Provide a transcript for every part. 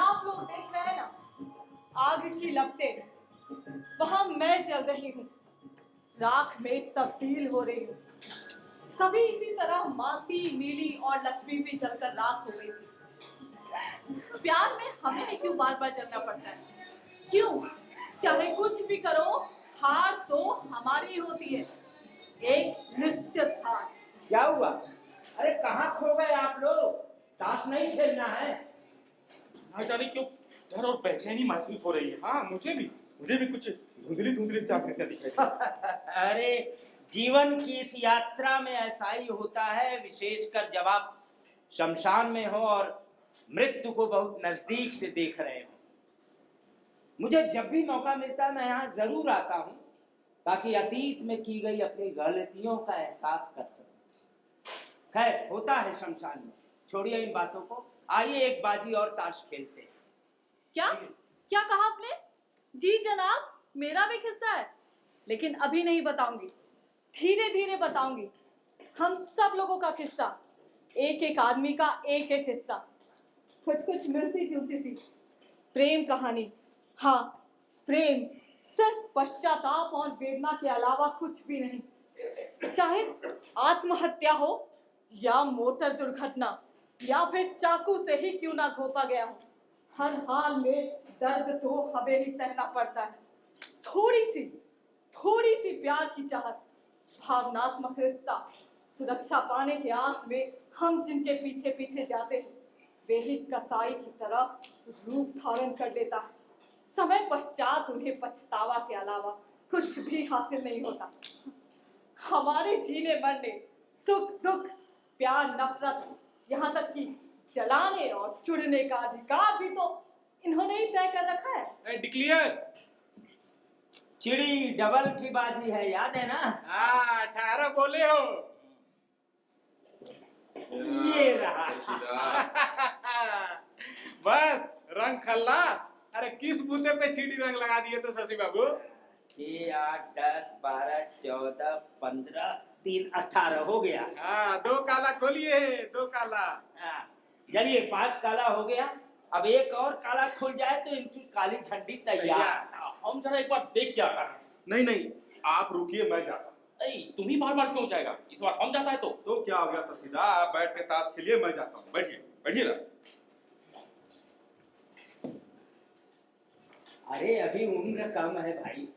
आप लोग देख रहे हैं ना, आग की लपटें, वहां मैं जल रही हूँ, राख में तब्दील हो रही हूँ। कभी इसी तरह मालती, नीली और लक्ष्मी भी जलकर राख हो गई थी। प्यार में हमें ही क्यों बार बार जलना पड़ता है? क्यों? चाहे कुछ भी करो, हार तो हमारी होती है, एक निश्चित हार। क्या हुआ? अरे कहाँ खो गए आप लोग? ताश नहीं खेलना है? ना जाने क्यों डर और बेचैनी महसूस हो रही है। हाँ मुझे भी कुछ धुंधली धुंधली सी आकृतियां दिखाई। अरे जीवन की इस यात्रा में ऐसा ही होता है, विशेषकर जब आप शमशान में हो और मृत्यु को बहुत नजदीक से देख रहे हो। मुझे जब भी मौका मिलता है मैं यहाँ जरूर आता हूँ, ताकि अतीत में की गई अपनी गलतियों का एहसास कर सकूं। खैर होता है शमशान में, छोड़िए इन बातों को, आइए एक बाजी और ताश खेलते हैं। क्या क्या कहा आपने? जी जनाब, मेरा भी किस्सा है, लेकिन अभी नहीं बताऊंगी, धीरे धीरे बताऊंगी। हम सब लोगों का किस्सा, एक एक आदमी का एक एक हिस्सा, कुछ कुछ मिलती जुलती थी। प्रेम कहानी, हाँ प्रेम, सिर्फ पश्चाताप और वेदना के अलावा कुछ भी नहीं। चाहे आत्महत्या हो या मोटर दुर्घटना या फिर चाकू से ही क्यों ना घोंपा गया हो, हर हाल में दर्द तो हमें ही सहना पड़ता है। थोड़ी सी प्यार की चाहत, भावनात्मक रिश्ता, सुरक्षा पाने के आस में हम जिनके पीछे पीछे जाते हैं, वे ही कसाई की तरह रूप धारण कर लेता है। समय पश्चात उन्हें पछतावा के अलावा कुछ भी हासिल नहीं होता। हमारे जीने मरने, सुख दुख, प्यार नफरत, यहाँ तक कि जलाने और चुड़ने का अधिकार भी तो इन्होंने ही तय कर रखा है। डिक्लियर। चिड़ी डबल की बाजी है, याद है ना? 18 बोले हो। ये रहा। बस रंग खल्लास। अरे किस बूते पे चीटी रंग लगा दिए तो शशि बाबू? 6, 8, 10, 12, 14, 15, 3, 18 हो गया। हाँ 2 काला खोलिए, 2 काला। चलिए 5 काला हो गया, अब एक और काला खुल जाए तो इनकी काली झंडी तैयार। हम जरा एक बार देख के आता है। नहीं आप रुकिए, मैं जाता हूँ। ए, तुम ही बार बार क्यों जाएगा? इस बार हम जाता है तो क्या हो गया ससीदा, आप बैठ के ताश खेलिए, मैं जाता हूँ। बैठिए बैठिए ना। अरे अभी उम्र कम है भाई,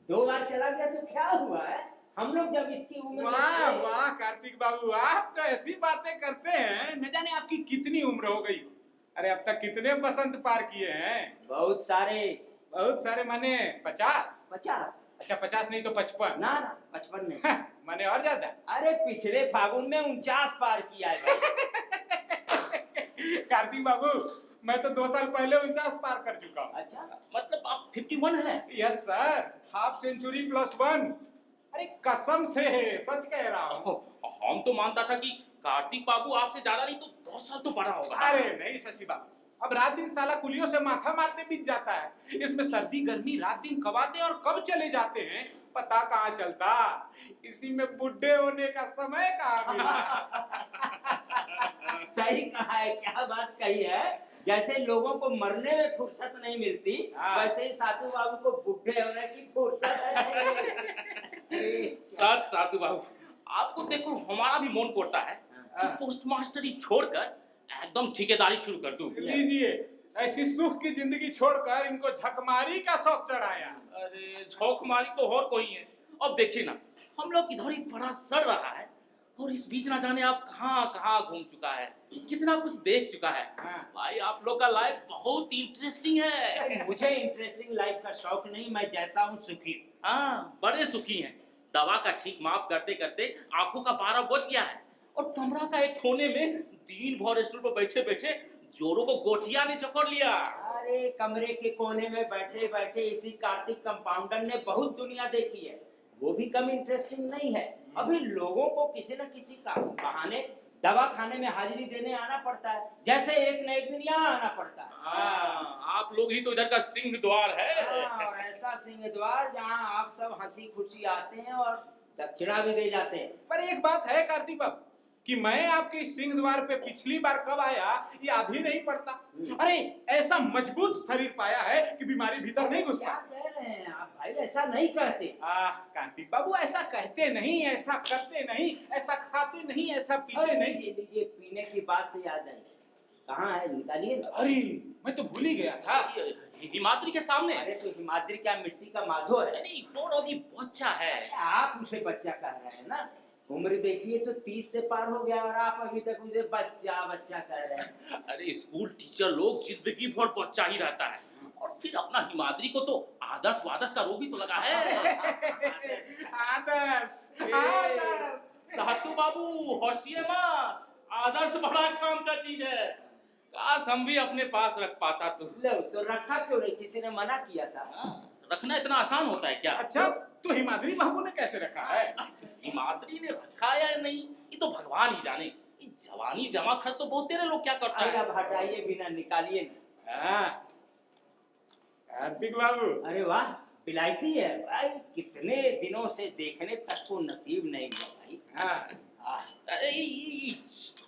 2 बार चला गया तो क्या हुआ है? हम लोग जब इसकी उम्र में वाह थे- वाह कार्तिक बाबू, आप तो ऐसी बातें करते हैं, न जाने आपकी कितनी उम्र हो गई। अरे अब तक कितने बसंत पार किए हैं? बहुत सारे। बहुत सारे माने 50? 50? अच्छा 50 नहीं तो 55। ना ना 55 नहीं। माने और ज्यादा। अरे पिछले फागुन में 49 पार किया है भाई। कार्तिक बाबू, मैं तो 2 साल पहले 49 पार कर चुका हूँ। अच्छा, मतलब आप 51 है? Yes sir, half century +1। अरे कसम से सच कह रहा हूँ। हम तो मानता था कि कार्तिक बाबू आपसे ज्यादा नहीं तो 10 साल तो बड़ा होगा। अरे नहीं शशि बाबू, अब रात दिन साला कुलियों से माथा मारते बीत जाता है। इसमें सर्दी गर्मी रात दिन कब आते हैं और कब चले जाते हैं पता कहाँ चलता। इसी में बुढ़े होने का समय कहाँ मिला। सही कहा है, क्या बात कही है। जैसे लोगों को मरने में फुर्सत नहीं मिलती, वैसे ही साधु बाबू को बूढ़े होने की फुर्सत है। सच साधु बाबू, आपको देखो हमारा भी मन करता है कि पोस्ट मास्टरी छोड़कर एकदम ठेकेदारी शुरू कर दूं। लीजिए, ऐसी सुख की जिंदगी छोड़कर इनको झकमारी का शौक चढ़ाया। अरे झोंकमारी तो और कोई है। अब देखिए ना, हम लोग इधर ही बड़ा सड़ रहा है और इस बीच ना जाने आप कहाँ कहाँ घूम चुका है, कितना कुछ देख चुका है। भाई आप लोग का लाइफ बहुत इंटरेस्टिंग है। मुझे इंटरेस्टिंग लाइफ का शौक नहीं, मैं जैसा हूँ सुखी। हाँ, बड़े सुखी हैं। दवा का ठीक माप करते करते आंखों का 12 बज गया है और कमरा का एक कोने में दिन भर स्टूल पर बैठे बैठे जोरों को गोटिया ने चकोर लिया। अरे कमरे के कोने में बैठे बैठे इसी कार्तिक कंपाउंडर ने बहुत दुनिया देखी है, वो भी कम इंटरेस्टिंग नहीं है। अभी लोगों को किसी न किसी का बहाने दवा खाने में हाजिरी देने आना पड़ता है, जैसे एक न एक दिन यहाँ आना पड़ता है। हाँ, आप लोग ही तो इधर का सिंह द्वार है। हाँ, और ऐसा सिंह द्वार जहाँ आप सब हंसी खुशी आते हैं और दक्षिणा भी दे जाते हैं। पर एक बात है कार्तिक बाबू कि मैं आपके सिंह द्वार पे पिछली बार कब आया ये आधी नहीं पड़ता। अरे ऐसा मजबूत शरीर पाया है कि बीमारी भीतर नहीं घुस क्या पाती। कह रहे हैं आप भाई, ऐसा नहीं कहते। कार्तिक बाबू, ऐसा कहते नहीं, ऐसा करते नहीं, ऐसा खाते नहीं, ऐसा पीते नहीं। लीजिए, पीने की बात से याद आई, कहाँ है, निकालिए ना। अरे मैं तो भूल ही गया था। हिमाद्री के सामने। अरे तो हिमाद्री क्या मिट्टी का माधो है? नहीं, वो अभी बच्चा है। आप उसे बच्चा कह रहे हैं ना, उम्र देखिए तो 30 से पार हो गया और आप अभी तक उसे बच्चा बच्चा कह रहे हैं। अरे स्कूल टीचर लोग जिंदगी भर बच्चा ही रहता है और फिर अपना हिमाद्री को तो आदर्श वादर्श का रोग भी तो लगा है। आदर्श आदर्श। सातू बाबू होशिए मत, आदर्श बड़ा काम का चीज है। काश हम भी अपने पास रख पाता लो, तो रखा क्यों नहीं, किसी ने मना किया था? रखना इतना आसान होता है क्या? अच्छा, तो हिमाद्री बाबू ने कैसे रखा है? हिमाद्री ने रखा या नहीं ये तो भगवान ही जाने। ये जवानी जमा खर्च तो बहुत तेरे लोग क्या करता अरे है। अब हटाइए, बिना निकालिए ना। कार्तिक बाबू, अरे वाह, विलायती है भाई, कितने दिनों से देखने तक को नसीब नहीं हुआ भाई। अरे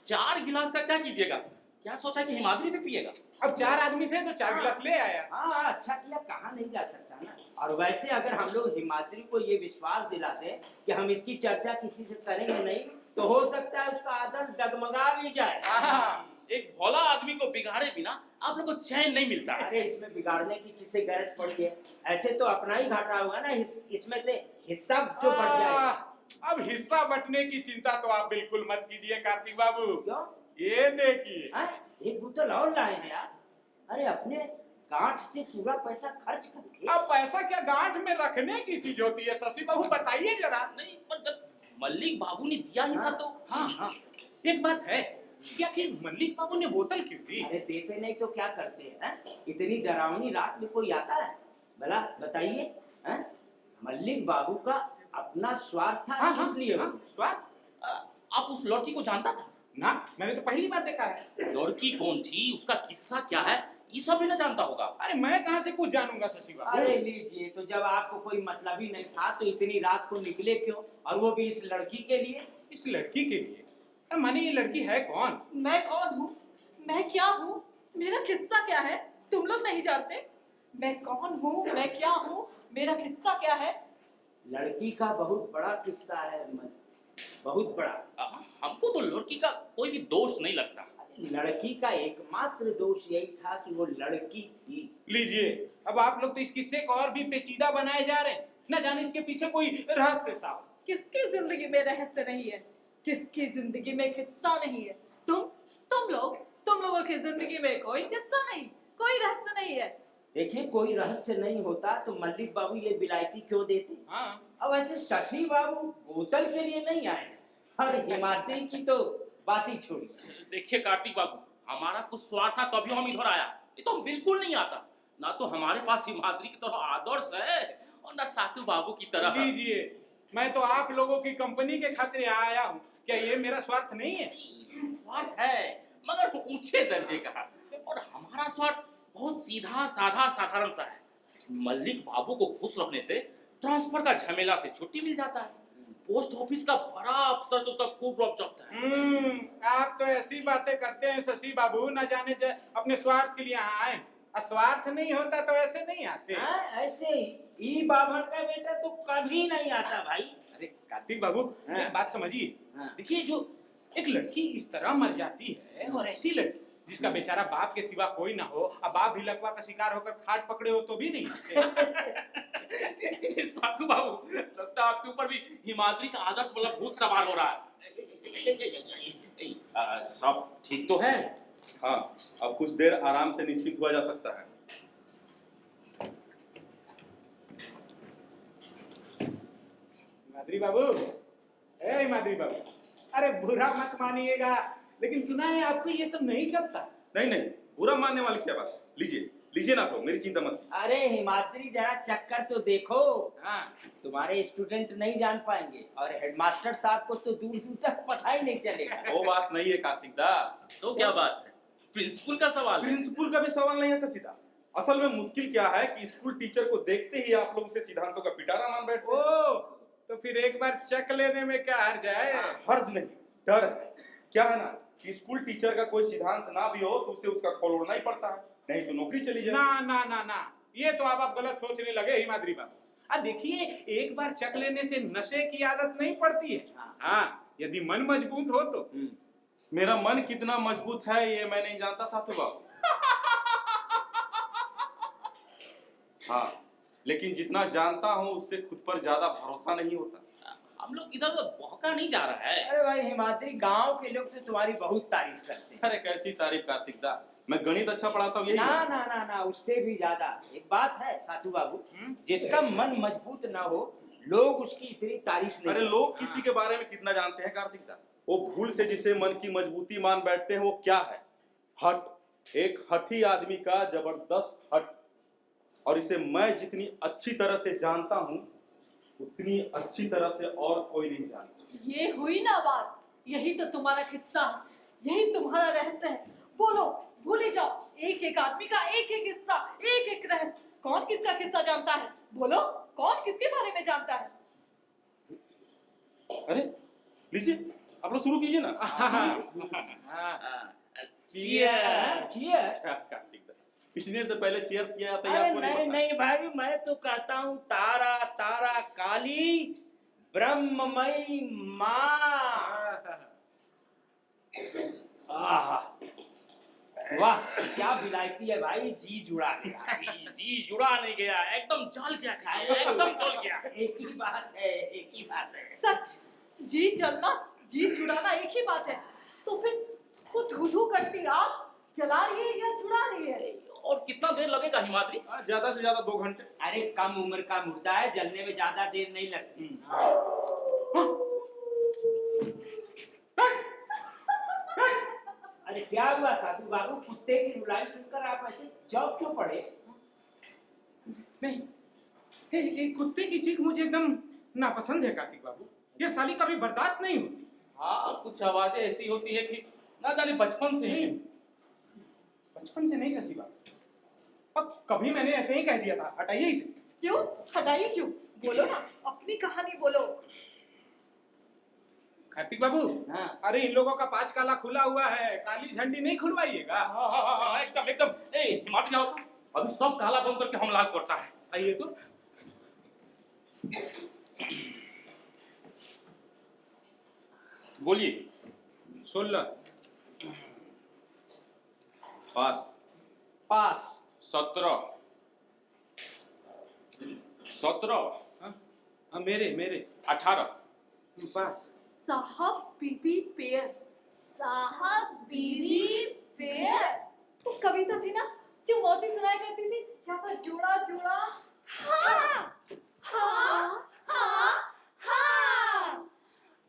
4 गिलास का क्या कीजिएगा? क्या सोचा कि हिमाद्री भी पिएगा? अब 4 आदमी थे तो 4 गिलास ले आया। हाँ, अच्छा किया, कहा नहीं जा सकता ना। और वैसे अगर हम लोग हिमाद्री को ये विश्वास दिला दें कि हम इसकी चर्चा किसी से करेंगे नहीं, तो हो सकता है उसका आदर डगमगा भी जाए। एक भोला आदमी को बिगाड़े बिना आप लोग को चैन नहीं मिलता। अरे इसमें बिगाड़ने की किसे गरज पड़ी है? ऐसे तो अपना ही घाटा होगा ना, इसमें से हिस्सा जो बढ़ जाए। अब हिस्सा बंटने की चिंता तो आप बिल्कुल मत कीजिए कार्तिक बाबू। क्यों? ये देखिए, एक बोतल और लाए हैं यार। अरे अपने गांठ से पूरा पैसा खर्च करके। अब पैसा क्या गांठ में रखने की चीज होती है शशि बाबू, बताइए जरा। नहीं, पर जब मल्लिक बाबू ने दिया ही था तो। हाँ, एक बात है, क्या कि मल्लिक बाबू ने बोतल क्यों दी? अरे देते नहीं तो क्या करते हैं? इतनी डरावनी रात में कोई आता है भला, बताइए। मल्लिक बाबू का अपना स्वार्थ था, इसलिए स्वार्थ। आप उस लड़की को जानता था? ना, मैंने तो पहली बार देखा है। लड़की कौन थी, उसका किस्सा क्या है, ये सब भी ना जानता होगा। अरे मैं कहाँ से कुछ जानूंगा शशि बाबू। अरे लीजिए, तो जब आपको कोई मतलब ही नहीं था तो इतनी रात को निकले क्यों, और वो भी इस लड़की के लिए? इस लड़की के लिए? माने ये लड़की है कौन? मैं कौन हूँ, मैं क्या हूँ, मेरा किस्सा क्या है, तुम लोग नहीं जानते? मैं कौन हूँ, मैं क्या हूँ, मेरा किस्सा क्या है? लड़की का बहुत बड़ा किस्सा है, बहुत बड़ा। हमको तो लड़की का कोई भी दोष नहीं लगता। लड़की का एकमात्र दोष यही था कि वो लड़की थी। लीजिए, अब आप लोग तो इस किस्से को और भी पेचीदा बनाए जा रहे हैं। न जाने इसके पीछे कोई रहस्य सा हो। किसकी जिंदगी में रहस्य नहीं है? किसकी जिंदगी में किस्सा नहीं है? तुम लोगों की जिंदगी में कोई किस्सा नहीं, कोई रहस्य नहीं है। देखिए, कोई रहस्य नहीं होता तो मल्लिक बाबू ये विलायती क्यों देते? हाँ। अब ऐसे शशि बाबू बोतल के लिए नहीं आए, और हिमाद्री की तो बात ही छोड़ी। देखिए कार्तिक बाबू, हमारा कुछ स्वार्थ था तभी हम इधर आया, ये तो बिल्कुल नहीं आता। ना तो हमारे पास हिमाद्री की तरह आदर्श है और ना सातू बाबू की तरह। लीजिए, मैं तो आप लोगों की कंपनी के खातिर आया हूँ। क्या ये मेरा स्वार्थ नहीं है? स्वार्थ है, मगर ऊंचे दर्जे का। और हमारा स्वार्थ बहुत सीधा साधा साधारण सा है। मल्लिक बाबू को खुश रखने से ट्रांसफर का झमेला से छुट्टी मिल जाता है। पोस्ट ऑफिस का बड़ा अफसर से उसका खूब रौब जमता है। आप तो ऐसी बातें करते हैं शशि बाबू, न जाने अपने स्वार्थ के लिए यहाँ आए। स्वार्थ नहीं होता तो ऐसे नहीं आते। ऐसे ही ई बाभन का बेटा तो कभी नहीं आता भाई। अरे कार्तिक बाबू, एक बात समझिए। देखिए, जो एक लड़की इस तरह मर जाती है, और ऐसी लड़की जिसका बेचारा बाप के सिवा कोई ना हो, अब बाप भी लकवा का शिकार होकर खाट पकड़े हो तो भी नहीं आते। साधु बाबू, लगता है आपके ऊपर भी हिमाद्री का आदर्श वाला भूत सवार हो रहा है। सब ठीक तो है? हाँ, अब कुछ देर आराम से निश्चिंत हुआ जा सकता है। माधुरी बाबू, ए माधुरी बाबू, अरे बुरा मत मानिएगा, लेकिन सुना है आपको ये सब नहीं चलता। नहीं नहीं, बुरा मानने वाली क्या बात। लीजिए लीजिए ना आप लोग, मेरी चिंता मत कीजिए। अरे हिमाद्री, जरा चक्कर तो देखो। हाँ, तुम्हारे स्टूडेंट नहीं जान पाएंगे, और हेडमास्टर साहब को तो दूर दूर तक पता ही नहीं चलेगा। वो बात नहीं है कार्तिक दा। तो क्या बात है? प्रिंसिपल का सवाल है। प्रिंसिपल का भी सवाल नहीं है शशिदा। असल में मुश्किल क्या है कि स्कूल टीचर को देखते ही आप लोग उसे सिद्धांतों का पिटारा मान बैठते हैं। ओ, तो फिर एक बार चेक लेने में क्या हर्ज है? हर्ज नहीं, डर है। क्या है ना कि स्कूल टीचर का कोई सिद्धांत ना भी हो तो उसे उसका खोल ओढ़ना ही पड़ता है, नहीं तो नौकरी चली जाए। ना ना ना ना, ये तो आप गलत सोचने लगे हिमाद्री बाबू। देखिए, एक बार चेक लेने से नशे की आदत नहीं पड़ती है। हाँ, यदि मन मजबूत हो तो। मेरा मन कितना मजबूत है ये मैं नहीं जानता साथू बाबू। हाँ, लेकिन जितना जानता हूँ उससे खुद पर ज्यादा भरोसा नहीं होता। हम लोग इधर उधर बहका नहीं जा रहा है। अरे भाई हिमाद्री, गांव के लोग तो तुम्हारी बहुत तारीफ करते हैं। अरे कैसी तारीफ कार्तिक दा, मैं गणित अच्छा पढ़ाता हूँ यही ना है। ना ना ना, उससे भी ज्यादा एक बात है साधु बाबू, जिसका मन मजबूत ना हो लोग उसकी इतनी तारीफ नहीं अरे करते। लोग किसी के बारे में कितना जानते हैं कार्तिक दा। वो भूल से जिसे मन की मजबूती मान बैठते हैं वो क्या है? हठ। एक हठी आदमी का जबरदस्त हठ, और इसे मैं जितनी अच्छी तरह से जानता हूँ उतनी अच्छी तरह से और कोई नहीं जानता। ये हुई ना बात, यही तो तुम्हारा किस्सा है, यही तुम्हारा रहस्य है। बोलो, भूल जाओ, एक एक आदमी का एक एक किस्सा, एक एक रहस्य। कौन किसका किस्सा जानता है? बोलो, कौन किसके बारे में जानता है? अरे लीजिए, आप लोग शुरू कीजिए ना। Cheers। कार्तिक दा, पीछने से पहले चीयर्स किया जाता है अरे आपको नहीं नहीं नहीं भाई, मैं तो कहता हूँ तारा तारा काली ब्रह्ममयी माँ। वाह, क्या विलायती है भाई, जी जुड़ा गया। जी जुड़ा नहीं गया, एकदम जल गया, एकदम जल गया। एक ही बात है, एक ही बात है। सच, जी जलना, जी जुड़ाना एक ही बात है। तो फिर वो धू करती आप जला रही है या जुड़ा रही है? और कितना देर लगेगा हिमाद्री? ज्यादा से ज्यादा 2 घंटे। अरे कम उम्र का मुर्दा है, जलने में ज्यादा देर नहीं लगती। अरे क्या हुआ साधु बाबू, कुत्ते की रुलाई सुनकर आप ऐसे चौंक क्यों पड़े? नहीं, ये कुत्ते की चीख मुझे एकदम नापसंद है कार्तिक बाबू। ये साली कभी बर्दाश्त नहीं होती। हाँ, कुछ आवाजें ऐसी होती है कि ना जाने बचपन से ही। बचपन से नहीं शशि बाबू, अब कभी मैंने ऐसे ही कह दिया था, हटाइए इसे। क्यों हटाइए? क्यों? बोलो ना, अपनी कहानी बोलो। कार्तिक बाबू, हाँ। अरे इन लोगों का पांच काला खुला हुआ है, काली झंडी नहीं खुलवाइएगा। हाँ, एकदम एकदम। ए हिमाद्री आओ, अभी सब काला बंद करके हम लाग पड़ता है। आइए तो। बोलिए। 16। पास। पास। 17। 17। हाँ हाँ, मेरे 18। पास। साहब बीबी पेयर। साहब बीवी पेड़। वो कविता थी ना जो मौसी सुनाया करती थी, क्या था? जोड़ा जोड़ा। हाँ हाँ हाँ हाँ।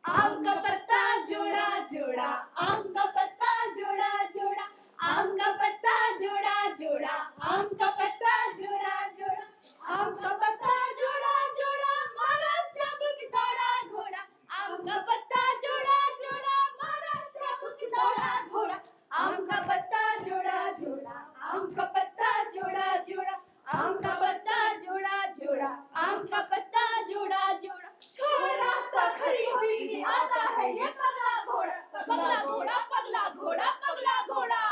आम का पत्ता जोड़ा जोड़ा, आम का पत्ता जोड़ा जोड़ा, आम का पत्ता जोड़ा जोड़ा, आम का पत्ता जोड़ा जोड़ा, आम का पत्ता जोड़ा जोड़ा, मारा चाबुक दौड़ा घोड़ा, आम का पत्ता जोड़ा जोड़ा, मारा चाबुक दौड़ा घोड़ा, आम का पत्ता जोड़ा जोड़ा, आम का पत्ता जोड़ा जोड़ा, आम का पत्ता जोड़ा जोड़ा, आम का पत्ता जोड़ा जोड़ा, छोड़ रास्ता खड़ी हुई आता है ये पगला घोड़ा, पगला घोड़ा, पगला घोड़ा, पगला घोड़ा।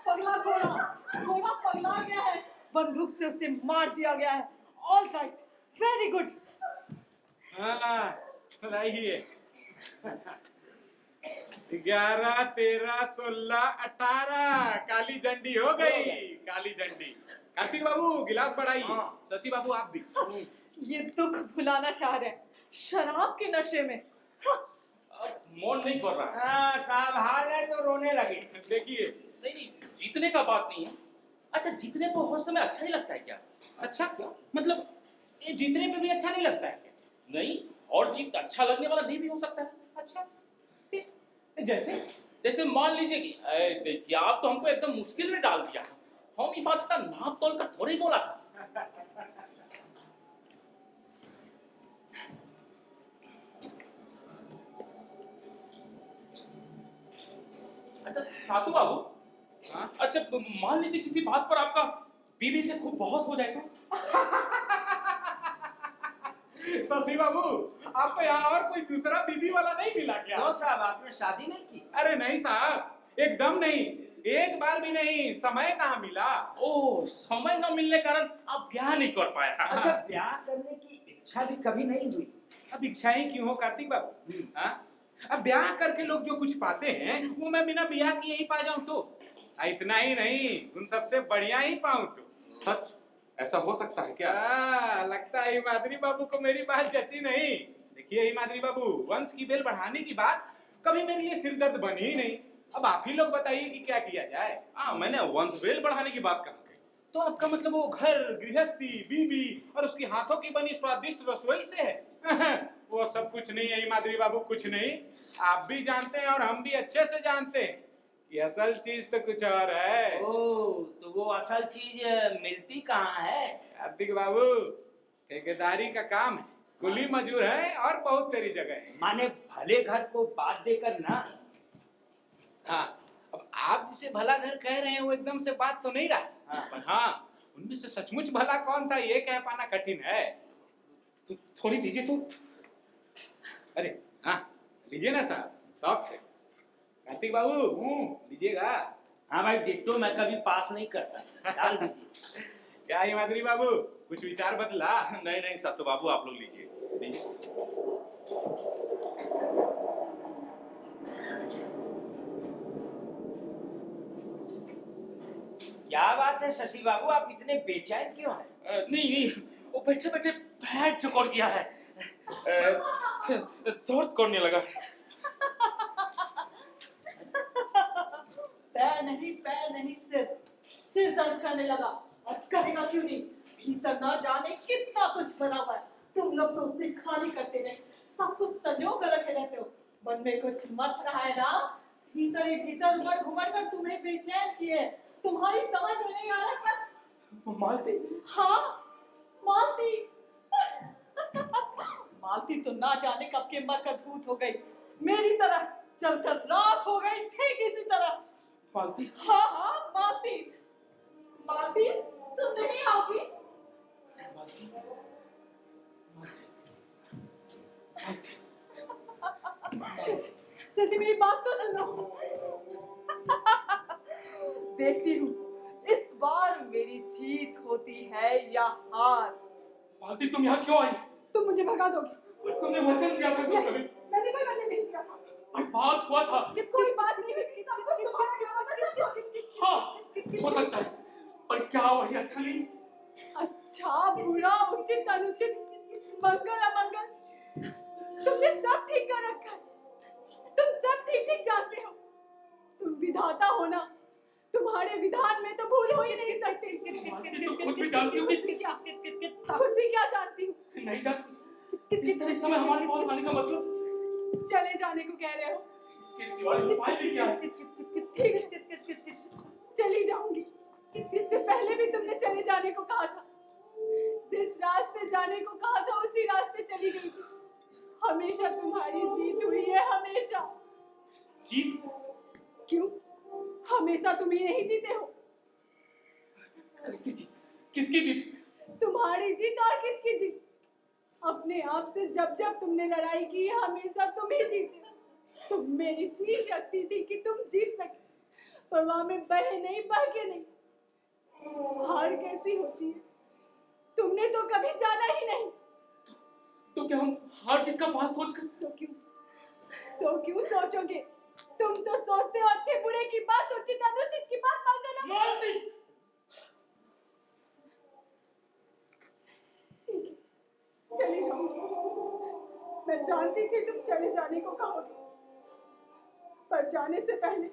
पगला घोड़ा, घोड़ा पगला गया है, बंदूक से उसे मार दिया गया है। All right, very good. हाँ लाइए। 11, 13, 16, 18 काली झंडी हो गई। काली झंडी। कार्तिक बाबू गिलास बढ़ाइए। हाँ। शशि बाबू आप भी। ये दुख भुलाना चाह रहे हैं शराब के नशे में। अब मन नहीं कर रहा है। हाँ साहब, हार गए तो रोने लगे। देखिए। नहीं नहीं, जीतने का बात नहीं है। अच्छा, जीतने को हर समय अच्छा ही लगता है क्या? अच्छा क्या मतलब ये जीतने पे भी अच्छा नहीं लगता है क्या? नहीं, और जीत अच्छा लगने वाला नहीं भी हो सकता है। अच्छा जैसे जैसे मान लीजिए कि देखिए, आप तो हमको एकदम मुश्किल में डाल दिया। हम ये बात का नाप तोल कर थोड़ी बोला था। अच्छा साधु बाबू, हाँ? अच्छा मान लीजिए किसी बात पर आपका बीवी से खूब बहस हो जाए तो? शशि बाबू आपको यहाँ और कोई दूसरा बीबी वाला नहीं मिला क्या? क्यों साहब, आपने शादी नहीं की? अरे नहीं साहब, एकदम नहीं, एक बार भी नहीं। समय कहाँ मिला? ओह, समय न मिलने के कारण आप ब्याह नहीं कर पाया। अच्छा, ब्याह करने की इच्छा भी कभी नहीं हुई? अब इच्छाएं क्यों हो कार्तिक बाबू? हाँ? अब ब्याह करके लोग जो कुछ पाते हैं वो मैं बिना ब्याह किए ही पा जाऊं तो? इतना ही नहीं, उन सबसे बढ़िया ही पाऊं तो। सच? ऐसा हो सकता है क्या? लगता है हिमाद्री बाबू को मेरी बात जची नहीं। देखिए हिमाद्री बाबू, वंश की बेल बढ़ाने की बात कभी मेरे लिए सिरदर्द बनी ही नहीं। अब आप ही लोग बताइए कि क्या किया जाए। हाँ, मैंने वंशवेल बढ़ाने की बात कहा कही। तो आपका मतलब वो घर गृहस्थी, बीबी और उसके हाथों की बनी स्वादिष्ट रसोई से है? वो सब कुछ नहीं है हिमाद्री बाबू, कुछ नहीं। आप भी जानते हैं और हम भी अच्छे से जानते हैं कि असल चीज तो कुछ और है। ओह, तो वो असल चीज मिलती कहाँ है? कार्तिक बाबू, ठेकेदारी का काम है, कुली मजूर है और बहुत तेरी जगह है। माने भले घर को बात देकर ना। हाँ, अब आप जिसे भला घर कह रहे हैं वो एकदम से बात तो नहीं रहा। हाँ। पर हाँ, उनमें से सचमुच भला कौन था ये कह पाना कठिन है। तो थोड़ी दीजिए तो। अरे हाँ, लीजिए ना साहब, शौक से। कार्तिक बाबू लीजिएगा। हाँ भाई, डिट्टो मैं कभी पास नहीं करता, डाल दीजिए। क्या हिमाद्री बाबू, कुछ विचार बदला? नहीं नहीं सातु बाबू, आप लोग लीजिए लीजिए। क्या बात है शशि बाबू, आप इतने बेचैन क्यों हैं? नहीं नहीं, वो बैठे बैठे पैर चुकोड़ गया है। दर्द करने लगा। पैर नहीं सिर दर्द करने लगा। और करेगा क्यों नहीं? भीतर ना जाने कितना कुछ भरा हुआ है। तुम लोग तो उसे खाली करते रहे, सब कुछ संजो कर रखे रहते हो। मन में कुछ मत रहा है ना, भीतर ही भीतर उमड़ घुमड़ कर तुम्हें बेचैन किए। तुम्हारी समझ में नहीं आ रहा है। मालती? हाँ, मालती। मालती तो ना जाने कब के मरकर भूत हो गई, मेरी तरह चलकर राख हो गई, ठीक इसी तरह। मालती? हाँ हाँ, मालती। मालती, तुम नहीं आओगी? से मेरी बात तो सुनो। देखती हूँ इस बार मेरी जीत होती है या हार। मालती तुम यहाँ क्यों आई? तुम मुझे भगा दोगे। तुमने वचन दिया था नहीं, कभी? मैंने कोई वचन नहीं दिया था। बात हुआ था। कोई बात नहीं हुई थी, सब कुछ तुम्हारा काम था, सब कुछ। हाँ हो सकता है, पर क्या वही अच्छा नहीं? अच्छा बुरा उचित अनुचित मंगल अमंगल तुमने सब ठीक कर रखा है। तुम सब ठीक ठीक जानते हो। तुम विधाता हो ना, तुम्हारे विधान में तो भूल हो ही नहीं सकती। मालती तुम खुद भी जानती हो कि खुद भी क्या जानती हूँ? नहीं जानती। इस समय हमारे पास आने का मतलब चले जाने को कह रहे हो। इसके सिवाय उपाय भी क्या है? ठीक है, चली जाऊंगी। इससे पहले भी तुमने चले जाने को कहा था। जिस रास्ते जाने को कहा था उसी रास्ते चली गई थी। हमेशा तुम्हारी जीत हुई है, हमेशा। जीत? क्यों? हमेशा तुम ही नहीं जीते हो। कैसी जीत? किसकी जीत? तुम्हारी जीत और किसकी जीत? अपने आप से जब जब तुमने लड़ाई की है, हमेशा तुम ही जीते। तुम में इतनी शक्ति थी कि तुम जीत सके, पर वहां में बहे नहीं, बह के नहीं। हार कैसी होती है तुमने तो कभी जाना ही नहीं। तो क्या हम हार जीत का पास सोचकर? तो क्यों सोचोगे? तुम तो सोचते हो अच्छे बुरे की बात, उचित अनुचित की बात, मंगल मालती! चली जाऊंगी। मैं जानती थी तुम चले जाने को कहोगे, पर जाने से पहले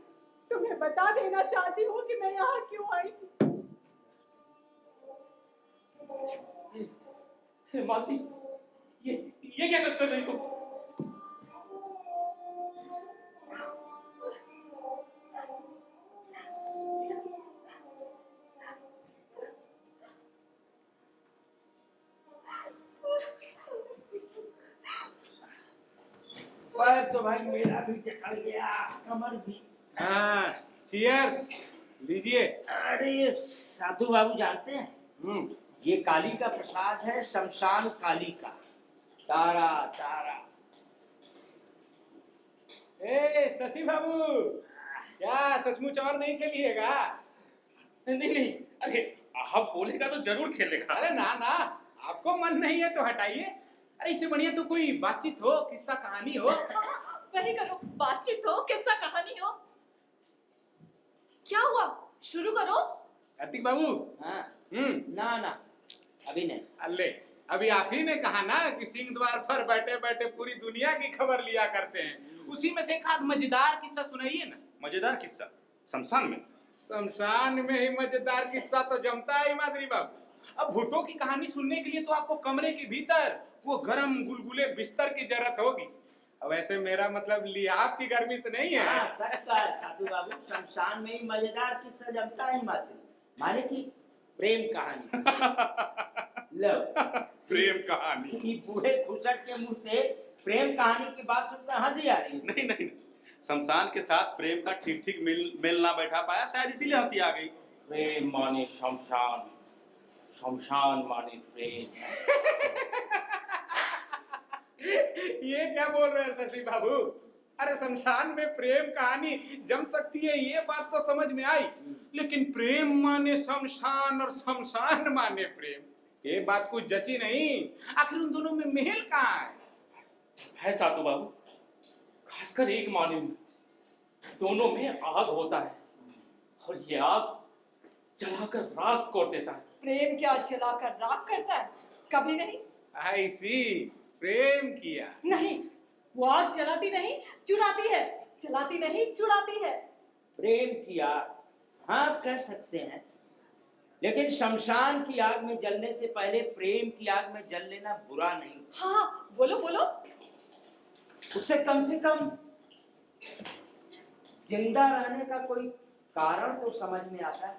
तुम्हें बता देना चाहती हूँ कि मैं यहाँ क्यों आई थी। हे मालती, ये क्या कर रही तुम? पैर तो भाई मेरा भी चकल गया, कमर भी। हाँ, चीयर्स लीजिए। अरे ये साधु बाबू जानते हैं, ये काली का प्रसाद है, शमशान काली का। तारा तारा। ए शशि बाबू, क्या सचमुच और नहीं खेलिएगा? नहीं नहीं, अरे आप बोलेगा तो जरूर खेलेगा। अरे ना ना, आपको मन नहीं है तो हटाइए। अरे इससे बढ़िया तो कोई बातचीत हो, किस्सा कहानी हो। वही करो, बातचीत हो, किस्सा कहानी हो। क्या हुआ, शुरू करो। कार्तिक बाबू। हाँ। ना ना अभी नहीं। अल्ले, अभी आप ही ने कहा ना कि सिंह द्वार पर बैठे बैठे पूरी दुनिया की खबर लिया करते हैं। उसी में से एक आध मजेदार किस्सा सुनाइए ना। मजेदार किस्सा शमशान में? शमशान में ही मजेदार किस्सा तो जमता है मादरी बाबू। अब भूतों की कहानी सुनने के लिए तो आपको कमरे के भीतर वो गरम गुलगुले बिस्तर की जरूरत होगी। अब ऐसे मेरा मतलब लिहाफ की गर्मी से नहीं है। हाँ, सच कहा साधु बाबू, शमशान में ही मजेदार किस्सा जमता है माने की प्रेम कहानी। लो प्रेम कहानी? ये बूढ़े खुसट के मुंह से प्रेम कहानी की बात सुनकर हंसी आ रही है। नहीं नहीं, शमशान के साथ प्रेम का ठीक ठीक मेल ना बैठा पाया, शायद इसीलिए हंसी आ गई। प्रेम माने शमशान, शमशान माने प्रेम। ये क्या बोल रहे हैं शशि बाबू? अरे शमशान में प्रेम कहानी जम सकती है, ये बात तो समझ में आई, लेकिन प्रेम माने शमशान और शमशान माने प्रेम, ये बात कुछ जची नहीं। आखिर उन दोनों में मेल कहाँ है साधु बाबू, खासकर एक माने में दोनों में आग होता है, और ये आग जलाकर राख कर देता है। प्रेम क्या जलाकर राख करता है? कभी नहीं। आई सी, प्रेम किया नहीं, वो आग जलाती नहीं, चुराती है। जलाती नहीं, चुराती है। प्रेम की आग, हाँ कह सकते हैं, लेकिन शमशान की आग में जलने से पहले प्रेम की आग में जल लेना बुरा नहीं। हाँ, बोलो बोलो। उससे कम जिंदा रहने का कोई कारण तो समझ में आता है।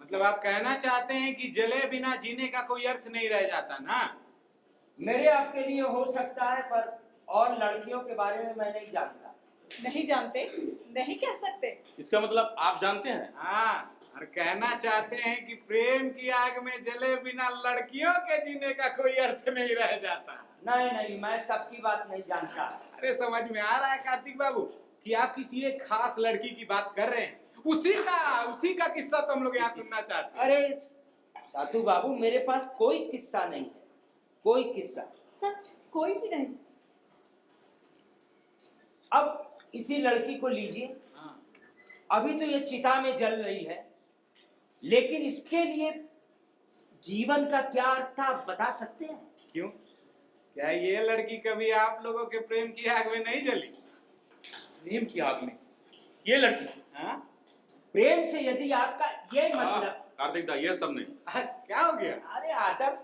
मतलब आप कहना चाहते हैं कि जले बिना जीने का कोई अर्थ नहीं रह जाता ना? मेरे आपके लिए हो सकता है, पर और लड़कियों के बारे में मैं नहीं जानता। नहीं जानते, नहीं कह सकते। इसका मतलब आप जानते हैं? हाँ, और कहना चाहते हैं कि प्रेम की आग में जले बिना लड़कियों के जीने का कोई अर्थ नहीं रह जाता। नहीं नहीं, मैं सबकी बात नहीं जानता। अरे समझ में आ रहा है कार्तिक बाबू कि आप किसी एक खास लड़की की बात कर रहे हैं, उसी का किस्सा तो हम लोग यहाँ सुनना चाहते हैं। अरे साधु बाबू, मेरे पास कोई किस्सा नहीं है, कोई किस्सा। सच कोई भी नहीं। अब इसी लड़की को लीजिए, अभी तो ये चिता में जल रही है, लेकिन इसके लिए जीवन का क्या अर्थ था आप बता सकते हैं? क्यों, क्या ये लड़की कभी आप लोगों के प्रेम की आग में नहीं जली? प्रेम की आग में ये लड़की? हाँ? प्रेम से यदि आपका ये मतलब। कार्तिक दा, ये सब नहीं। क्या हो गया? अरे आदर,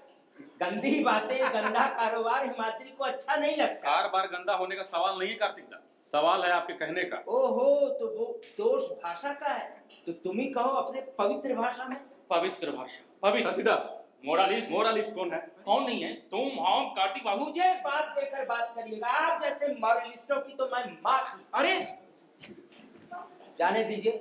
गंदी बातें, गंदा कारोबार हिमाद्री को अच्छा नहीं लगता। बार बार गंदा होने का सवाल नहीं है कार्तिक दा, सवाल है आपके कहने का। ओहो, तो वो दोष भाषा का है, तो तुम ही कहो अपने पवित्र भाषा में। पवित्र भाषा, पवित्र। ससीदा, मोरालिस्ट। मोरालिस्ट कौन है? कौन नहीं है? तुम, हम, कार्तिक बाबू। मुझे बात देकर बात करिएगा, आप जैसे मॉरलिस्टों की तो मैं माफी। अरे जाने दीजिए,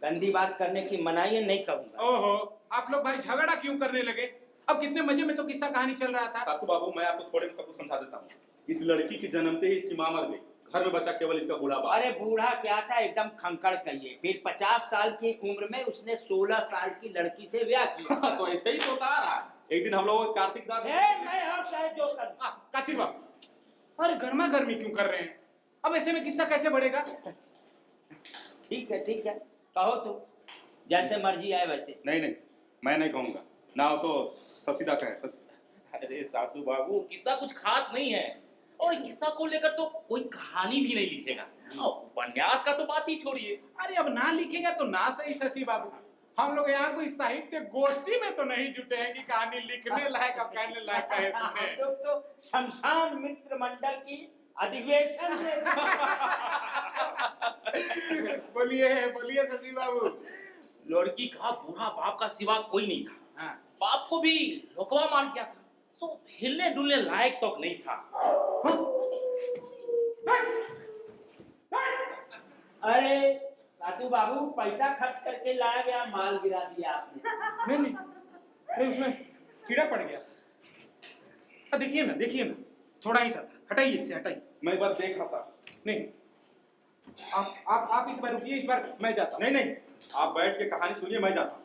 गंदी बात करने की मनाही है, नहीं कहूंगा। ओहो, आप लोग भाई झगड़ा क्यों करने लगे? अब कितने मजे में तो किस्सा कहानी चल रहा था। सातू बाबू, मैं आपको थोड़े में सब कुछ समझा देता हूँ। इस लड़की की जन्मते ही इसकी माँ मर गई, घर में बचा केवल इसका बूढ़ा बाप। अरे बूढ़ा क्या था, एकदम खंकड़ कहिए। फिर 50 साल की उम्र में उसने 16 साल की लड़की से ब्याह किया। तो ऐसे ही तो होता आ रहा है। एक दिन हम लोग कार्तिक दा मैं आप चाहे जो कर। कार्तिक बाबू, अरे गर्मा गर्मी क्यों कर रहे हैं? अब ऐसे में किस्सा कैसे बढ़ेगा? ठीक है, कहो तुम, जैसे मर्जी आए वैसे। नहीं नहीं, मैं नहीं कहूंगा ना, हो तो ससीदा कहे। अरे साधु बाबू, किस्सा कुछ खास नहीं है, और किस्सा को लेकर तो कोई कहानी भी नहीं लिखेगा। और उपन्यास का तो बात ही छोड़िए। अरे अब ना लिखेगा तो ना सही शशि बाबू, हम लोग यहाँ कोई साहित्य गोष्ठी में तो नहीं जुटे हैं कि कहानी लिखने लायक और कहने लायक है। हम लोग तो शमशान मित्र मंडल की अधिवेशन से। बोलिए शशि बाबू। लड़की का बूढ़ा बाप का सिवा कोई नहीं था। हाँ। बाप को भी लोकवा मार गया था, तो हिलने डुलने लायक तक तो नहीं था। अरे साधु बाबू, पैसा खर्च करके लाया गया माल गिरा दिया आपने। नहीं उसमें कीड़ा पड़ गया। देखिए ना, थोड़ा ही सा था, हटाइए इसे, हटाइए। मैं एक बार देखा था। नहीं, आप इस बार रुकिए, इस बार मैं जाता हूँ। नहीं, आप बैठ के कहानी सुनिए, मैं जाता हूँ।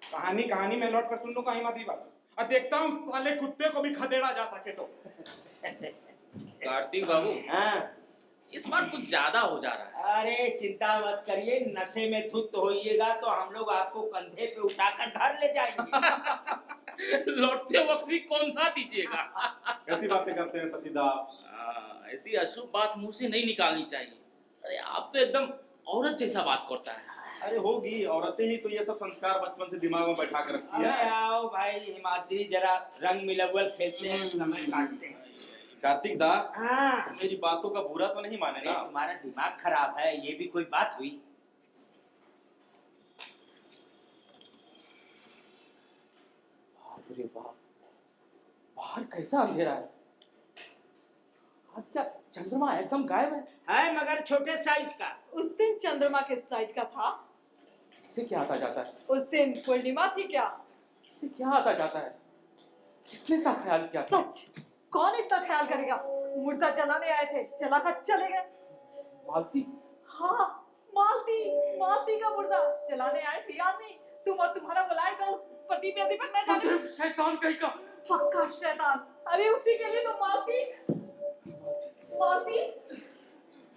कहानी मैं लौट कर सुन लूंगा हिमाद्री बाबू, और देखता हूँ साले कुत्ते को भी खदेड़ा जा सके तो। कार्तिक बाबू, हाँ, इस बार कुछ ज्यादा हो जा रहा है। अरे चिंता मत करिए, नशे में धुत होइएगा तो हम लोग आपको कंधे पे उठाकर घर ले जाएंगे। लौटते वक्त भी कौन सा दीजिएगा। ऐसी बातें करते हैं ससीदा। ऐसी अशुभ बात मुंह से नहीं निकालनी चाहिए। अरे आप तो एकदम औरत जैसा बात करता है। अरे होगी, औरतें ही तो ये सब संस्कार बचपन से दिमाग में बैठा कर रखती अरे है। आओ भाई हिमाद्री, जरा रंग मिलवल खेलते हैं, समय काटते हैं। कार्तिक दा, हाँ, मेरी बातों का बुरा तो नहीं माने ना? तुम्हारा दिमाग खराब है, ये भी कोई बात हुई? बाप रे बाप, बाहर कैसा अंधेरा है। आज क्या चंद्रमा एकदम गायब है? मगर छोटे साइज का। उस दिन चंद्रमा किस साइज का था? किससे क्या आता जाता है? उस दिन पूर्णिमा थी क्या? किससे क्या आता जाता है? किसने का ख्याल किया था? सच, कौन इतना ख्याल करेगा? मुर्दा जलाने आए थे, जलाकर चले गए। मालती? हाँ, मालती का मुर्दा जलाने आए थे, याद नहीं? तुम और तुम्हारा बुलाए दो प्रदीप या दीपक न जाने। शैतान कहीं का। पक्का शैतान। अरे उसी के लिए तो मालती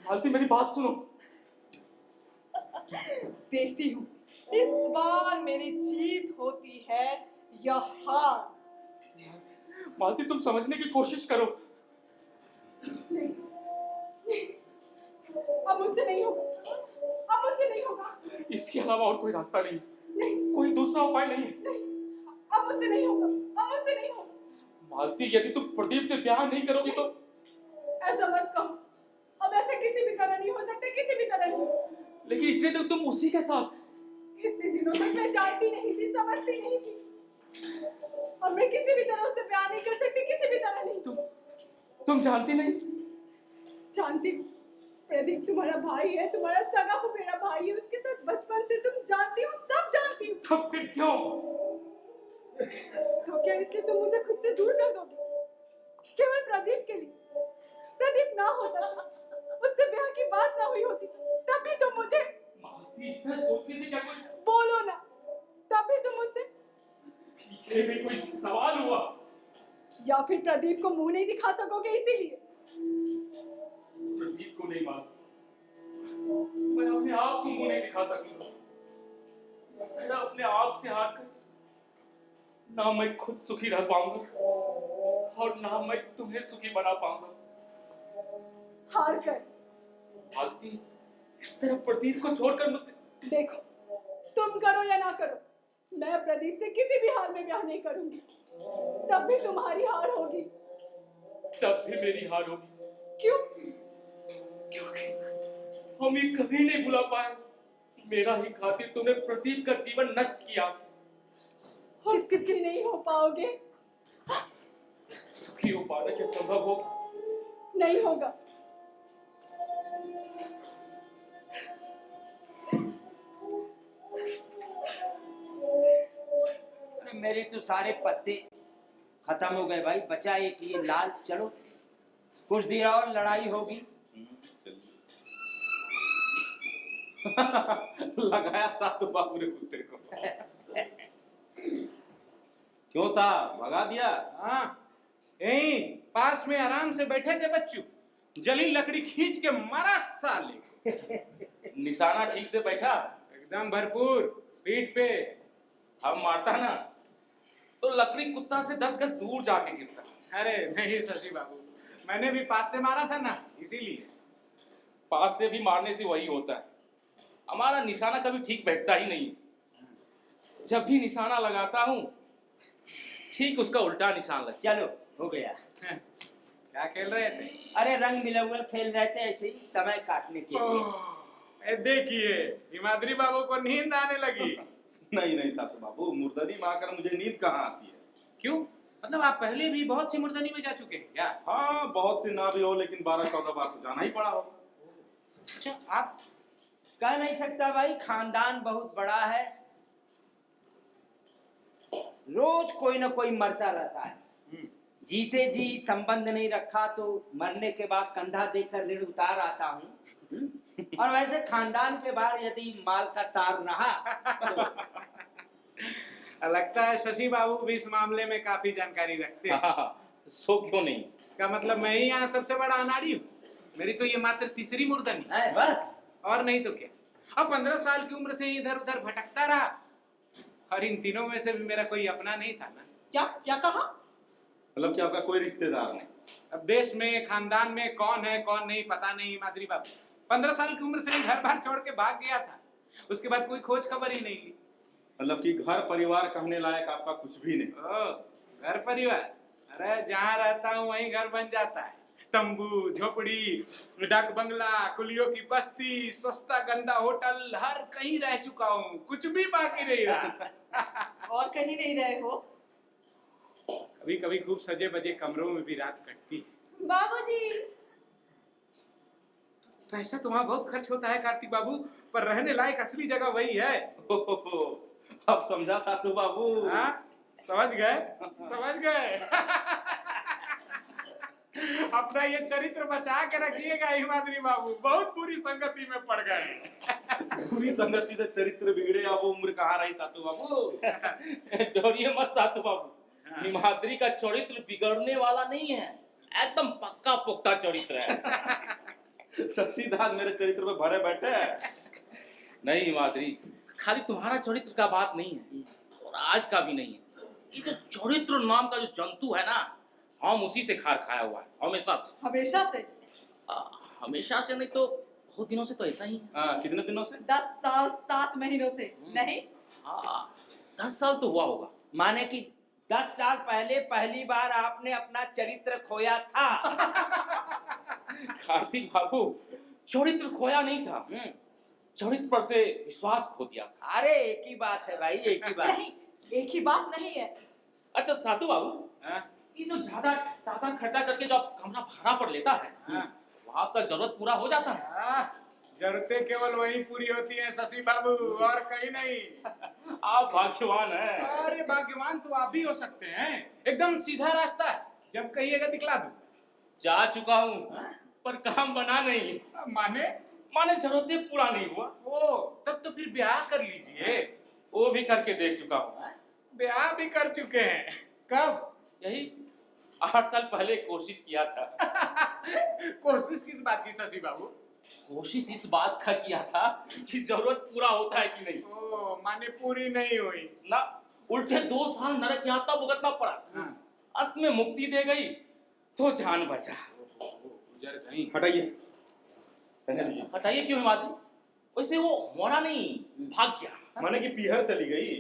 मालती, मेरी बात सुनो। देखती हूँ इस बार मेरी जीत होती है या हार। मालती, तुम समझने की कोशिश करो। अब मुझसे नहीं होगा। इसके अलावा और कोई रास्ता नहीं, कोई दूसरा उपाय नहीं है। अब मुझसे नहीं होगा। मालती, यदि तुम प्रदीप से ब्याह नहीं करोगी तो? ऐसा मत कहो, अब ऐसा किसी भी तरह नहीं हो सकता, किसी भी तरह नहीं। लेकिन इतने दिन तुम उसी के साथ। इतने दिनों तक मैं जानती नहीं थी, समझती नहीं थी, और मैं किसी भी तरह उससे प्यार नहीं कर सकती, किसी भी तरह नहीं। तुम जानती नहीं? जानती हूँ, प्रदीप तुम्हारा भाई है, तुम्हारा सगा फुफेरा भाई है, उसके साथ बचपन से तुम जानती हो, सब जानती हो। तब फिर क्यों? तो क्या इसलिए तुम मुझे खुद से दूर कर दोगे? केवल प्रदीप के लिए? प्रदीप ना होता, उससे ब्याह की बात ना हुई होती, तभी तुम मुझे मालती, इसमें सोचने से क्या कोई बोलो ना, तभी तुम मुझसे ये भी कोई सवाल हुआ? या फिर प्रदीप को मुंह नहीं दिखा सकोगे इसीलिए? प्रदीप को नहीं मालूम, मैं अपने आप को मुंह नहीं दिखा सकूंगा। मैं अपने आप से हार कर ना मैं खुद सुखी रह पाऊंगा और ना मैं तुम्हें सुखी बना पाऊंगा। हार कर मालती, इस तरह प्रदीप को छोड़कर मुझसे देखो, तुम करो या ना करो, मैं प्रदीप से किसी भी हाल में ब्याह नहीं करूंगी। तब भी तुम्हारी हार होगी। तब भी मेरी हार होगी। क्यों? क्योंकि हम ये कभी नहीं भुला पाए। मेरा ही खातिर तूने प्रदीप का जीवन नष्ट किया। हम सुखी नहीं हो पाओगे। सुखी हो पाना क्या संभव हो? नहीं होगा। अरे मेरे तो सारे पत्ते खत्म हो गए भाई, बचा एक ये लाल। चलो कुछ देर और लड़ाई होगी। लगाया सातू बाबू ने कुत्ते को। क्यों साहब, भगा दिया? हाँ, यहीं पास में आराम से बैठे थे बच्चू, जली लकड़ी खींच के मारा साले। निशाना ठीक से बैठा? एकदम भरपूर, पीठ पे। हम मारता ना तो लकड़ी कुत्ता से 10 गज दूर जाके गिरता। अरे नहीं शशि बाबू, मैंने भी पास से मारा था ना, इसीलिए। पास से भी मारने से वही होता है, हमारा निशाना कभी ठीक बैठता ही नहीं। जब भी निशाना लगाता हूँ ठीक उसका उल्टा निशान लगता। चलो हो गया। क्या खेल रहे थे? अरे रंग बिलंगल खेल रहे थे, ऐसे ही समय काटने के लिए। देखिए, हिमाद्री बाबू को नींद आने लगी। नहीं नहीं सातू बाबू, मुर्दनी में आकर मुझे नींद कहाँ आती है। क्यों? मतलब आप पहले भी बहुत सी मुर्दनी में जा चुके हैं क्या? हाँ, बहुत सी ना भी हो, लेकिन 12-14 बार तो जाना ही पड़ा हो। अच्छा, आप कह नहीं सकता भाई, खानदान बहुत बड़ा है, रोज कोई ना कोई मरता रहता है। जीते जी संबंध नहीं रखा तो मरने के बाद कंधा देकर ऋण उतार आता हूँ। और वैसे खानदान के बाहर यदि माल का तार रहा तो लगता है शशि बाबू भी इस मामले में काफी जानकारी रखते हैं। सो क्यों नहीं? इसका मतलब मैं ही यहाँ सबसे बड़ा अनाड़ी हूँ। मेरी तो ये मात्र तीसरी मुर्दनी है बस। और नहीं तो क्या। अब 15 साल की उम्र से इधर उधर भटकता रहा, और इन तीनों में से भी मेरा कोई अपना नहीं था ना। क्या क्या कहा? मतलब कि आपका कोई रिश्तेदार नहीं? अब देश में खानदान में कौन है कौन नहीं पता नहीं। माधुरी बाबू 15 साल की उम्र से घर बार छोड़ के भाग गया था, उसके बाद कोई खोज खबर ही नहीं ली। मतलब कि घर परिवार कहने लायक आपका कुछ भी नहीं? ओ, घर परिवार? अरे जहाँ रहता हूँ वहीं घर बन जाता है। तंबू, झोपड़ी, डाक बंगला, कुलियों की बस्ती, सस्ता गंदा होटल, हर कहीं रह चुका हूँ, कुछ भी बाकी नहीं रहा। और कहीं नहीं रहे हो? कभी कभी खूब सजे बजे कमरों में भी रात कटती है। बाबूजी, पैसा तो वहाँ बहुत खर्च होता है कार्तिक बाबू, पर रहने लायक असली जगह वही है। अब समझा सातू बाबू। हाँ, समझ गए समझ गए। अपना ये चरित्र बचा के रखिएगा हिमाद्री बाबू, बहुत बुरी संगति में पड़ गए। पूरी संगति से चरित्र बिगड़े, अब वो उम्र कहाँ रही सातू बाबू। डरिए मत सातू बाबू, हिमाद्री का चरित्र बिगड़ने वाला नहीं है, एकदम पक्का पुख्ता चरित्र है। शशिदास मेरे चरित्र पे भरे बैठे हैं। नहीं हिमाद्री, खाली तुम्हारा चरित्र का बात नहीं है और आज का भी नहीं है। ये जो चरित्र नाम का जो जंतु है ना, हम उसी से खार खाया हुआ है हमेशा से। हमेशा से? हमेशा से नहीं तो बहुत दिनों से तो ऐसा ही है। हाँ, कितने दिनों से? 10 साल 7 महीनों से नहीं? हाँ, 10 साल तो हुआ होगा। माने कि 10 साल पहले पहली बार आपने अपना चरित्र खोया था। कार्तिक बाबू, चरित्र खोया नहीं था, चरित्र पर से विश्वास खो दिया था। अरे एक ही बात है भाई, एक ही बात। नहीं, एक ही बात नहीं है। अच्छा सातू बाबू, हाँ? ये जो ज्यादा खर्चा करके जो आप कमरा भाड़ा पर लेता है, हाँ। वहाँ का जरूरत पूरा हो जाता है। जरूरतें केवल वही पूरी होती हैं शशि बाबू, और कहीं नहीं। आप भाग्यवान हैं। अरे भाग्यवान तो आप भी हो सकते हैं, एकदम सीधा रास्ता है, जब कहिएगा दिखला दूं। जा चुका हूँ पर काम बना नहीं। माने? माने जरूरतें पूरा नहीं हुआ। ओ, तब तो फिर ब्याह कर लीजिए। वो भी करके देख चुका हूँ। ब्याह भी कर चुके हैं? कब? यही 8 साल पहले कोशिश किया था। कोशिश किस बात की शशि बाबू? कोशिश इस बात का किया था कि जरूरत पूरा होता है कि नहीं। ओ, माने पूरी नहीं हुई ना, उल्टे 2 साल नरक यातना भुगतना पड़ा। अंत में मुक्ति दे गई तो जान बचा। गुजर गई। हटाइए। हटाइए क्यों हिमाद्री? वैसे वो मोरा नहीं, भाग गया। माने कि पीहर चली गई।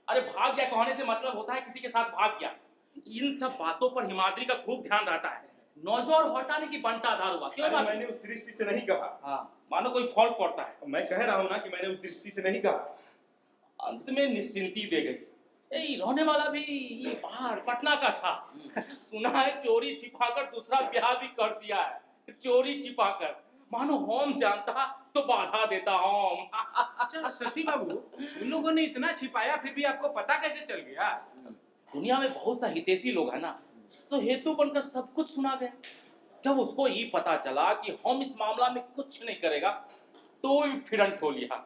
अरे भाग गया कहने से मतलब होता है किसी के साथ भाग गया। इन सब बातों पर हिमाद्री का खूब ध्यान रहता है। नौजवान हटाने की बंटाधार हुआ क्यों? अरे मैंने उस दृष्टि से नहीं कहा। हाँ, मानो कोई फॉल्ट पड़ता है। मैं कह रहा हूँ ना कि मैंने उस दृष्टि से नहीं कहा। अंत में निश्चिंती दे गई। रोने वाला भी ये बाहर पटना का था। सुना है चोरी छिपाकर दूसरा ब्याह भी कर दिया है। चोरी छिपाकर, मानो होम जानता तो बाधा देता होम। अच्छा शशि बाबू, उन लोगों ने इतना छिपाया फिर भी आपको पता कैसे चल गया? दुनिया में बहुत सा हितैषी लोग है ना, सो हेतु बनकर सब कुछ सुना गया। जब उसको ये पता चला कि हम इस मामला में कुछ नहीं करेगा तो भी फिरन खो लिया।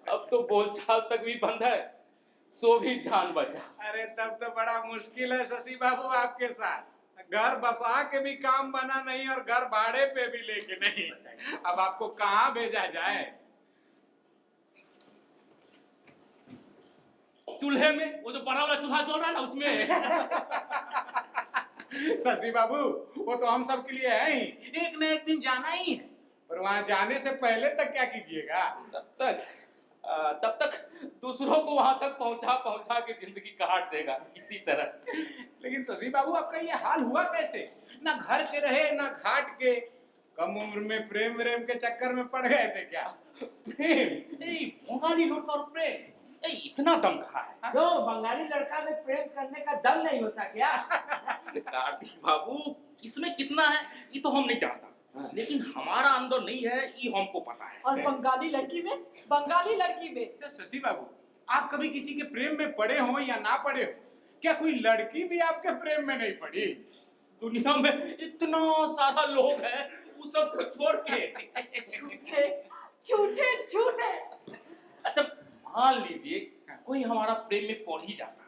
अब तो बोलचाल तक भी बंद है, सो भी जान बचा। अरे तब तो बड़ा मुश्किल है शशि बाबू आपके साथ। घर बसा के भी काम बना नहीं और घर भाड़े पे भी लेके नहीं। अब आपको कहाँ भेजा जाए? चूल्हे में, वो जो बड़ा वाला चूल्हा जल रहा है ना उसमें। शशि बाबू, वो तो हम सब के लिए है ही, एक न एक दिन जाना ही है। पर वहां जाने से पहले तक क्या कीजिएगा? तब तक दूसरों को वहां तक पहुंचा के जिंदगी काट देगा किसी तरह। लेकिन शशि बाबू, आपका ये हाल हुआ कैसे? ना घर के रहे ना घाट के। कम उम्र में प्रेम के चक्कर में पड़ गए थे क्या? प्रेम? बंगाली लड़का और प्रेम, इतना दम कहाँ है? तो बंगाली लड़का में प्रेम करने का दम नहीं होता क्या? कार्तिक बाबू, किसमें कितना है ये तो हम नहीं जानता। लेकिन हमारा अंदर नहीं है ये हमको पता है। और बंगाली लड़की में अच्छा शशि बाबू, आप कभी किसी के प्रेम में पड़े हो या ना पड़े हो, क्या कोई लड़की भी आपके प्रेम में नहीं पड़ी? दुनिया में इतना सारा लोग हैं, वो सब को छोड़ के। झूठे। अच्छा मान लीजिए कोई हमारा प्रेम में पड़ ही जाता,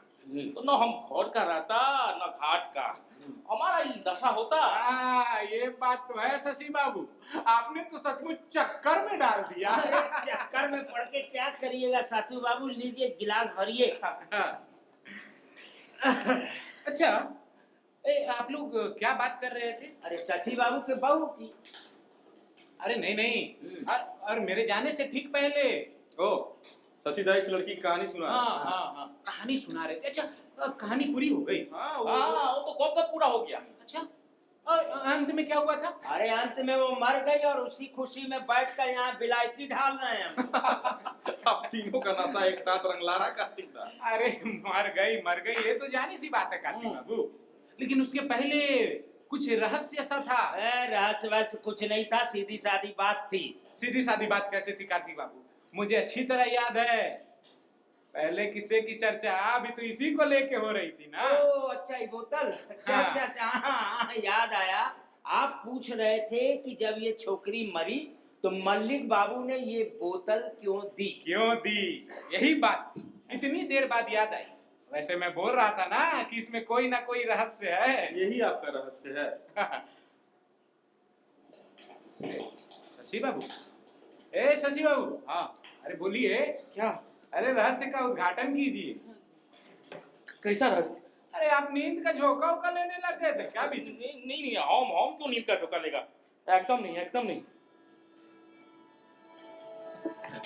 तो ना हम घर का रहता ना घाट का, हमारा ये दशा होता। ये बात तो है शशि बाबू, आपने तो सचमुच चक्कर में डाल दिया। चक्कर में पड़ के क्या करिएगा साथू बाबू, लीजिए गिलास भरिए। अच्छा, आप लोग क्या बात कर रहे थे? अरे शशि बाबू के बहू की। अरे नहीं, और मेरे जाने से ठीक पहले। ओ, शशिदा इस लड़की की कहानी सुना। हाँ, कहानी सुना रहे थे। अच्छा, कहानी पूरी हो गई? हाँ, वो तो कब पूरा हो गया। अच्छा, और अंत में क्या हुआ था? अरे अंत में वो मर गई और उसी खुशी में बैठकर यहाँ विलायती ढाल रहे हैं हम। अब तीनों का नशा एक साथ रंगला रहा कार्तिक दा। अरे मर गई ये तो जानी सी बात है कार्तिक बाबू, लेकिन उसके पहले कुछ रहस्य सा था। रहस्य वैसे कुछ नहीं था, सीधी सादी बात थी। सीधी सादी बात कैसे थी कार्तिक बाबू? मुझे अच्छी तरह याद है, पहले किस्से की चर्चा अभी तो इसी को लेके हो रही थी ना। ओ अच्छा, ये बोतल। हाँ, याद आया। आप पूछ रहे थे कि जब ये छोकरी मरी तो मल्लिक बाबू ने ये बोतल क्यों दी? यही बात इतनी देर बाद याद आई। वैसे मैं बोल रहा था ना कि इसमें कोई ना कोई रहस्य है। यही आपका रहस्य है। शशि बाबू, शशि बाबू। हाँ, अरे बोलिए। क्या? अरे रहस्य का उद्घाटन कीजिए। कैसा रहस्य? अरे आप नींद का झोंका उका लेने लग गए थे क्या बीच में? नहीं, हम क्यों नींद का झोंका लेगा? एकदम नहीं।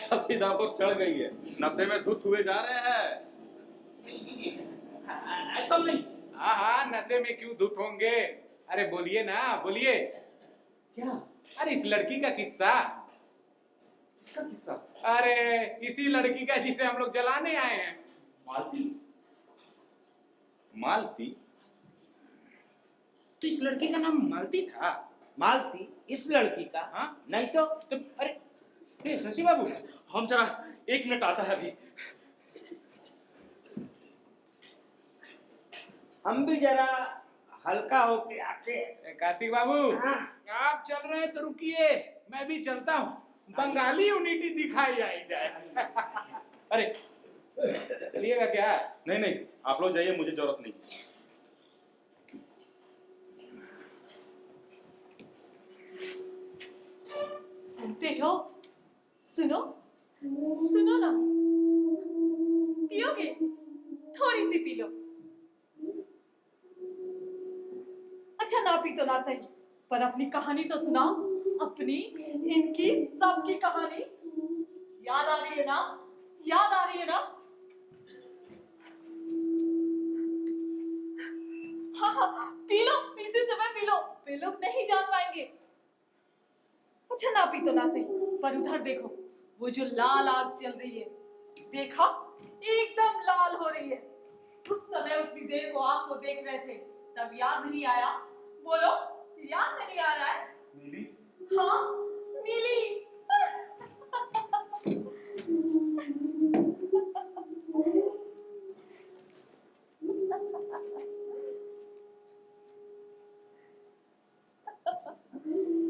शशिदा को चढ़ गई है, नशे में धुत हुए जा रहे हैं। एकदम नहीं। हाँ, नशे में क्यों धुत होंगे? अरे बोलिए ना, बोलिए। क्या? अरे इस लड़की का किस्सा। किसका किस्सा? अरे इसी लड़की का जिसे हम लोग जलाने आए हैं। मालती? तो इस लड़की का नाम मालती था? मालती इस लड़की का। हाँ? नहीं तो अरे शशि बाबू, हम जरा 1 मिनट आता है अभी। हम भी जरा हल्का होके आते हैं। कार्तिक बाबू, हाँ। आप चल रहे हैं तो रुकिए, मैं भी चलता हूँ। बंगाली यूनिटी दिखाई आई जाए। अरे चलिएगा क्या? नहीं नहीं, आप लोग जाइए, मुझे जरूरत नहीं। सुनते हो? सुनो, सुनो ना, पियोगे? थोड़ी सी पी लो। अच्छा ना पी तो ना सही, पर अपनी कहानी तो सुनाओ। अपनी, इनकी, सबकी कहानी याद आ रही है ना? याद आ रही है ना? हाँ हाँ, पी लो, इसी समय पी लो, वे लोग नहीं जान पाएंगे। अच्छा ना पी तो ना सही, पर उधर देखो, वो जो लाल आग चल रही है, देखा? एकदम लाल हो रही है। उस समय उतनी देर को आग को देख रहे थे, तब याद नहीं आया? बोलो, याद नहीं आ रहा है? नीली, हाँ, नीली।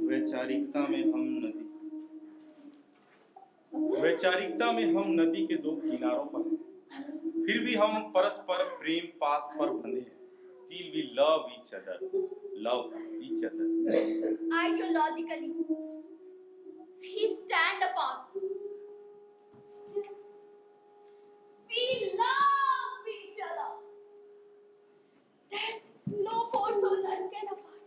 वैचारिकता में हम नदी, वैचारिकता में हम नदी के 2 किनारों पर हैं। फिर भी हम परस्पर प्रेम पास पर बंधे हैं। Till we love each other, love each other. Ideologically, we stand apart. Still, we love each other. That no force on earth can apart.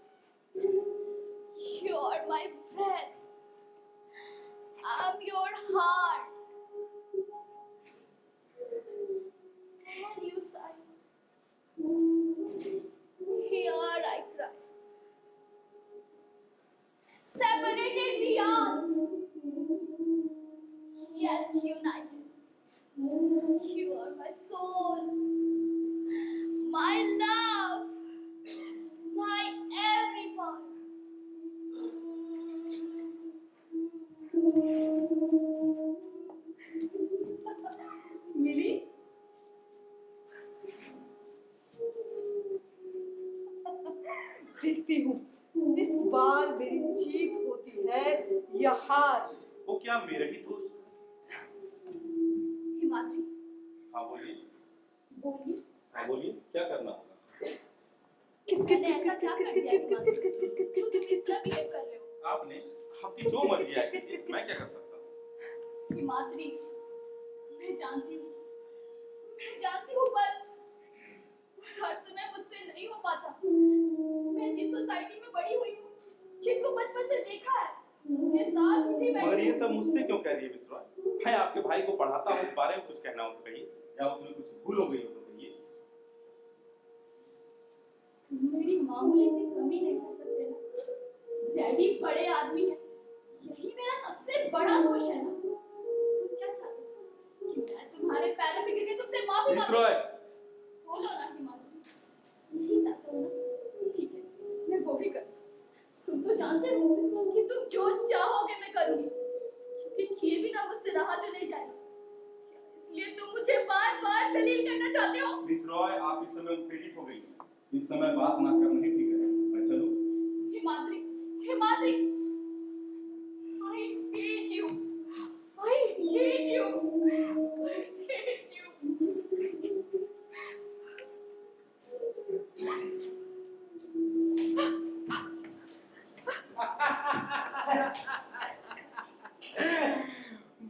You're my breath. I'm your heart. There you sigh. Here I cry. Separated we are, yet united. You are my soul, my love, my every part. मिली? देखती हूँ, इस बार मेरी जीत होती है या हार। वो क्या मेरे ही दोस्त? हिमाद्री, हाँ बोलिए। बोलिए। हाँ बोलिए, क्या करना होगा? मैंने ऐसा क्या कर दिया हिमाद्री? तुम इसका बिहेव कर रहे हो? आपने, आपकी जो मर्जी है कीजिए, मैं क्या कर सकता हूँ? हिमाद्री, मैं जानती हूँ पर हर समय मुझसे नहीं हो पाता। मैं जिस सोसाइटी में बड़ी हुई हूँ, जिनको बचपन से देखा है, उनके साथ उठी बैठी। मगर ये सब मुझसे क्यों कह रही है मिश्रा? मैं आपके भाई को पढ़ाता हूँ, इस बारे में कुछ कहना हो तो कहिए, या उसमें कुछ भूल हो गई हो तो कहिए। मेरी मामूली सी कमी नहीं कर सकते ना? डैडी बड़े आदमी हैं, यही मेरा सबसे बड़ा दोष है ना? तुम क्या चाहते हो कि मैं तुम्हारे पैरों में गिर के तुमसे माफी मांगूं? मिश्रा, बोलो ना हिमाद्री, नहीं चाहते हो ना? ठीक है, मैं वो भी करती हूँ। तुम तो जानते हो कि तुम जो चाहोगे मैं करूंगी, क्योंकि ये भी ना मुझसे रहा जो नहीं जाएगा। इसलिए तुम मुझे बार-बार दलील करना चाहते हो? मिश्रा, आप इस समय उत्तेजित हो गई हैं। इस समय बात ना करना ही ठीक है। मैं चलूं? Himadri, Himadri, I hate you. I hate you. I hate you.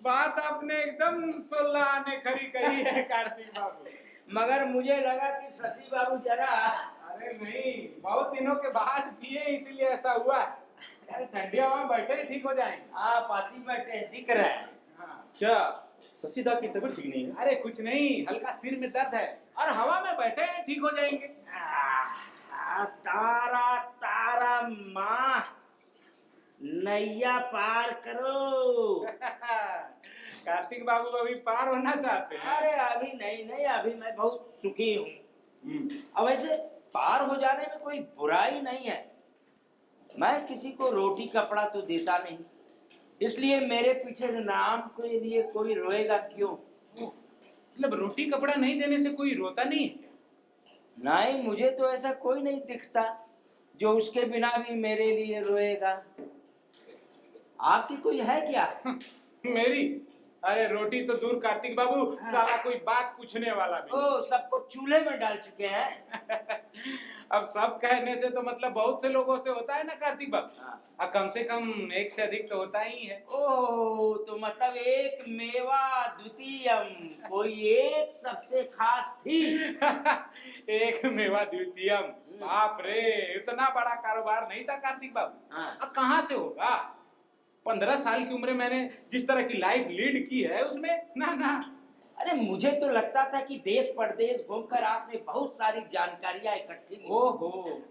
बात आपने एकदम सुलझाने खरी कही है कार्तिक बाबू। मगर मुझे लगा कि शशि बाबू जरा। अरे नहीं, बहुत दिनों के बाद पिए इसीलिए ऐसा हुआ। अरे ठंडी हवा में बैठे ठीक हो जाएंगे। आप पासी बैठे दिख रहे हैं। हाँ। क्या शशिदा की तबीयत ठीक नहीं है? अरे कुछ नहीं, हल्का सिर में दर्द है और हवा में बैठे हैं, ठीक हो जाएंगे। तारा तारा माँ, नैया पार करो। कार्तिक बाबू अभी पार होना चाहते हैं। अरे अभी नहीं नहीं, अभी मैं बहुत सुखी हूँ। अब ऐसे पार हो जाने में कोई बुराई नहीं है। मैं किसी को रोटी कपड़ा तो देता नहीं, इसलिए मेरे पीछे नाम के लिए कोई रोएगा क्यों? मतलब रोटी कपड़ा नहीं देने से कोई रोता नहीं है क्या? नहीं, मुझे तो ऐसा कोई नहीं दिखता जो उसके बिना भी मेरे लिए रोएगा। आपकी कोई है क्या? मेरी? अरे रोटी तो दूर कार्तिक बाबू, साला कोई बात पूछने वाला भी ओ, सबको चूल्हे में डाल चुके हैं। अब सब कहने से तो मतलब बहुत से लोगों से होता है ना कार्तिक बाबू। हाँ। अब कम से कम एक से अधिक तो होता ही है। ओह, तो मतलब एक मेवा द्वितीयम, कोई एक सबसे खास थी। एक मेवा द्वितीयम, बाप रे, इतना बड़ा कारोबार नहीं था कार्तिक बाबू। हाँ। अब कहाँ से होगा? 15 साल की उम्र में मैंने जिस तरह की लाइफ लीड की है उसमें ना ना। अरे मुझे तो लगता था कि देश परदेश घूमकर आपने बहुत सारी जानकारियां इकट्ठी की। ओहो,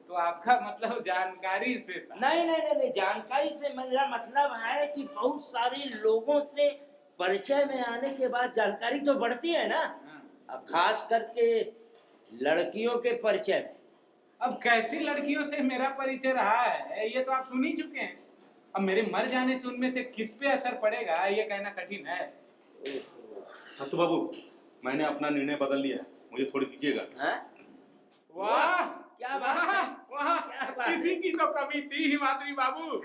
तो आपका मतलब जानकारी से था। नहीं नहीं नहीं नहीं, जानकारी से मेरा मतलब है कि बहुत सारे लोगों से परिचय में आने के बाद जानकारी तो बढ़ती है ना। हाँ। अब खास करके लड़कियों के परिचय में। अब कैसी लड़कियों से मेरा परिचय रहा है ये तो आप सुन ही चुके हैं। अब मेरे मर जाने से उनमें से किस पे असर पड़ेगा ये कहना कठिन है। सत्तू बाबू, मैंने अपना निर्णय बदल लिया है, मुझे थोड़ी दीजिएगा। हाँ? वाह, क्या बात है? वाह, क्या बात है? इसी की तो कमी थी हिमाद्री बाबू।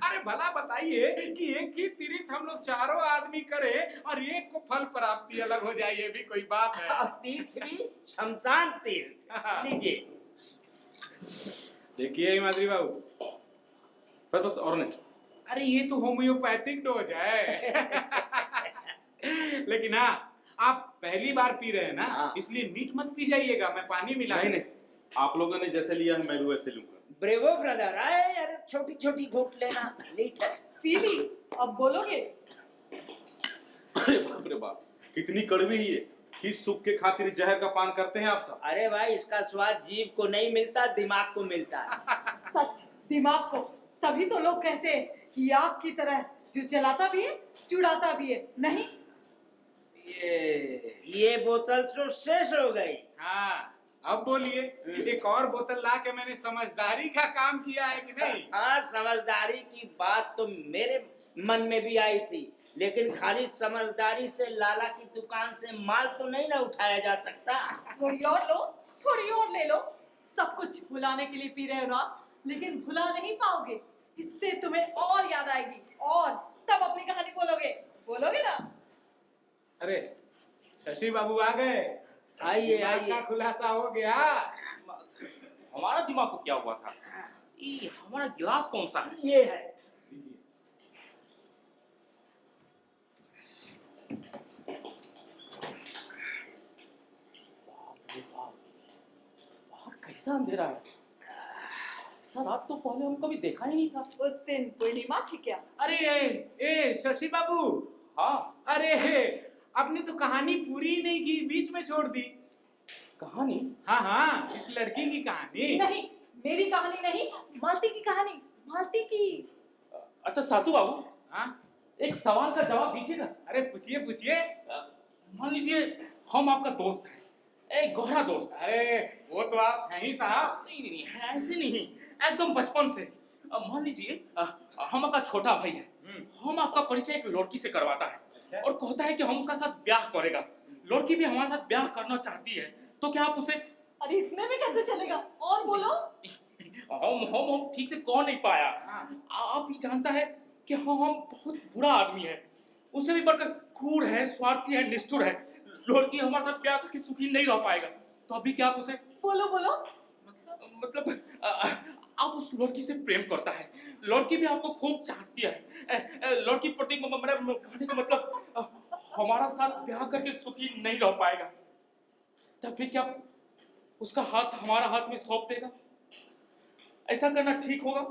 अरे भला बताइए कि एक ही तीर्थ हम लोग चारों आदमी करें और एक को फल प्राप्ति अलग हो जाए, ये भी कोई बात है? और तीर्थ भी शमशान तीर्थ। लीजिए। देखिए हिमाद्री बाबू, बस बस और नहीं। अरे ये तो होम्योपैथिक डोज है। लेकिन हाँ, आप पहली बार पी रहे हैं ना, हाँ। इसलिए मीठ मत पी जाइएगा, मैं पानी मिला। नहीं नहीं, आप लोगों ने जैसे लिया है मैं भी वैसे लूंगा। ब्रेवो ब्रदर, आए यार, छोटी छोटी घूंट लेना नीट है। पी ली, अब बोलोगे? अरे बाप रे बाप, कितनी कड़वी है ये। किस सुख के खातिर जहर का पान करते हैं आप सब? अरे भाई, इसका स्वाद जीभ को नहीं मिलता, दिमाग को मिलता है। सच, दिमाग को। तभी तो लोग कहते हैं कि आग की तरह जो जलाता भी है चुड़ाता भी है। नहीं, ये बोतल तो शेष हो गई। हाँ, अब बोलिए, एक और बोतल ला के मैंने समझदारी का काम किया है कि नहीं? हाँ, समझदारी की बात तो मेरे मन में भी आई थी, लेकिन खाली समझदारी से लाला की दुकान से माल तो नहीं ना उठाया जा सकता। थोड़ी और लो, थोड़ी और ले लो। सब कुछ भुलाने के लिए पी रहे हो ना, लेकिन भुला नहीं पाओगे। इससे तुम्हें और याद आएगी और तब अपनी कहानी बोलोगे। बोलोगे ना? अरे शशि बाबू आ गए। आइए दिमाग आइए। का खुलासा हो गया। हमारा दिमाग को क्या हुआ था? ये हमारा गिलास कौन सा है? ये है। बाहर कैसा अंधेरा है। ऐसा रात तो पहले हम कभी देखा ही नहीं था। उस दिन पूर्णिमा थी क्या? अरे ए शशि बाबू, हाँ, अरे आपने तो कहानी पूरी ही नहीं की, बीच में छोड़ दी। कहानी? हाँ हाँ, इस लड़की की कहानी। नहीं, मेरी कहानी नहीं, मालती की कहानी। मालती की। अच्छा सातू बाबू, हाँ, एक सवाल का जवाब दीजिएगा। अरे पूछिए पूछिए। मान लीजिए हम आपका दोस्त हैं, एक गहरा दोस्त। अरे वो तो आप हैं ही साहब। नहीं नहीं नहीं, ऐसे नहीं, एकदम बचपन से। मान लीजिए हम आपका छोटा भाई है। हम आपका परिचय एक लड़की से करवाता है और कहता है कि हम उसका साथ ब्याह करेगा। लड़की भी हमारे साथ ब्याह करना चाहती है, तो क्या आप उसे? अरे इतने में कैसे चलेगा? और बोलो। हम ठीक से कह नहीं पाया। आप ही जानता है कि हम बहुत बुरा आदमी है, उससे भी बढ़कर क्रूर है, स्वार्थी है, निष्ठुर है। लड़की हमारे साथ ब्याह करके सुखी नहीं रह पाएगा, तो अभी क्या आप उसे? बोलो बोलो। मतलब आप उस लड़की से प्रेम करता है, लड़की भी आपको खूब चाहती है। लड़की प्रति मेरा कहने का मतलब हमारा साथ ब्याह करके सुखी नहीं रह पाएगा, तब फिर क्या उसका हाथ हमारा हाथ में सौंप देगा? ऐसा करना ठीक होगा?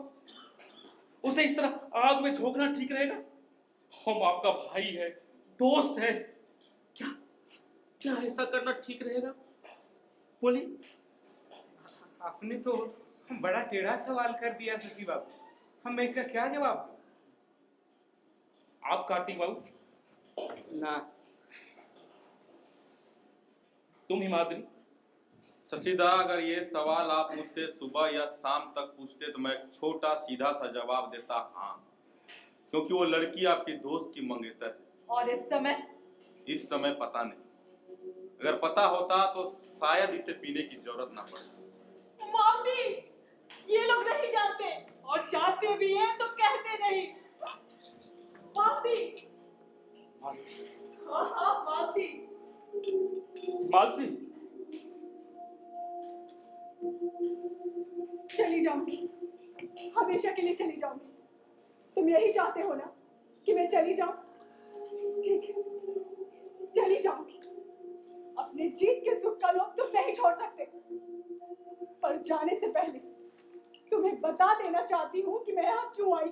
उसे इस तरह आग में झोंकना ठीक रहेगा? हम आपका भाई है, दोस्त है, क्या क्या ऐसा करना ठीक रहेगा? बोलिए। आपने तो बड़ा टेढ़ा सवाल कर दिया शशि बाबू, हम इसका क्या जवाब दूं? आप कार्तिक बाबू, ना, तुम हिमाद्री, शशिदा, अगर ये सवाल आप मुझसे सुबह या शाम तक पूछते तो मैं एक छोटा सीधा सा जवाब देता हाँ, क्योंकि वो लड़की आपकी दोस्त की मंगेतर है। और इस समय पता नहीं, अगर पता होता तो शायद इसे पीने की जरूरत ना पड़ती। मालती, ये लोग नहीं जानते, और जानते भी हैं तो कहते नहीं। मालती, हाँ हाँ मालती। मालती, चली जाऊंगी, हमेशा के लिए चली जाऊंगी। तुम यही चाहते हो ना कि मैं चली जाऊं? ठीक है, चली जाऊंगी। अपने जीत के सुख का लोभ तुम नहीं छोड़ सकते। पर जाने से पहले तुम्हें बता देना चाहती हूँ कि मैं यहाँ क्यों आई।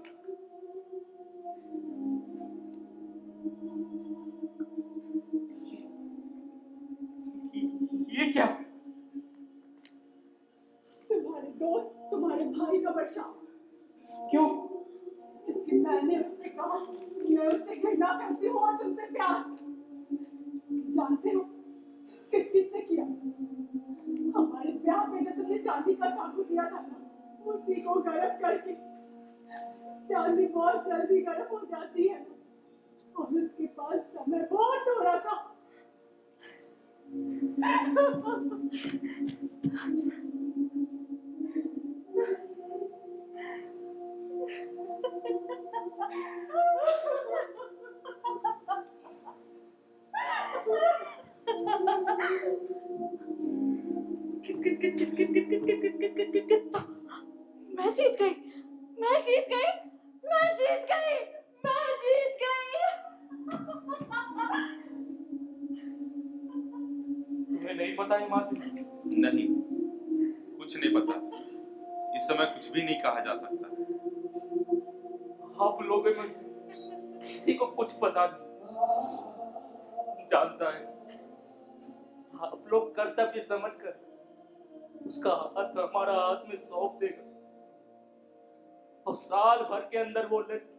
ये क्या? तुम्हारे दोस्त, तुम्हारे भाई का बर्ताव। क्यों? क्योंकि मैंने उससे कहा कि मैं उससे घृणा करती हूँ और तुमसे प्यार। जानते हो किस चीज से किया? हमारे ब्याह में जब तुमने चांदी का चाकू दिया था ना, उसी को गर्म करके। चांदी बहुत जल्दी गर्म हो जाती है और उसके पास समय बहुत थोड़ा था। मैं जीत गई, मैं जीत गई, मैं जीत गई, मैं जीत गई। तुम्हें नहीं पता है मालती? नहीं, कुछ नहीं पता। इस समय कुछ भी नहीं कहा जा सकता। आप लोगों में से किसी को कुछ पता नहीं। जानता है, आप लोग कर्तव्य समझकर उसका हाथ हमारा हाथ में सौंप देगा और साल भर के अंदर वो लड़की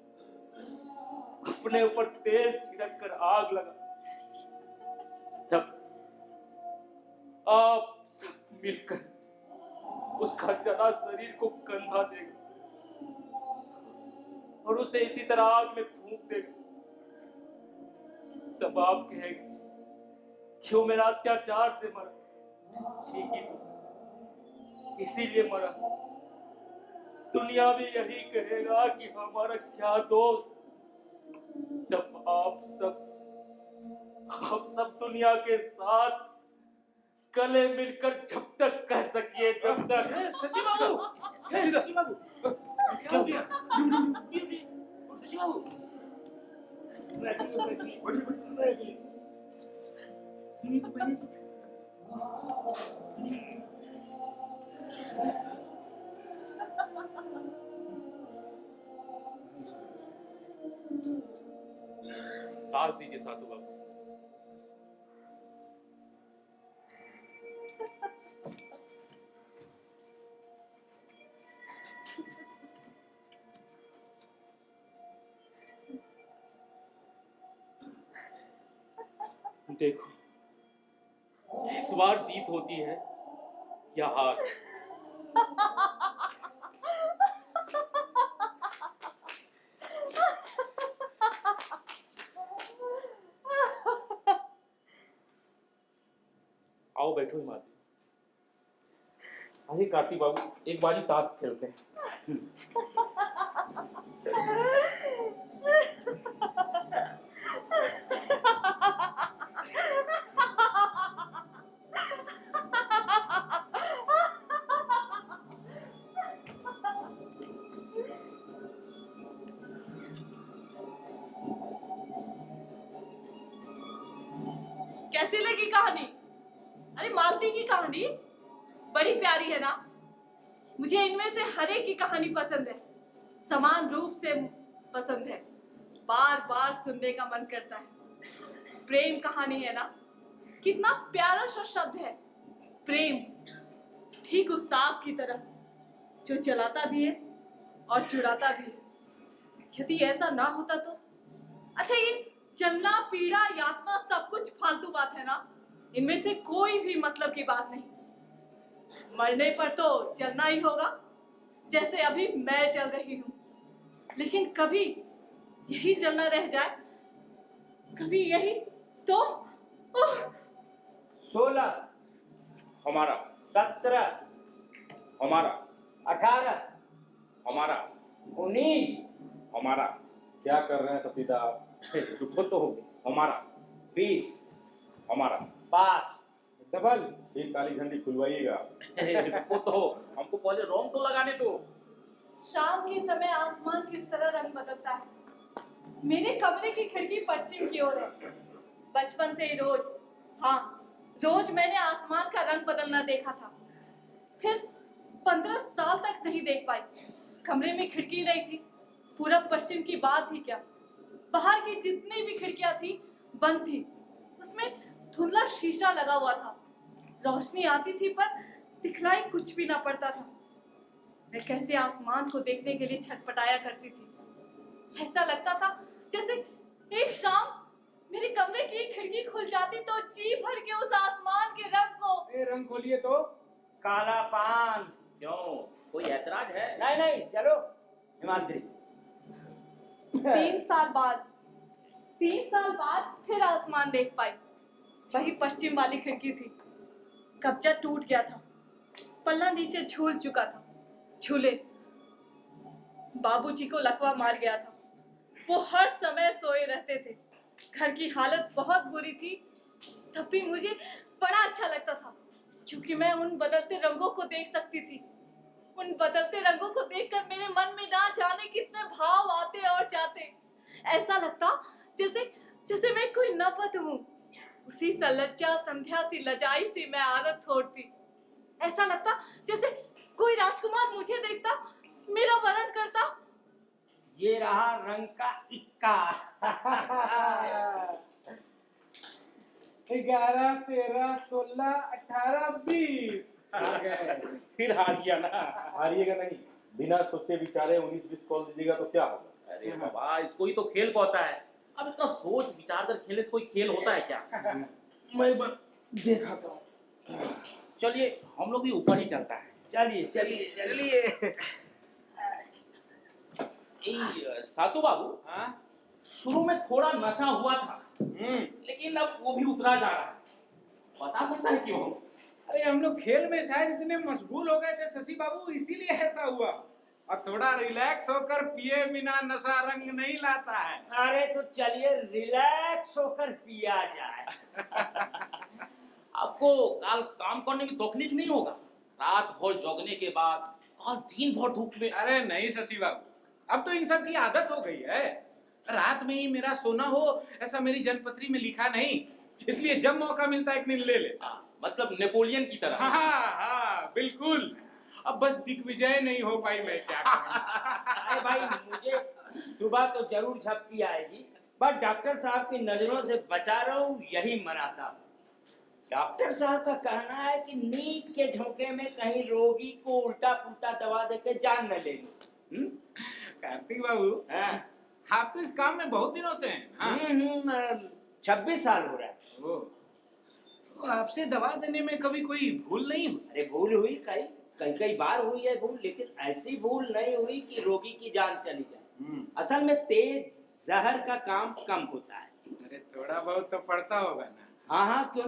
अपने ऊपर तेल छिड़क कर आग लगा, जब आप सब मिलकर उसका जला शरीर को कंधा देगा और उसे इसी तरह आग में फूंक देगा, तब आप कहेंगे क्यों मेरा अत्याचार से मरा? ठीक ही तो, इसीलिए मरा। दुनिया भी यही कहेगा कि हमारा क्या दोष, जब आप सब दुनिया के साथ गले मिलकर जब तक कह सकिए, जब तक। शशि बाबू, शशि बाबू, क्या हो गया? शशि बाबू, दास दीजिए साधु बाबू। देखो, इस बार जीत होती है या हार। आओ बैठो हिमालय। अरे कार्तिक बाबू, एक बारी ताश खेलते हैं। कैसी लगी कहानी? अरे मालती की कहानी बड़ी प्यारी है ना। मुझे इनमें से हर एक की कहानी पसंद है, समान रूप से पसंद है, बार बार सुनने का मन करता है। प्रेम कहानी है ना, कितना प्यारा सा शब्द है प्रेम। ठीक उस सांप की तरह जो जलाता भी है और चुराता भी है। यदि ऐसा ना होता तो? अच्छा, ये जलना, पीड़ा, यातना सब कुछ फालतू बात है ना, इनमें से कोई भी मतलब की बात नहीं। मरने पर तो चलना ही होगा, जैसे अभी मैं चल रही हूँ। लेकिन कभी यही चलना रह जाए, कभी यही, तो 16, हमारा, 17, हमारा, 18, हमारा, 19। हमारा, क्या कर रहे हैं सतीदा आप? रुको तो, हमारा, 20। हमारा, पास। डबल। ये काली झंडी खुलवाइएगा। रुको तो, हमको पहले रोम तो लगाने दो। शाम के समय आसमान किस तरह रंग बदलता है। मेरे कमरे की खिड़की पश्चिम की ओर है। बचपन से ही रोज, हाँ, रोज मैंने आसमान का रंग बदलना देखा था। फिर 15 साल तक नहीं देख पाई। कमरे में खिड़की नहीं थी। पूरब पश्चिम की बात थी क्या, बाहर की जितनी भी खिड़कियां थी बंद थी। उसमें धुंधला शीशा लगा हुआ था। रोशनी आती थी पर दिखलाई कुछ भी ना पड़ता था। मैं कैसे आसमान को देखने के लिए छटपटाया करती थी। ऐसा लगता था जैसे एक शाम मेरे कमरे की खिड़की खुल जाती तो जी भर के उस आसमान के रंग को। ए, रंग खोलिए तो। काला पान। क्यों, कोई ऐतराज है? नहीं नहीं, चलो हिमाद्री। 3 साल बाद, 3 साल बाद फिर आसमान देख पाई। वही पश्चिम वाली खिड़की थी। कब्जा टूट गया था, पल्ला नीचे झूल चुका था। झूले बाबूजी को लकवा मार गया था। वो हर समय सोए रहते थे। घर की हालत बहुत बुरी थी। तब भी मुझे बड़ा अच्छा लगता था, क्योंकि मैं उन बदलते रंगों को देख सकती थी। उन बदलते रंगों को देखकर मेरे मन में ना जाने कितने भाव आते और जाते। ऐसा लगता जैसे जैसे मैं कोई नववधू हूँ। उसी सलज्जा संध्या सी लजाई सी मैं आरत छोड़ती। ऐसा लगता जैसे कोई राजकुमार मुझे देखता, मेरा वरण करता। ये रहा रंग का इक्का। 11, 13, 16, 18, 20 आ गए। फिर हार गया ना। हारिएगा नहीं, बिना सोचे विचारे 19-20 कॉल दीजिएगा तो क्या होगा? अरे बाबा, इसको ही तो खेल कहता है। अब इतना सोच विचार कर खेले तो कोई खेल होता है क्या? मैं देखा था। चलिए हम लोग भी ऊपर ही चलता है। चलिए चलिए चलिए। सातू बाबू, हाँ? शुरू में थोड़ा नशा हुआ था, लेकिन अब वो भी उतरा जा रहा है। बता सकता है क्यों? अरे हम लोग खेल में शायद इतने मशगूल हो गए थे शशि बाबू, इसीलिए ऐसा हुआ। और थोड़ा रिलैक्स होकर पिए बिना नशा रंग नहीं लाता है। अरे तो चलिए रिलैक्स होकर पिया जाए। आपको कल काम करने में तकलीफ नहीं होगा? रात भर जगने के बाद कल दिन भर धूप में। अरे नहीं शशि बाबू, अब तो इन सब की आदत हो गई है। रात में ही मेरा सोना हो ऐसा मेरी जन्मपत्री में लिखा नहीं, इसलिए जब मौका मिलता है एक दिन ले लेता। मतलब नेपोलियन की तरह। हाँ, बिल्कुल। अब बस दिग्विजय नहीं हो पाई, मैं क्या करूं। अरे भाई, मुझे सुबह तो जरूर झपकी आएगी, पर डॉक्टर साहब की नजरों से बचा रहूं यही मनाता हूं। डॉक्टर साहब का कहना है कि नींद के झोंके में कहीं रोगी को उल्टा पुल्टा दवा देके जान न ले लो। कार्तिक बाबू, हाँ। आप तो इस काम में बहुत दिनों से हैं। हाँ? 26 साल हो रहा है। ओ, तो आपसे दवा देने में कभी कोई भूल नहीं हुई? अरे भूल हुई, कई बार हुई है भूल, लेकिन ऐसी भूल नहीं हुई कि रोगी की जान चली जाए। असल में तेज जहर का काम कम होता है। अरे थोड़ा बहुत तो पड़ता होगा ना। हाँ हाँ, क्यों?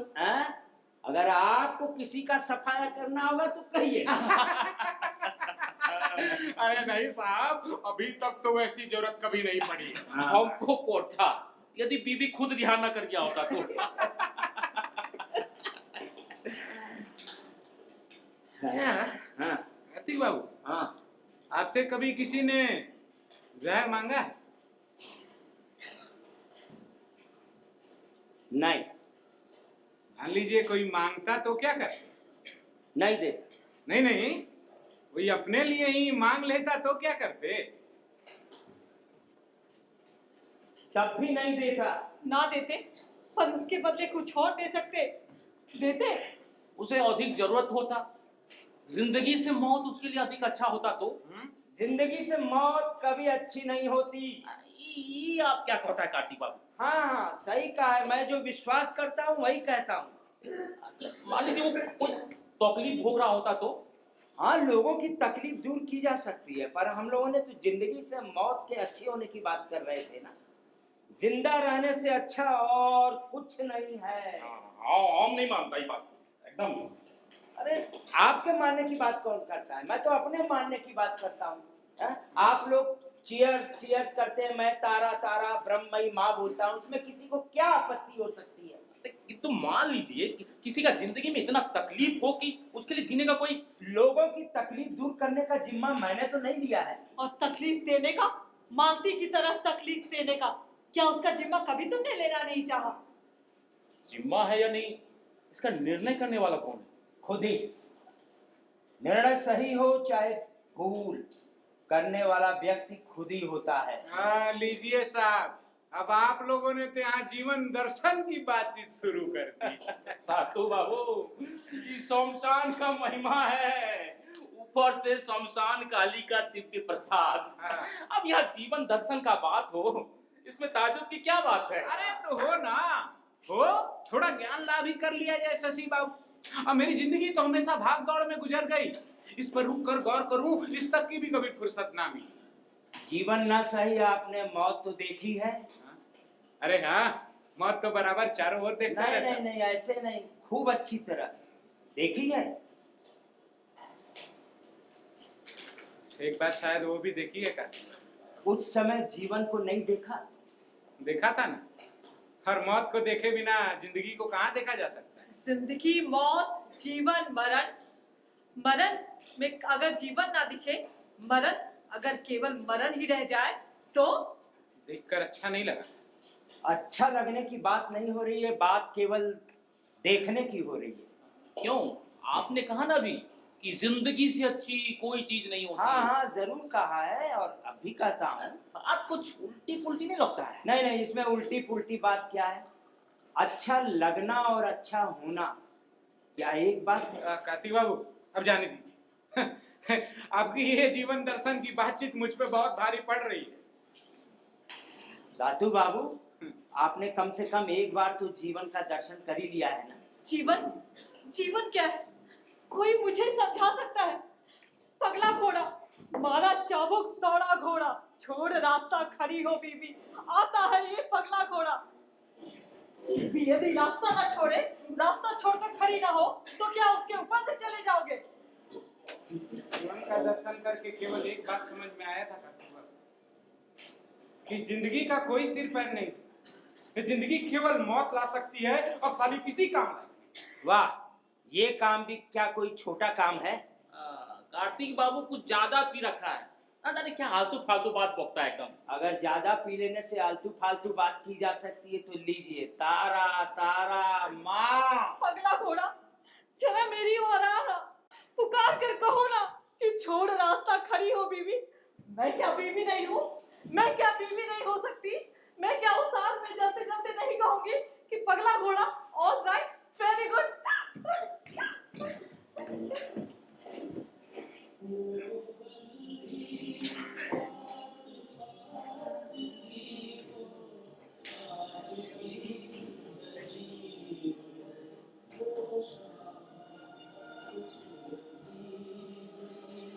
अगर आपको किसी का सफाया करना होगा तो कहिए। अरे नहीं साहब, अभी तक तो वैसी जरूरत कभी नहीं पड़ी। हमको पड़ता, यदि बीबी खुद ध्यान न कर गया होता तो। अच्छा, हाँ कार्तिक बाबू, हाँ। आपसे कभी किसी ने जहर मांगा? नहीं। मान लीजिए कोई मांगता तो क्या कर? नहीं देता। नहीं नहीं, कोई अपने लिए ही मांग लेता तो क्या करते? तब भी नहीं देता। ना देते, पर उसके बदले कुछ और दे सकते। देते। उसे अधिक जरूरत होता, जिंदगी से मौत उसके लिए अधिक अच्छा होता तो। जिंदगी से मौत कभी अच्छी नहीं होती। ये आप क्या कहता है कार्तिक बाबू? हाँ, सही कहा है। मैं जो विश्वास करता हूँ वही कहता हूँ। मान लीजिए वो तकलीफ भोग रहा होता तो? हाँ, लोगों की तकलीफ दूर की जा सकती है, पर हम लोगों ने तो जिंदगी से मौत के अच्छे होने की बात कर रहे थे ना। जिंदा रहने से अच्छा और कुछ नहीं है। हाँ, हम नहीं मानता ये बात एकदम। अरे आपके मानने की बात कौन करता है, मैं तो अपने मानने की बात करता हूँ। आप लोग चीयर्स चीयर्स करते हैं, मैं तारा तारा ब्रह्ममयी माँ बोलता हूँ, उसमें किसी को क्या आपत्ति हो सकती है? तो मान लीजिए कि किसी का जिंदगी में इतना तकलीफ हो कि उसके लिए जीने का कोई। लोगों की तकलीफ दूर करने का जिम्मा मैंने तो नहीं लिया है। और तकलीफ देने का, मालती की तरह तकलीफ देने का, क्या उसका जिम्मा कभी तुमने लेना नहीं चाहा? जिम्मा है या नहीं, इसका निर्णय करने वाला कौन है? खुद ही। निर्णय सही हो चाहे भूल, करने वाला व्यक्ति खुद ही होता है। हाँ, लीजिए साहब, अब आप लोगों ने तो यहाँ जीवन दर्शन की बातचीत शुरू कर दी। सातू बाबू, ये शमशान का महिमा है, ऊपर से शमशान काली का दिव्य प्रसाद। हाँ। अब यहाँ जीवन दर्शन का बात हो, इसमें ताजुब की क्या बात है? अरे तो हो ना, हो थोड़ा ज्ञान लाभ ही कर लिया जाए शशि बाबू। अब मेरी जिंदगी तो हमेशा भाग दौड़ में गुजर गई, इस पर रुक कर गौर करूं, इस तक की भी कभी फुर्सत ना मिली। जीवन ना सही, आपने मौत तो देखी है। अरे हाँ, मौत तो बराबर चारों ओर देखता नहीं रहता। नहीं नहीं, ऐसे नहीं, खूब अच्छी तरह देखी है। एक बार शायद वो भी देखी है का? उस समय जीवन को नहीं देखा। देखा था ना, हर मौत को देखे बिना जिंदगी को कहाँ देखा जा सकता है। जिंदगी, मौत, जीवन, मरण। मरण में अगर जीवन ना दिखे, मरण अगर केवल मरण ही रह जाए तो? देखकर अच्छा नहीं लगा। अच्छा लगने की बात नहीं हो रही है, बात केवल देखने की हो रही है। क्यों? आपने कहा ना अभी कि जिंदगी से अच्छी कोई चीज नहीं होती। हाँ हाँ, जरूर कहा है और अब भी कहता हूँ। बात कुछ उल्टी पुल्टी नहीं लगता है? नहीं नहीं, इसमें उल्टी पुल्टी बात क्या है? अच्छा लगना और अच्छा होना क्या एक बात है? कार्तिक बाबू, अब जाने दीजिए। आपकी ये जीवन दर्शन की बातचीत मुझ पे बहुत भारी पड़ रही है। सातू बाबू, आपने कम से कम एक बार तो जीवन का दर्शन कर ही लिया है ना। जीवन? जीवन क्या है? कोई मुझे समझा सकता है? पगला घोड़ा, मारा चाबुक दौड़ा घोड़ा, छोड़ रास्ता खड़ी हो बीबी, आता है ये पगला घोड़ा। बीबी यदि रास्ता ना छोड़े, रास्ता छोड़कर खड़ी ना हो, तो क्या उसके ऊपर से चले जाओगे? जीवन का दर्शन करके केवल एक बात समझ में आया था कार्तिक बाबू, कि जिंदगी का कोई सिर पैर नहीं, ये जिंदगी केवल मौत ला सकती है और साली किसी काम नहीं। वाह, ये काम भी क्या कोई छोटा काम है? कार्तिक बाबू कुछ ज्यादा पी रखा है, ना जाने क्या आलतू फालतू बात बकता है एकदम। अगर ज्यादा पी लेने से आलतू फालतू बात की जा सकती है तो लीजिए, तारा तारा माँ। पगला घोड़ा, जरा मेरी ओर आना, पुकार कर कहो ना कि छोड़ रास्ता खड़ी हो बीबी। मैं क्या बीबी नहीं हूँ? मैं क्या बीबी नहीं हो सकती? मैं क्या उस आग में जलते जलते नहीं कहूंगी कि पगला घोड़ा, ऑल राइट, वेरी गुड।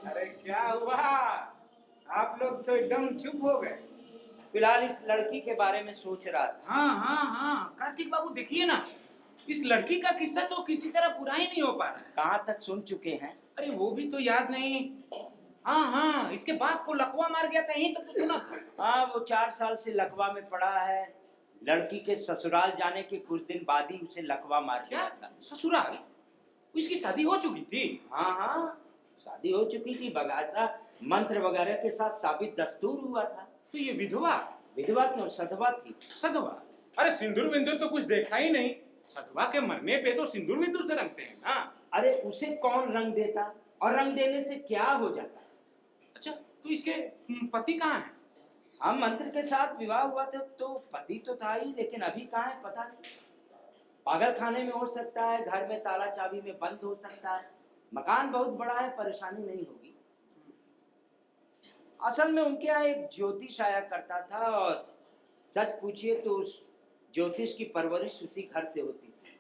अरे क्या हुआ, आप लोग तो एकदम चुप हो गए। फिलहाल इस लड़की के बारे में सोच रहा था। हाँ हाँ हाँ, कार्तिक बाबू देखिए ना, इस लड़की का किस्सा तो किसी तरह पूरा ही नहीं हो पा रहा है। कहाँ तक सुन चुके हैं? अरे वो भी तो याद नहीं। हाँ हाँ, इसके बाप को लकवा मार गया था, यही तो सुना था। हाँ, वो 4 साल से लकवा में पड़ा है। लड़की के ससुराल जाने के कुछ दिन बाद ही उसे लकवा मार क्या गया था। ससुराल? इसकी शादी हो चुकी थी? हाँ हाँ, शादी हो चुकी थी, बगासा मंत्र वगैरह के साथ साबित दस्तूर हुआ था। तो ये विधवा? विधवा क्यों, सधवा थी। सधवा? अरे सिंदूर विंदूर तो कुछ देखा ही नहीं। सधवा के मरने पे तो सिंदूर विंदूर से रंगते हैं ना। अरे उसे कौन रंग देता, और रंग देने से क्या हो जाता? अच्छा, तो इसके पति कहाँ हैं? हाँ, मंत्र के साथ विवाह हुआ था तो पति तो था ही, लेकिन अभी कहाँ है पता नहीं। पागल खाने में हो सकता है, घर में ताला चाबी में बंद हो सकता है। मकान बहुत बड़ा है, परेशानी नहीं होगी। असल में उनके यहाँ एक ज्योतिष आया करता था, और सच पूछिए तो उस ज्योतिष की परवरिश उसी घर से होती थी।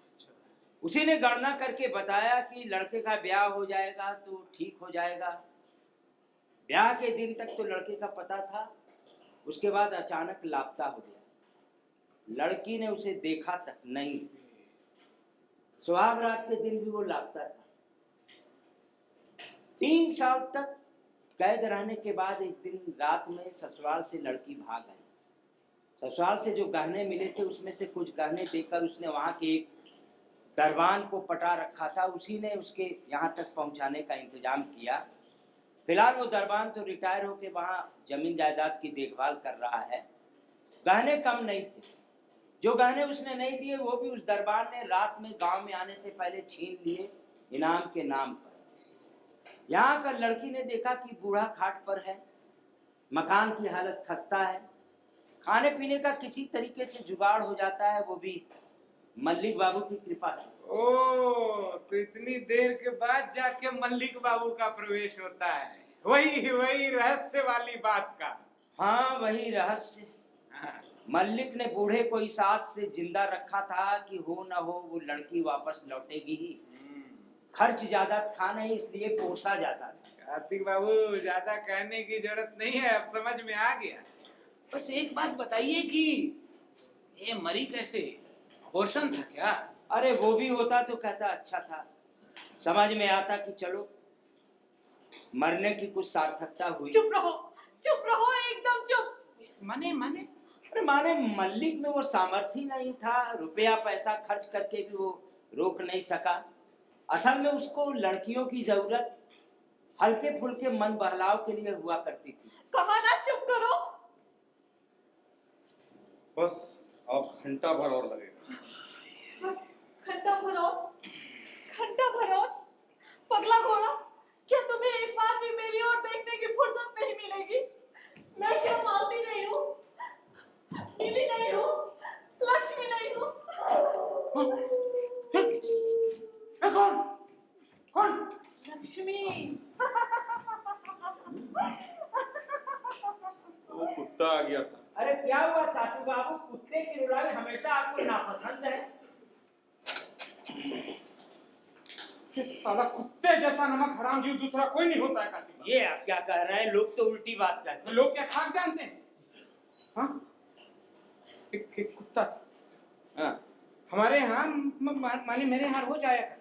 उसी ने गणना करके बताया कि लड़के का ब्याह हो जाएगा तो ठीक हो जाएगा। ब्याह के दिन तक तो लड़के का पता था, उसके बाद अचानक लापता हो गया। लड़की ने उसे देखा तक नहीं। सुहाग रात के दिन भी वो लापता था। 3 साल तक कैद रहने के बाद एक दिन रात में ससुराल से लड़की भाग आई। ससुराल से जो गहने मिले थे उसमें से कुछ गहने देकर उसने वहां के एक दरबान को पटा रखा था, उसी ने उसके यहाँ तक पहुंचाने का इंतजाम किया। फिलहाल वो दरबान तो रिटायर होकर वहाँ जमीन जायदाद की देखभाल कर रहा है। गहने कम नहीं थे, जो गहने उसने नहीं दिए वो भी उस दरबान ने रात में गांव में आने से पहले छीन लिए इनाम के नाम पर। यहाँ का लड़की ने देखा कि बूढ़ा खाट पर है, मकान की हालत खस्ता है, खाने पीने का किसी तरीके से जुगाड़ हो जाता है, वो भी मल्लिक बाबू की कृपा से। ओ, तो इतनी देर के बाद जाके मल्लिक बाबू का प्रवेश होता है। वही रहस्य वाली बात का। हाँ, वही रहस्य। हाँ। मल्लिक ने बूढ़े को इस आस से जिंदा रखा था कि हो न हो वो लड़की वापस लौटेगी ही। खर्च ज्यादा था नहीं, इसलिए पोसा जाता था। कार्तिक बाबू, ज्यादा कहने की जरूरत नहीं है, अब समझ में आ गया। बस एक बात बताइए कि ये मरी कैसे? अबॉर्शन था क्या? अरे वो भी होता तो कहता अच्छा था, समझ में आता कि चलो मरने की कुछ सार्थकता हुई। चुप रहो एकदम चुप। माने अरे माने मल्लिक में वो सामर्थ्य नहीं था, रुपया पैसा खर्च करके भी वो रोक नहीं सका। असल में उसको लड़कियों की जरूरत हल्के फुल्के मन बहलाव के लिए हुआ करती थी। कहा ना चुप करो। बस अब घंटा भर और लगेगा। घंटा भर और? पगला घोड़ा, क्या तुम्हें एक बार भी मेरी ओर देखने की फुर्सत नहीं मिलेगी? मैं क्या मालती नहीं हूँ, मिली नहीं हूँ, लक्ष्मी नहीं हूँ? कौन? लक्ष्मी। वो कुत्ता आ गया था। अरे क्या हुआ साधु बाबू, कुत्ते की रुलाई हमेशा आपको नापसंद है? साला कुत्ते जैसा नमक हराम जीव दूसरा कोई नहीं होता है कार्तिक बाबू। ये आप क्या कह रहे हैं? लोग तो उल्टी बात कहते हैं। लोग क्या खाक जानते हैं? हाँ? एक कुत्ता था। हाँ। हमारे यहाँ माने मेरे यहाँ रोज आया करता,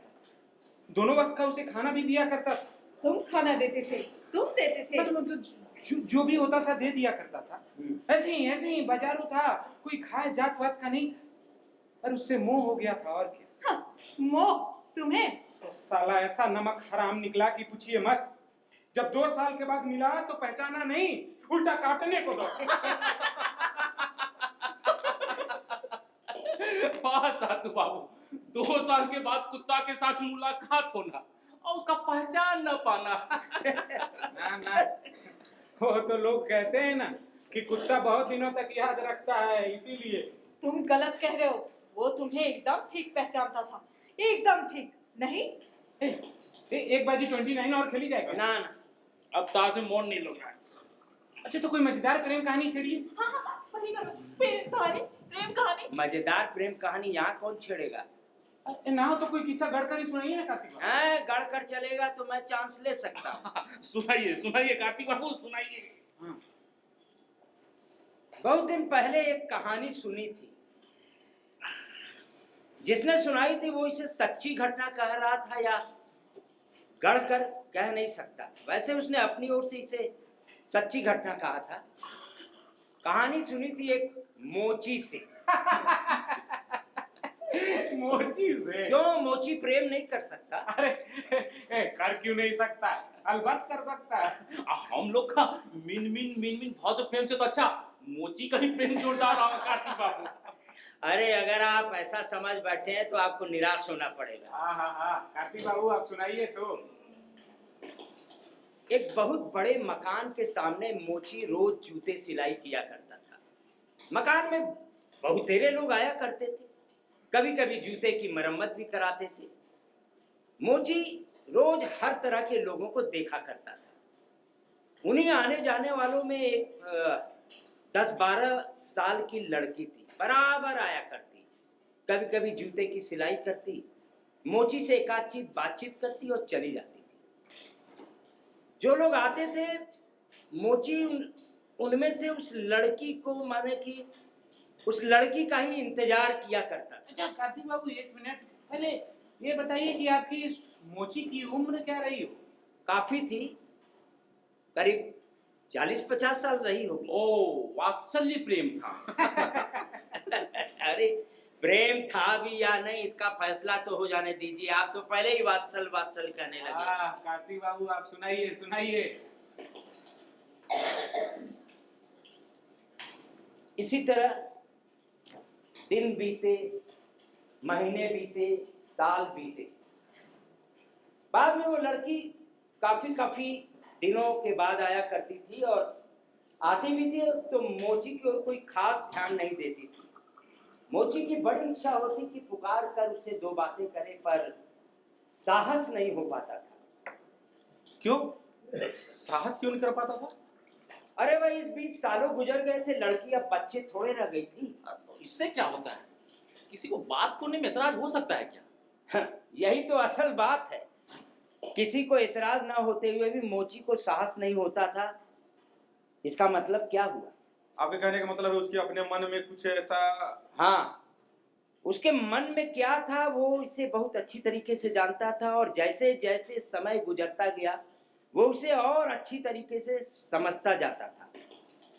दोनों वक्त का उसे खाना भी दिया करता था। तुम खाना देते थे? तुम देते थे? मतलब जो भी होता था दे दिया करता था। ऐसे ही बाजारू था, कोई खास जात वात का नहीं था, पर उससे मोह हो गया था और क्या। हाँ, मोह तुम्हें? तो साला ऐसा नमक हराम निकला कि पूछिए मत। जब 2 साल के बाद मिला तो पहचाना नहीं, उल्टा काटने को दौड़ा। वाह साधु बाबू, 2 साल के बाद कुत्ता के साथ मुलाकात होना और उसका पहचान न पाना। ना वो तो लोग कहते हैं ना कि कुत्ता बहुत दिनों तक याद रखता है, इसीलिए। तुम गलत कह रहे हो, वो तुम्हें एकदम ठीक पहचानता था, एकदम ठीक। नहीं एक बाजी 29 और खेली जाएगा ना अब ताश में मोड़ नहीं लग रहा है। अच्छा तो कोई मजेदार प्रेम कहानी छेड़िए। हाँ, वही करो। प्रेम कहानी। मजेदार प्रेम कहानी यहाँ कौन छेड़ेगा? ना हो तो कोई किस्सा गढ़कर ही सुनाइए ना कार्तिक बाबू। हाँ, गढ़ कर चलेगा तो मैं चांस ले सकता हूँ। सुनाइए कार्तिक बाबू, सुनाइए। बहुत दिन पहले एक कहानी सुनी थी, जिसने सुनाई थी वो इसे सच्ची घटना कह रहा था या गढ़ कर कह नहीं सकता। वैसे उसने अपनी ओर से इसे सच्ची घटना कहा था। कहानी सुनी थी एक मोची से। मोची से? क्यों, मोची प्रेम नहीं कर सकता? अरे कर क्यों नहीं सकता है? अलबत्त कर सकता है। हम लोग का मिन बहुत प्रेम से तो अच्छा मोची का ही प्रेम जोरदार होगा कार्तिक बाबू। अरे अगर आप ऐसा समझ बैठे हैं तो आपको निराश होना पड़ेगा। हाँ कार्तिक बाबू आप सुनाइए तो। एक बहुत बड़े मकान के सामने मोची रोज जूते सिलाई किया करता था। मकान में बहुतेरे लोग आया करते थे, कभी कभी जूते की मरम्मत भी कराते थे। मोची रोज हर तरह के लोगों को देखा करता था। उन्हीं आने जाने वालों में एक 10-12 साल की लड़की थी, बराबर आया करती, कभी कभी जूते की सिलाई करती, मोची से एकाध बातचीत करती और चली जाती थी। जो लोग आते थे मोची उनमें से उस लड़की को माने कि उस लड़की का ही इंतजार किया करता था। अच्छा कार्तिक बाबू, एक मिनट पहले ये बताइए कि आपकी इस मोची की उम्र क्या रही हो? काफी थी, करीब 40-50 साल रही होगी। ओ, वात्सल्य प्रेम था। अरे प्रेम था भी या नहीं इसका फैसला तो हो जाने दीजिए, आप तो पहले ही वात्सल वात्सल कहने लगे। कार्तिक बाबू आप सुनाइए सुनाइए। इसी तरह दिन बीते, महीने बीते, साल बीते। बाद में वो लड़की काफी दिनों के बाद आया करती थी और आती भी थी तो मोची की ओर कोई खास ध्यान नहीं देती थी। मोची की बड़ी इच्छा होती कि पुकार कर उससे दो बातें करे, पर साहस नहीं हो पाता था। क्यों? साहस क्यों नहीं कर पाता था? अरे भाई, इस बीच सालों गुजर गए थे, लड़की अब बच्चे थोड़े रह गई थी। तो इससे क्या होता है? किसी को बात करने में एतराज हो सकता है क्या? यही तो असल बात है। किसी को एतराज ना होते हुए भी मोची को साहस नहीं होता था। इसका मतलब क्या हुआ? आपके कहने का मतलब है उसके अपने मन में कुछ ऐसा। हाँ, उसके मन में क्या था वो इसे बहुत अच्छी तरीके से जानता था, और जैसे जैसे समय गुजरता गया वो उसे और अच्छी तरीके से समझता जाता था।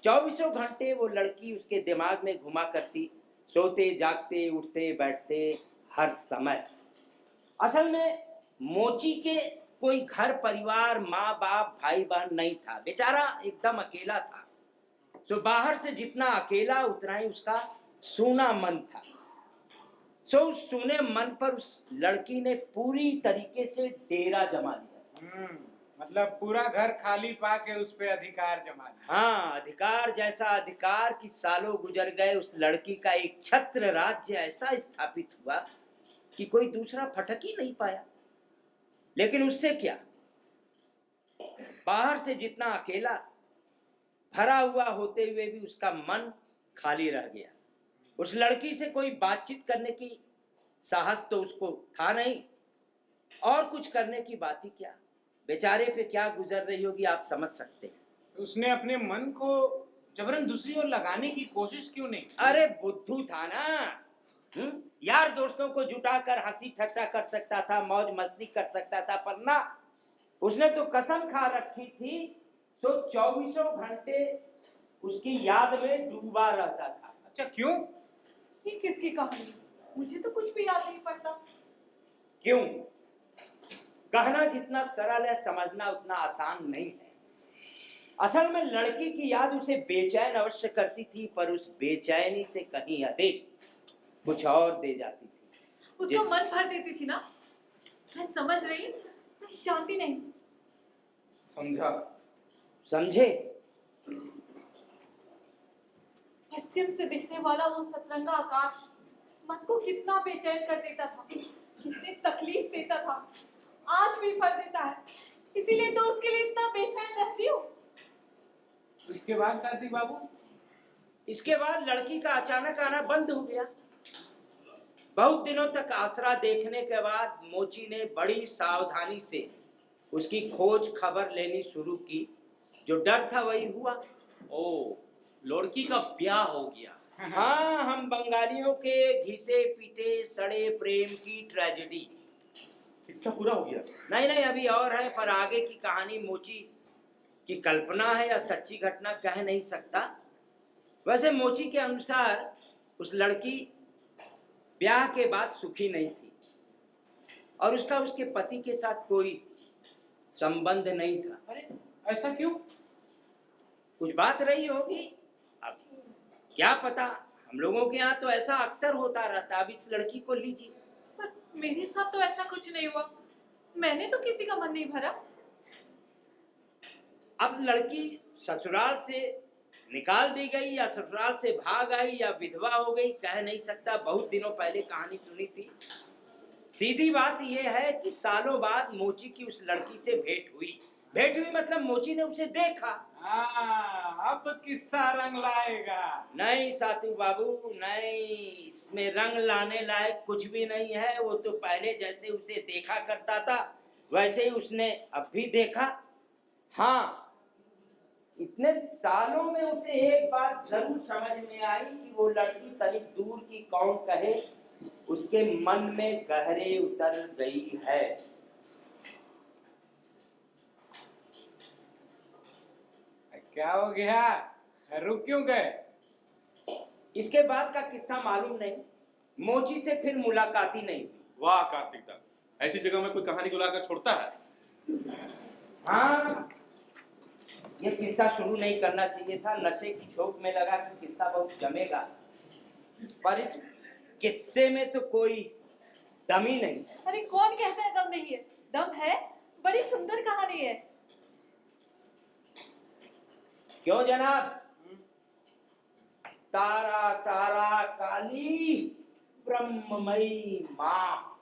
24 घंटे वो लड़की उसके दिमाग में घुमा करती, सोते जागते उठते बैठते हर समय। असल में मोची के कोई घर परिवार, माँ बाप, भाई बहन नहीं था। बेचारा एकदम अकेला था। तो बाहर से जितना अकेला उतना ही उसका सूना मन था। सो उस सूने मन पर उस लड़की ने पूरी तरीके से डेरा जमा लिया। मतलब पूरा घर खाली पा के उस पे अधिकार जमा लिया। हाँ, अधिकार जैसा अधिकार कि सालों गुजर गए, उस लड़की का एक छत्र राज्य ऐसा स्थापित हुआ कि कोई दूसरा फटक ही नहीं पाया। लेकिन उससे क्या, बाहर से जितना अकेला भरा हुआ होते हुए भी उसका मन खाली रह गया। उस लड़की से कोई बातचीत करने की साहस तो उसको था नहीं, और कुछ करने की बात ही क्या। बेचारे पे क्या गुजर रही होगी आप समझ सकते हैं। तो उसने अपने मन को जबरन दूसरी ओर लगाने की कोशिश क्यों नहीं? अरे बुद्धू था ना। यार दोस्तों को जुटाकर हंसी ठट्टा कर सकता था, मौज मस्ती कर सकता था, पर ना, उसने तो कसम खा रखी थी तो 24 घंटे उसकी याद में डूबा रहता था। अच्छा क्यों? ये किसकी कहानी? मुझे तो कुछ भी याद नहीं पड़ता। क्यों? कहना जितना सरल है, समझना उतना आसान नहीं है। असल में लड़की की याद उसे बेचैन अवश्य करती थी, पर उस बेचैनी से कहीं अधिक कुछ और दे जाती थी। उसका मन भर देती थी ना। मैं समझ रही, मैं जानती नहीं। समझा? समझे? पश्चिम से दिखने वाला वो सतरंगा आकाश मन को कितना बेचैन कर देता था, कितनी तकलीफ देता था, आज भी भर देता है। इसीलिए तो उसके लिए इतना बेचैन रहती हूँ। तो इसके बाद कार्तिक बाबू? इसके बाद लड़की का अचानक आना बंद हो गया। बहुत दिनों तक आसरा देखने के बाद मोची ने बड़ी सावधानी से उसकी खोज खबर लेनी शुरू की। जो डर था वही हुआ। ओ, लड़की का ब्याह हो गया। हाँ, हम बंगालियों के घिसे पीटे सड़े प्रेम की ट्रेजेडी। इसका पूरा हो गया? नहीं, अभी और है, पर आगे की कहानी मोची की कल्पना है या सच्ची घटना कह नहीं सकता। वैसे मोची के अनुसार उस लड़की ब्याह के बाद सुखी नहीं थी, और उसका उसके पति के साथ कोई संबंध नहीं था। अरे ऐसा क्यों? कुछ बात रही होगी, अब क्या पता। हम लोगों के यहाँ तो ऐसा अक्सर होता रहता। अब इस लड़की को लीजिए। पर मेरे साथ तो ऐसा कुछ नहीं हुआ। मैंने तो किसी का मन नहीं भरा। अब लड़की ससुराल से निकाल दी गई या ससुराल से भाग आई या विधवा हो गई, कह नहीं सकता। बहुत दिनों पहले कहानी सुनी थी। सीधी बात यह है कि सालों बाद मोची की उस लड़की से भेंट हुई, भेंट हुई मतलब मोची ने उसे देखा। अब किस्सा रंग लाएगा। नहीं सातू बाबू नहीं, इसमें रंग लाने लायक कुछ भी नहीं है। वो तो पहले जैसे उसे देखा करता था वैसे ही उसने अब भी देखा। हाँ, इतने सालों में उसे एक बात जरूर समझ में आई कि वो लड़की तनिक दूर की कौन कहे, उसके मन में गहरे उतर गई है। क्या हो गया, रुक क्यों गए? इसके बाद का किस्सा मालूम नहीं, मोची से फिर मुलाकात ही नहीं हुई। वाह कार्तिक दा, ऐसी जगह में कोई कहानी को लाकर छोड़ता है। हाँ, ये किस्सा शुरू नहीं करना चाहिए था। नशे की झोंक में लगा कि किस्सा बहुत जमेगा, पर इस किस्से में तो कोई दम ही नहीं। अरे कौन कहता है दम नहीं है? दम है, बड़ी सुंदर कहानी है। क्यों जनाब? तारा तारा काली ब्रह्ममयी माँ,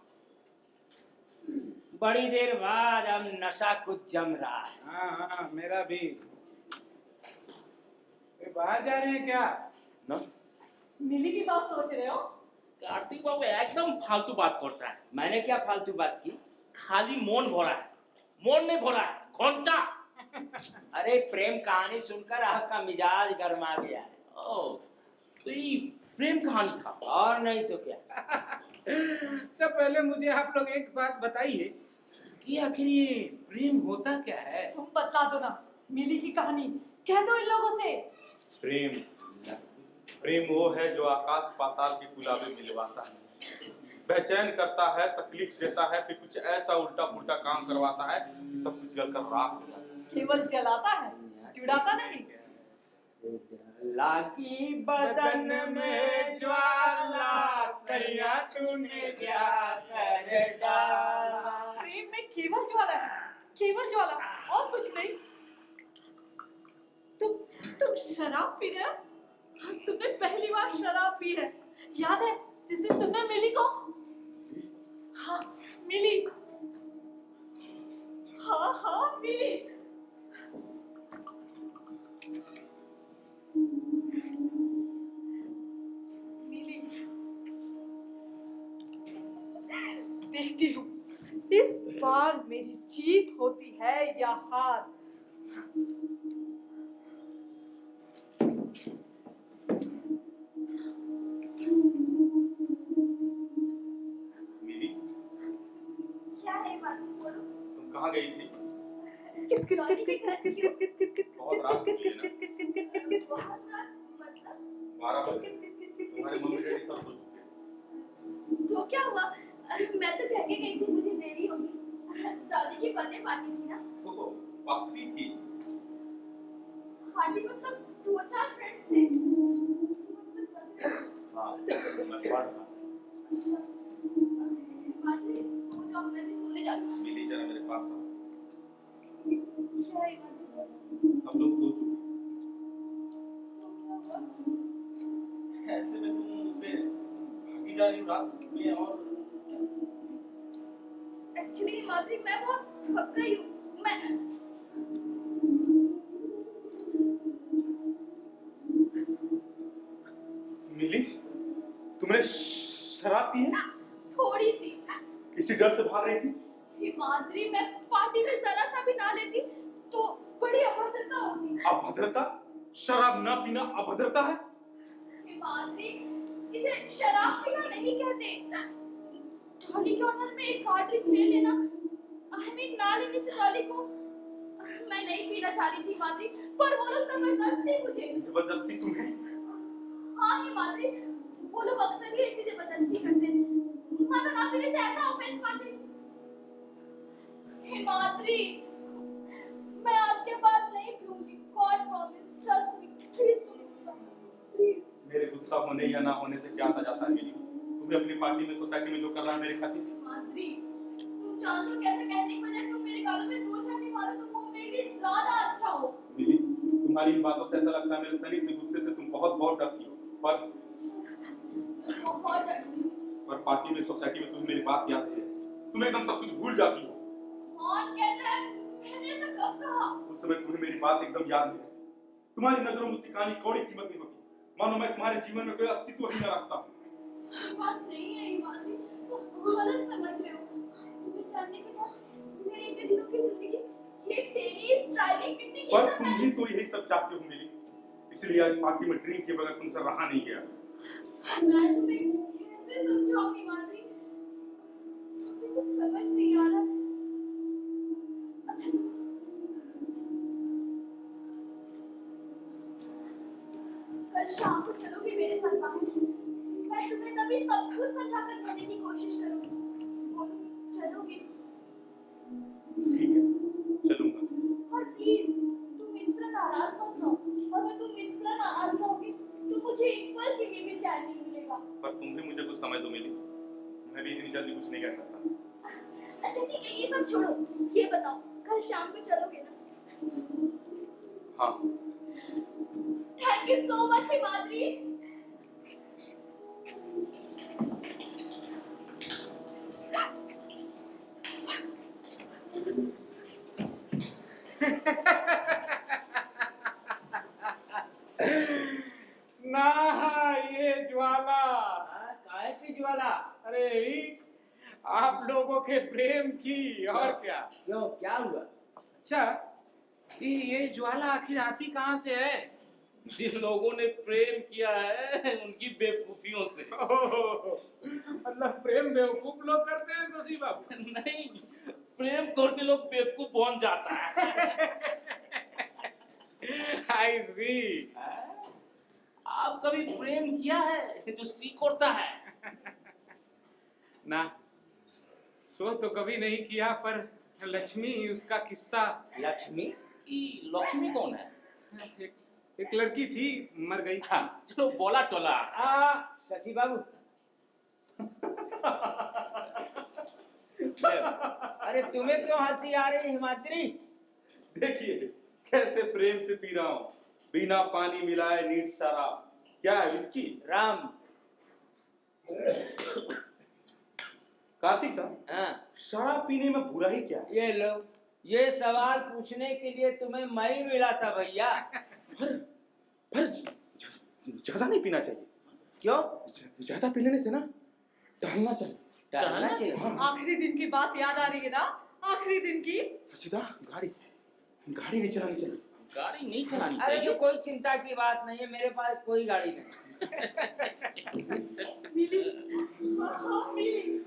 बड़ी देर बाद अब नशा कुछ जम रहा है। हाँ, मेरा भी। बाहर जा रहे हैं क्या? ना मिली की बात सोच रहे हो? कार्तिक बाबू एकदम फालतू बात करता है। मैंने क्या फालतू बात की? खाली मोन भरा है, मोन नहीं भरा है, घंटा। अरे प्रेम कहानी सुनकर आपका मिजाज गर्मा गया है। ओ, तो ये प्रेम कहानी था। और नहीं तो क्या। अच्छा, पहले मुझे आप लोग एक बात बताइए कि आखिर ये प्रेम होता क्या है? तुम बता दो ना मिली की कहानी, कह दो इन लोगों से। प्रेम, प्रेम वो है जो आकाश पाताल के गुलाबे मिलवाता है, बेचैन करता है, तकलीफ देता है, फिर कुछ ऐसा उल्टा पुल्टा काम करवाता है कि सब कुछ जलकर राख हो जाता है। केवल जलाता है, जुड़ाता नहीं। लागी बदन में ज्वाला, सैया तूने क्या कर डाला। प्रेम में केवल ज्वाला है, केवल ज्वाला, और कुछ नहीं। तुम शराब पी रहे हो? आज तुमने पहली बार शराब पी है। याद है जिस दिन तुमने मिली को? हाँ मिली, हाँ मिली। मिली, देखती हूँ इस बार मेरी जीत होती है या हार। मिली, क्या है बात, बोलो। तुम कहाँ गई थी? डॉली के घर क्यों? बहुत रात हुई है ना, बहुत रात, मतलब 12 बजे। तुम्हारे मम्मी डैडी सब सो चुके हैं। तो क्या हुआ? मैं तो कह के गई थी मुझे देरी होगी। दादी की बर्थडे पार्टी थी ना। तो पार्टी थी। पार्टी में तो 2-4 फ्रेंड्स थे। हाँ, मैं पढ़ रहा। अच्छा, बाद में सो जाओ, मैं भी सोने जाती हूँ। मिली जरा मेरे पास आओ। क्या है बात? सब लोग सो चुके तो क्या हुआ? हैं। ऐसे में तुम मुझसे भागी जा रही हो रात में, और एक्चुअली माधुरी मैं बहुत थक गई हूँ। मैं मिली, तुमने शराब पी है? थोड़ी सी। किसी डर से भाग रही थी? माधुरी मैं पार्टी में जरा सा भी ना लेती तो बड़ी अभद्रता होती। अभद्रता? शराब ना पीना अभद्रता है? माधुरी, इसे शराब पीना नहीं कहते। डॉली के ऑनर में एक हार्ड ड्रिंक ले लेना। आई मीन ना लेने से डॉली को मैं नहीं पीना चाहती थी माधुरी, पर वो लोग जबरदस्ती मुझे। जबरदस्ती तुम्हें? हाँ ही माधुरी, वो लोग अक्सर ही ऐसी जबरदस्ती करते हैं। मानो ना पीने से ऐसा ऑफेंस मानते। हे माधुरी, मैं आज के बाद नहीं पीऊंगी। God promise, trust me, please तुम गुस्सा मत करो, प्लीज। मेरे गुस्सा होने या ना होने से क्या आता जाता है मिली? तुम्हें अपनी पार्टी में सोसाइटी में जो करना है मेरे खातिर। माधुरी, तुम जानते हो कैसे कहने की बजाय तुम मेरे गालों में 2 चाटी मारो तो वो मेरे लिए ज्यादा अच्छा हो। मिली, तुम्हारी इन बातों से ऐसा लगता है मेरे तनी से गुस्से से तुम बहुत बहुत डरती हो, पर बहुत डरती हूँ। पर पार्टी में सोसाइटी में तुम्हें मेरी बात याद है, तुम एकदम सब कुछ भूल जाती हो। कौन कहता है? मैंने ऐसा कब कहा? उस समय तुम्हें मेरी बात एकदम याद नहीं है। तुम्हारी नजरों में उसकी कहानी कौड़ी कीमत नहीं होती, मानो मैं तुम्हारे जीवन में कोई अस्तित्व ही न रखता हूँ। बात नहीं है हिमाद्री, तुम गलत समझ रहे हो। तुम्हें जानने के बाद मेरे इतने दिनों की जिंदगी ये तेरी इस ड्राइविंग पिकनिक पर तुम भी तो यही सब चाहते हो मिली, इसलिए आज पार्टी में ड्रिंक के बगैर तुमसे रहा नहीं गया। मैं तुम्हें कैसे समझाऊं हिमाद्री? मुझे कुछ समझ नहीं आ रहा। अच्छा सुनो, कल शाम को चलोगे मेरे साथ बाहर? मैं तुम्हें तभी सब कुछ समझाकर कहने की कोशिश करूंगी। बोलो, चलोगे? ठीक है, चलूंगा। और प्लीज तुम इस तरह नाराज मत हो। अगर तुम इस तरह नाराज रहोगे तो मुझे एक पल के लिए भी चैन नहीं मिलेगा। पर तुम भी मुझे कुछ समझ दो मिली, मैं भी इतनी जल्दी कुछ नहीं कह सकता। अच्छा ठीक है, ये सब छोड़ो। ये बताओ, कल शाम को चलोगे ना? हाँ। Thank you so much Himadri. ना ये ज्वाला, काहे की ज्वाला? अरे आप लोगों के प्रेम की, और क्या? क्यों, क्या हुआ? अच्छा, ये ज्वाला आखिर आती कहाँ से है? जिन लोगों ने प्रेम किया है उनकी बेवकूफियों से। मतलब प्रेम बेवकूफ लोग करते हैं शशि बाबू? नहीं, प्रेम करके लोग बेवकूफ बन जाता है। आई सी। आप कभी प्रेम किया है जो सीख होता है? ना, सो तो कभी नहीं किया, पर लक्ष्मी उसका किस्सा। लक्ष्मी? लक्ष्मी कौन है? एक लड़की थी, मर गई। हाँ, चलो बोला टोला। शशि बाबू। अरे तुम्हें क्यों हंसी आ रही हिमाद्री? देखिए कैसे प्रेम से पी रहा हूँ, बिना पानी मिलाए नीट शराब। क्या है, विस्की? राम। कार्तिक दा, हाँ, शराब पीने में बुरा ही क्या है? ये लो, ये सवाल पूछने के लिए तुम्हें मैं ही मिला था भैया। पर ज्यादा नहीं पीना चाहिए। क्यों? ज्यादा पी लेने से ना टहलना चाहिए। टहलना चाहिए? आखिरी दिन की बात याद आ रही है ना? आखिरी दिन की। सचिदा, गाड़ी गाड़ी नहीं चलानी चाहिए। गाड़ी नहीं चलानी अरे चाहिए। तो कोई चिंता की बात नहीं है, मेरे पास कोई गाड़ी नहीं। मिली। हाँ, मिली।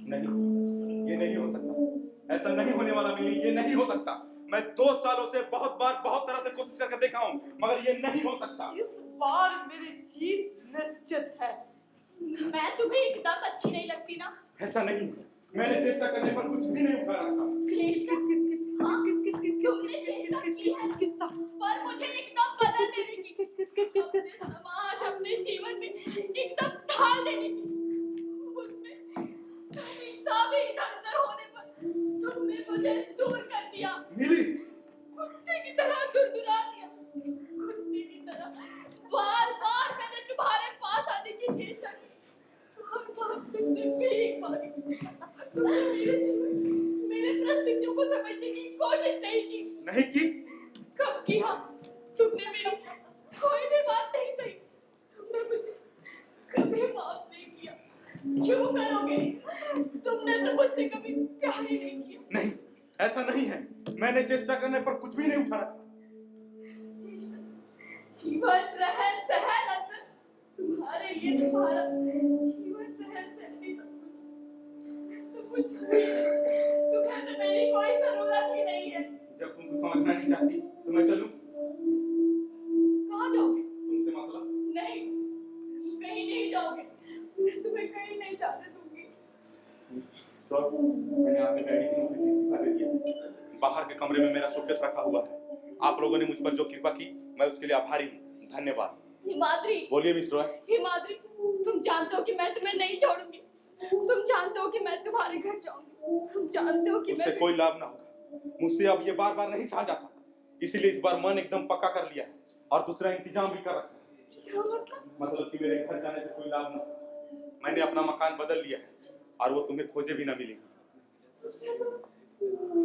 नहीं, ये नहीं हो सकता, ऐसा नहीं होने वाला मिली, ये नहीं हो सकता। मैं 2 सालों से बहुत बार बहुत तरह से कोशिश करके देखा हूँ, मगर ये नहीं हो सकता। इस बार मेरी जीत निश्चित है। मैं तुम्हें एकदम अच्छी नहीं लगती ना? ऐसा नहीं, मैंने चेष्टा करने पर कुछ भी नहीं उठा रखा। चेष्टा? हाँ, तुमने चेष्टा की है, पर मुझे एकदम बदल देने की, अपने समाज, अपने जीवन में एकदम ढाल देने की। उसमें हमेशा भी इधर-उधर होने पर तुमने मुझे दूर कर दिया। मिली, कुत्ते की तरह दुरदुरा दिया। कुत्ते की तरह बार-बार मैंने तुम्हारे पास आने की चेष्टा की, बार-बार तुमसे भीख मांगी। तुमने मेरे जीवन, मेरे परिस्थितियों को समझने की कोशिश नहीं की। नहीं की? कब की? हाँ, तुमने मेरी कोई भी बात नहीं सही। तुमने मुझे कभी माफ नहीं किया। क्यों करोगे? तुमने तो मुझसे कभी प्यार ही नहीं किया। नहीं, ऐसा नहीं है, मैंने चेष्टा करने पर कुछ भी नहीं उठा रखा। जीवन रहन सहन अंदर तुम्हारे लिए, तुम्हारा जीवन रहन सहन भी सब कुछ तुम्हें तो मेरी कोई जरूरत ही नहीं है। जब तुम कुछ समझना नहीं चाहती तो मैं चलूं? कहाँ जाओगे? तुमसे मतलब? नहीं, कहीं नहीं जाओगे। मैं तुम्हें कहीं नहीं जाने दूंगी। सर, मैंने आपके डैडी की नौकरी से इस्तीफा दे दिया। बाहर के कमरे में मेरा सूटकेस रखा हुआ है। आप लोगों ने मुझ पर जो कृपा की, मैं उसके लिए आभारी हूँ। धन्यवाद। हिमाद्री, बोलिए मिस रॉय। हिमाद्री, तुम जानते हो कि मैं तुम्हें नहीं छोड़ूंगी। तुम जानते हो कि मैं तुम्हारे घर जाऊंगी। तुम जानते हो कि उससे मैं कोई लाभ ना होगा। मुझसे अब ये बार बार नहीं सहा जाता, इसीलिए इस बार मन एकदम पक्का कर लिया है और दूसरा इंतजाम भी कर रखा है। क्या मतलब? मतलब कि मेरे घर जाने से कोई लाभ ना। मैंने अपना मकान बदल लिया है और वो तुम्हें खोजे भी ना मिलेगी।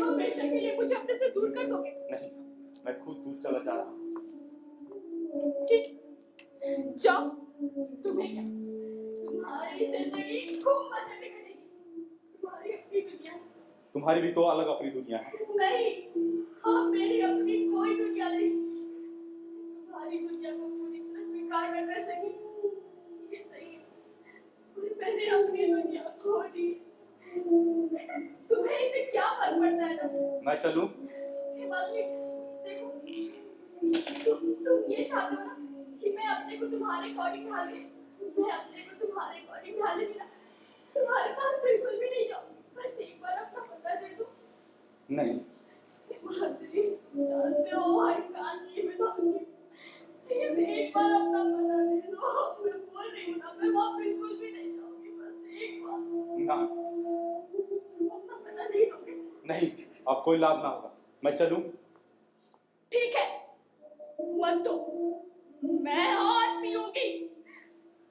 हमेशा के लिए मुझे अपने से दूर कर दोगे? नहीं, मैं खुद दूर चला जा रहा हूँ। ठीक, जाओ। तुम्हें क्या? तुम्हारी जिंदगी खूब मजे में कटेगी। तुम्हारी अपनी दुनिया है। तुम्हारी भी तो अलग अपनी दुनिया है। नहीं, हाँ, मेरी अपनी कोई दुनिया नहीं। तुम्हारी दुनिया को पूरी तरह स्वीकार न कर सकी, ये सही है। और मैंने अपनी दुनिया खो दी। वैसे तुम्हें इससे क्या फर्क पड़ता है? मैं चलूं? ये बात नहीं, देखो, तुम ये चाहते हो ना कि मैं अपने को तुम्हारे अकॉर्डिंग ढाल दूं। मैं अपने को तुम्हारे अकॉर्डिंग ढाले बिना तुम्हारे पास बिल्कुल भी नहीं जाऊंगी। बस एक बार अपना पता दे दो। नहीं। माधुरी, जानते हो हमारी कानली में भाभी, प्लीज एक बार अपना पता दे दो। मैं बोल रही हूँ ना, मैं वहाँ बिल्कुल भी नहीं जाऊंगी। बस एक बार ना, अपना पता नहीं दोगे? नहीं, अब कोई लाभ ना होगा। मैं चलूं? ठीक है, मत दो। मैं और पीऊंगी,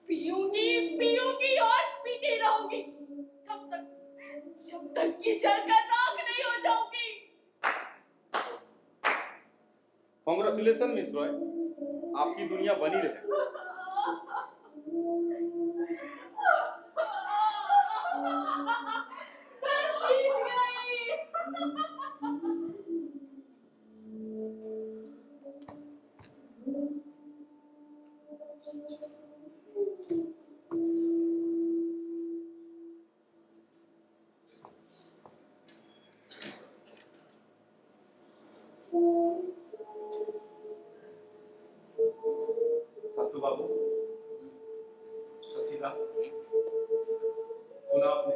पीऊंगी, पीऊंगी और पीती रहूंगी तब तक, जब तक कि जलकर राख नहीं हो जाऊंगी। कॉन्ग्रेचुलेशन मिस रॉय, आपकी दुनिया बनी रहे। सासू बाबू, ससीला, सुना आपने?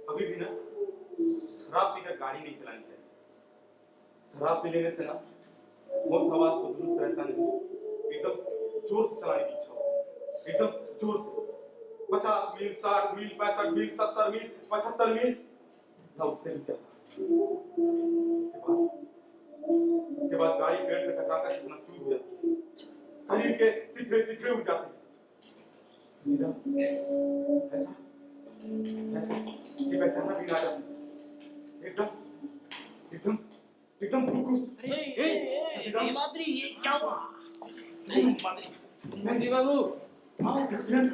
अभी भी ना शराब पीकर गाड़ी नहीं चलानी चाहिए। शराब पी लेने से ना वो आवाज को दुरुस्त रहता नहीं, एकदम जोर से चलाने की इच्छा होती है, एकदम जोर से। 50 मील, 60 मील, 65 मील, 70 मील, 75 मील, ना उससे भी ज्यादा। उसके बाद गाड़ी पेड़ से टकराकर कितना चूर हो जाती है, शरीर के तितरे तितरे उठ जाते हैं। सीधा ऐसा ऐसा कि पहचाना भी ना जाए, एकदम एकदम एकदम बिल्कुल। माधुरी, ये क्या हुआ? जी बाबू, एक्सीडेंट।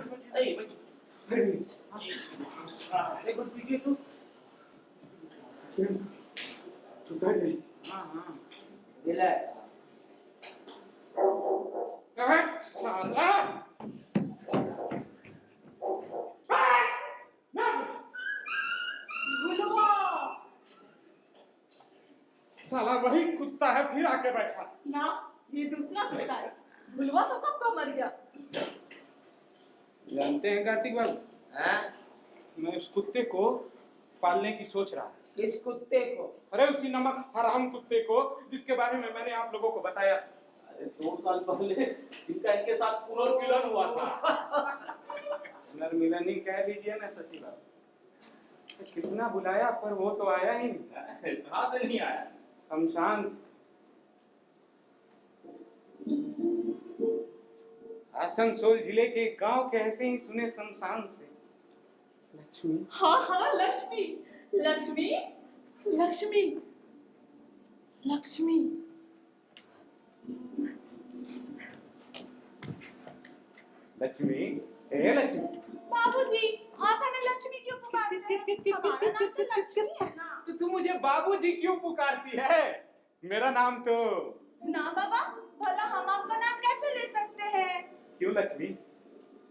एक बार पीछे तो। सुसाइड नहीं। हाँ हाँ, साला साला वही कुत्ता है, फिर आके बैठा। ना, ये दूसरा कुत्ता है। बुलवा तो कब का मर गया। जानते हैं कार्तिक बाबू, मैं उस कुत्ते को पालने की सोच रहा हूँ। किस कुत्ते को? अरे उसी नमक हराम कुत्ते को जिसके बारे में मैंने आप लोगों को बताया। अरे 2 साल पहले इनका इनके साथ पुनर्मिलन हुआ था। पुनर्मिलन ही कह लीजिए ना शशि बाबू। कितना बुलाया पर वो तो आया ही नहीं। कहाँ से नहीं आया? शमशान से। आसनसोल जिले के गांव के ऐसे ही सुने शमशान से। लक्ष्मी, हाँ हाँ, लक्ष्मी लक्ष्मी लक्ष्मी लक्ष्मी। लक्ष्मी, ए लक्ष्मी। बाबूजी, आप हमें लक्ष्मी क्यों पुकारते हैं? हमारा नाम तो लक्ष्मी है ना। तो तू मुझे बाबूजी क्यों पुकारती है? मेरा नाम तो ना बाबा, भला हम आपका नाम कैसे ले सकते हैं? क्यों लक्ष्मी?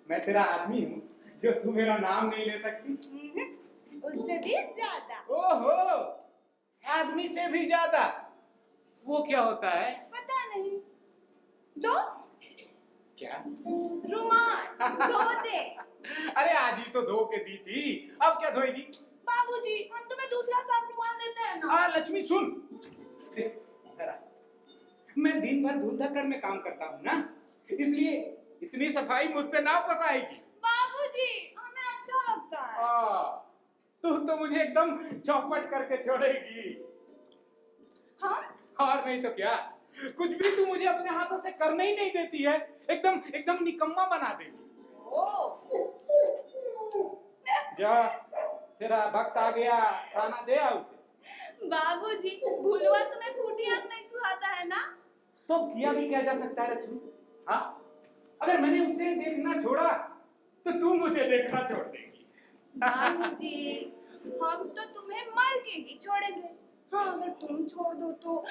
मैं तेरा आदमी हूँ जो तू मेरा नाम नहीं ले सकती। उससे भी ज्यादा। ओहो, आदमी से भी ज्यादा। वो क्या होता है? पता नहीं। दो क्या? रुमाल धो दे। अरे आज ही तो धो के दी थी, अब क्या धोएगी? बाबूजी, हम तुम्हें दूसरा साफ रुमाल देते हैं ना। लक्ष्मी सुन, जरा, मैं दिन भर धूल धक्कड़ में काम करता हूँ ना, इसलिए इतनी सफाई मुझसे ना पोसाएगी। बाबूजी, हमें अच्छा लगता है। तू तो मुझे एकदम चौपट करके छोड़ेगी। हम? और नहीं तो क्या, कुछ भी तू मुझे अपने हाथों से करने ही नहीं देती है, एकदम एकदम निकम्मा बना देगी। जा, तेरा भक्त आ गया, खाना दे आ उसे। बाबूजी, भुलवा तुम्हें फूटी आंख नहीं सुहाता है ना? तो किया भी क्या जा सकता है लक्ष्मी? हाँ, अगर मैंने उसे देखना छोड़ा तो तू मुझे देखना छोड़ देगी। बाबूजी, हम तो तुम्हें मर के ही छोड़ेंगे। हाँ, अगर तुम छोड़ दो तो।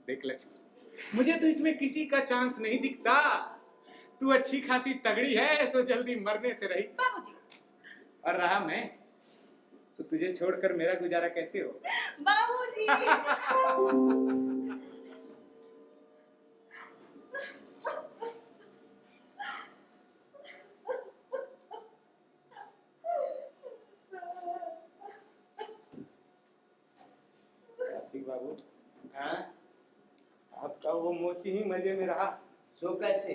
देख लक्ष्मी, मुझे तो इसमें किसी का चांस नहीं दिखता। तू अच्छी खासी तगड़ी है, सो जल्दी मरने से रही। बाबूजी, और रहा मैं, तो तुझे छोड़कर मेरा गुजारा कैसे हो? बाबूजी। कार्तिक बाबू, हाँ, आपका वो मोची ही मजे में रहा। सो कैसे?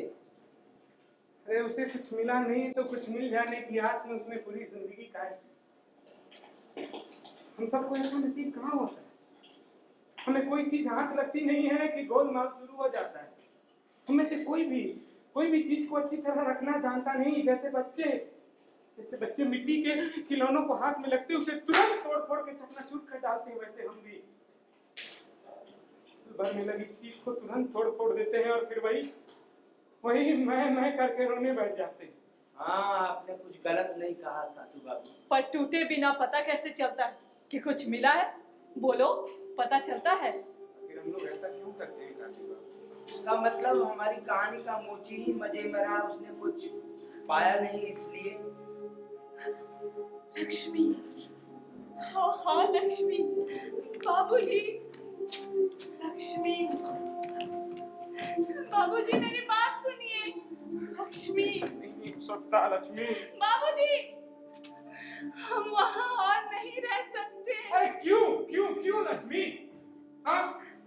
अरे उसे कुछ मिला नहीं तो कुछ मिल जाने की आस में उसने पूरी जिंदगी काटी। हम सबको ऐसा नसीब कहाँ होता है? हमें कोई चीज हाथ लगती नहीं है कि गोलमाल शुरू हो जाता है। हमें से कोई भी चीज को अच्छी तरह रखना जानता नहीं। जैसे बच्चे मिट्टी के खिलौनों को हाथ में लगते उसे तुरंत तोड़ फोड़ के चकनाचूर कर डालते हैं, वैसे हम भी भर में लगी चीज को तुरंत तोड़ फोड़ देते हैं और फिर वही मैं करके रोने बैठ जाते हैं। हाँ, आपने कुछ गलत नहीं कहा साधु बाबू। पर टूटे बिना पता कैसे चलता है कि कुछ मिला है? बोलो, पता चलता है? फिर हम लोग ऐसा क्यों करते हैं कार्तिक बाबू? इसका मतलब हमारी कहानी का मोची ही मजे में रहा, उसने कुछ पाया नहीं इसलिए। लक्ष्मी, हाँ लक्ष्मी। बाबूजी, लक्ष्मी, बाबूजी मेरी बात सुनिए। लक्ष्मी, नहीं सकता लक्ष्मी। बाबूजी, हम वहाँ और नहीं रह सकते। अरे क्यों लक्ष्मी? हाँ,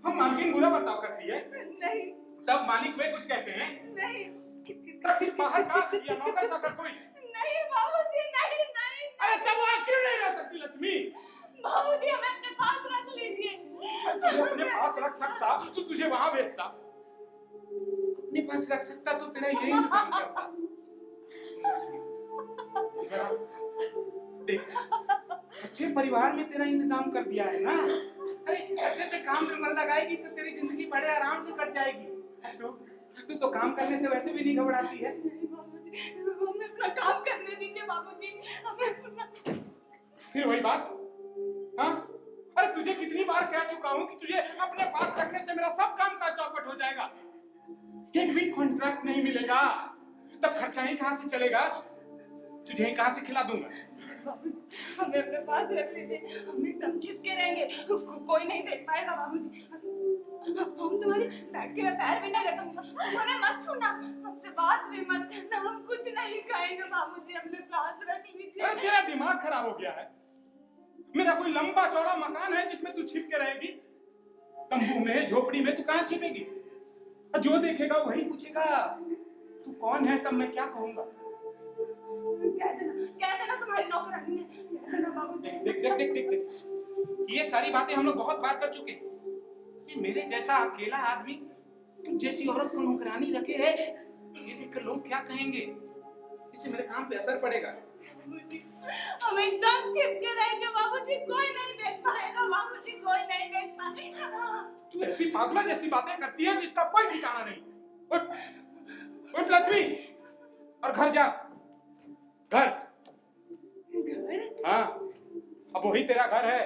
हम मालकिन बुरा बर्ताव करती है, नहीं तब मालिक वे कुछ कहते हैं, नहीं तब फिर बाहर का या नौकर चाकर कोई। नहीं बाबूजी, नहीं नहीं अरे तब वहाँ क्यों नहीं रह सकती लक्ष्मी? बाबूजी, हमें अपने पास रख लीजिए। तुझे अपने पास रख सकता तो तुझे वहाँ भेजता। अपने पास रख सकता तो तेरा यही इंतजाम करता। जरा देख, अच्छे परिवार में तेरा इंतजाम कर दिया है ना। अरे अच्छे से काम में मन लगाएगी तो तेरी जिंदगी बड़े आराम से कट जाएगी। तू तो काम करने से वैसे भी नहीं घबराती है। बाबूजी, हमें अपना काम करने दीजिए बाबूजी, हमें अपना। फिर वही बात, हाँ? अरे तुझे कितनी बार कह चुका हूँ कि तुझे अपने पास रखने से मेरा सब काम का चौपट हो जाएगा। एक भी कॉन्ट्रैक्ट नहीं मिलेगा, तब खर्चा ही कहाँ से चलेगा? तुझे कहाँ से खिला दूंगा? हमें अपने पास रख लीजिए, हम एकदम चिपके रहेंगे, कोई नहीं देख पाएगा बाबूजी। हम तुम्हारे बैठ के पैर भी नहीं रखेंगे, हमें मत छूना, हमसे बात भी मत करना, हम कुछ नहीं खाएंगे बाबूजी, अपने पास रख लीजिए। अरे तेरा दिमाग खराब हो गया है। मेरा कोई लंबा चौड़ा मकान है जिसमें तू छिप के रहेगी? तंबू में, झोपड़ी में तू कहाँ छिपेगी? जो देखेगा वही पूछेगा तू कौन है, तब मैं क्या कहूंगा? कह देना तुम्हारी नौकरानी है, कह देना बाबूजी। देख, ये सारी बातें हम लोग बहुत बार कर चुके हैं। ये मेरे जैसा अकेला आदमी तुम जैसी औरत को नौकरानी रखे है, ये देखकर लोग क्या कहेंगे? इससे मेरे काम पे असर पड़ेगा। हम एकदम चिपके रहेंगे बाबूजी, कोई नहीं देख पाएगा बाबूजी, कोई नहीं देख पाएगा। तू ऐसी पागला जैसी बातें करती है जिसका कोई ठिकाना नहीं। उठ लक्ष्मी, और घर जा। घर? हाँ, अब वही तेरा घर है।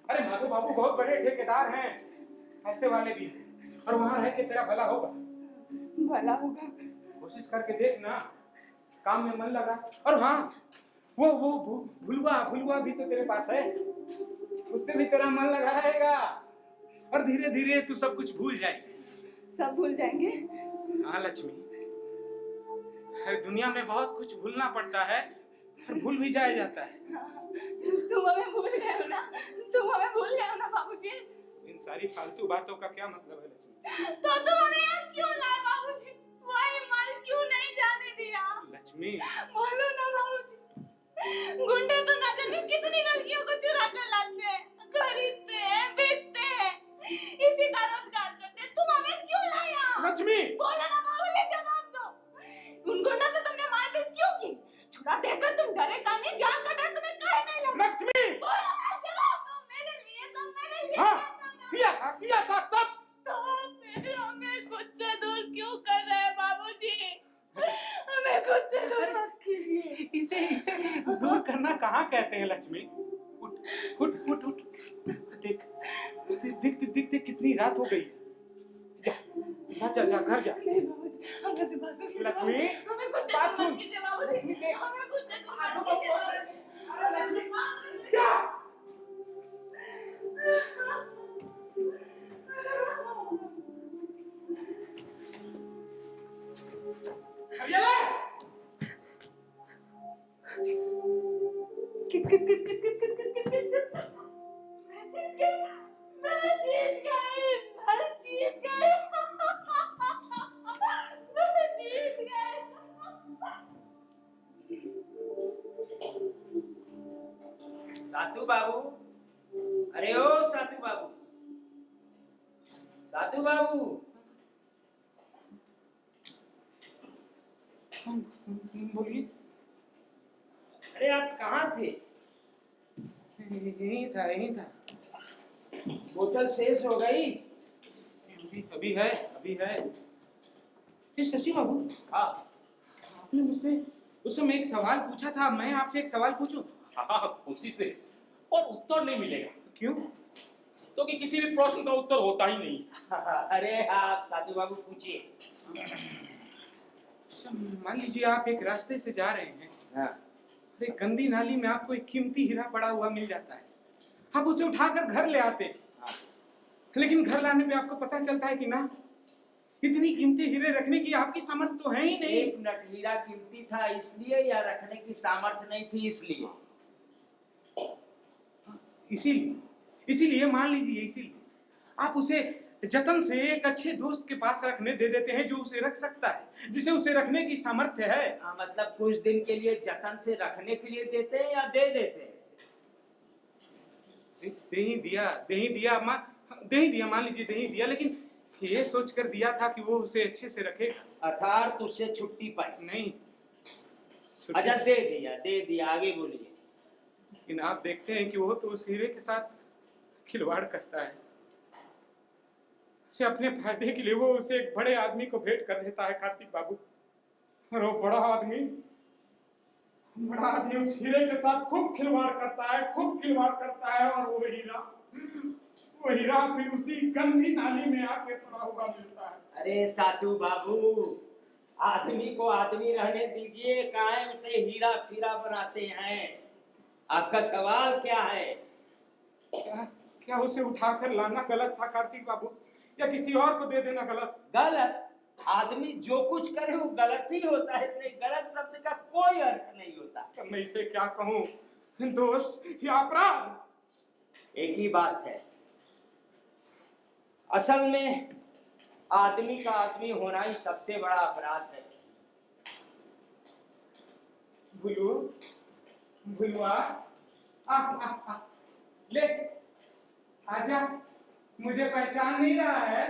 अरे माधव बाबू बहुत बड़े ठेकेदार हैं, ऐसे वाले भी, और वहां रह के तेरा भला होगा। भला होगा, कोशिश करके देख ना, काम में मन लगा। और हाँ, वो भुलवा भी तो तेरे पास है, उससे भी तेरा मन लगा रहेगा और धीरे धीरे तू सब कुछ भूल जाएगी। सब भूल जाएंगे। हाँ लक्ष्मी, दुनिया में बहुत कुछ भूलना पड़ता है और भूल भी जाया जाता है। तुम हमें भूल गए हो ना, तुम हमें भूल गए हो ना बाबूजी। इन सारी फालतू बातों का क्या मतलब है लक्ष्मी? तो तुम हमें यहाँ क्यों लाए बाबूजी? वही मल क्यों नहीं जाने दिया? लक्ष्मी, बोलो ना बाबूजी। गुंडे तो न जाने कितनी लड़कियों को चुरा कर लाते हैं, खरीदते हैं, बेचते हैं, इसी का रोजगार करते हैं। तुम मुझसे दूर मत कीजिए। इसे इसे दूर करना कहाँ कहते हैं लक्ष्मी। उठ उठ उठ उठ, देख देख देख देख कितनी रात हो गई है। जा जा जा, जा घर जा। नहीं बाबूजी, हमें तो बात नहीं। लक्ष्मी, हमें कुछ बात सुन। मत कीजिए बाबूजी। लक्ष्मी, देख। हमें कुछ मत आगो कीजिए बाबू, बाबूजी। अरे लक्ष्मी, बाबूजी। जा। अरे कित कित कित कित कित कित कित कित कित कित। मैं जीत गई, मैं जीत गई, मैं जीत गई, मैं जीत गई। साधु बाबू, अरे ओ साधु बाबू, साधु बाबू। बोलिए। अरे आप कहाँ थे? यही था। बोतल शेष हो गई। अभी है, अभी है। ये शशि बाबू, हाँ आपने मुझसे उस समय एक सवाल पूछा था, मैं आपसे एक सवाल पूछूं? हाँ खुशी से, और उत्तर नहीं मिलेगा क्यों? क्योंकि किसी भी प्रश्न का उत्तर होता ही नहीं। अरे आप साधु बाबू पूछिए। मान लीजिए आप एक रास्ते से जा रहे हैं, हाँ। एक गंदी नाली में आपको एक कीमती हीरा पड़ा हुआ मिल जाता है, आप उसे उठाकर घर ले आते, लेकिन घर लाने में आपको पता चलता है कि ना, इतनी कीमती हीरे रखने की आपकी सामर्थ्य तो है ही नहीं। एक मिनट, हीरा कीमती था इसलिए या रखने की सामर्थ्य नहीं थी इसलिए? इसीलिए इसीलिए मान लीजिए, इसीलिए आप उसे जतन से एक अच्छे दोस्त के पास रखने दे देते हैं, जो उसे रख सकता है, जिसे उसे रखने की सामर्थ्य है। मतलब कुछ दिन के लिए जतन से रखने के लिए देते हैं या दे देते हैं? दे ही दिया, मान लीजिए दे ही दिया, लेकिन ये सोचकर दिया था कि वो उसे अच्छे से रखेगा। अर्थात उससे छुट्टी पाई नहीं। अच्छा, दे दिया, आगे बोलिए। लेकिन आप देखते हैं कि वो तो उस हीरे के साथ खिलवाड़ करता है, अपने फायदे के लिए वो उसे एक बड़े आदमी को भेंट कर देता है कार्तिक बाबू, और वो बड़ा आदमी उस हीरे के साथ खूब खिलवाड़ करता है, और वो हीरा फिर उसी गंदी नाली में आके पड़ा हुआ मिलता है। अरे साधु बाबू, आदमी को आदमी रहने दीजिए, काहे उसे हीरा फीरा बनाते हैं? आपका सवाल क्या है? क्या उसे उठाकर लाना गलत था कार्तिक बाबू, या किसी और को दे देना गलत? गलत? आदमी जो कुछ करे वो गलत ही होता है, इसलिए गलत शब्द का कोई अर्थ नहीं होता। तो मैं इसे क्या कहूँ, दोष या अपराध? एक ही बात है, असल में आदमी का आदमी होना ही सबसे बड़ा अपराध है। भुलवा, ले आजा, मुझे पहचान नहीं रहा है।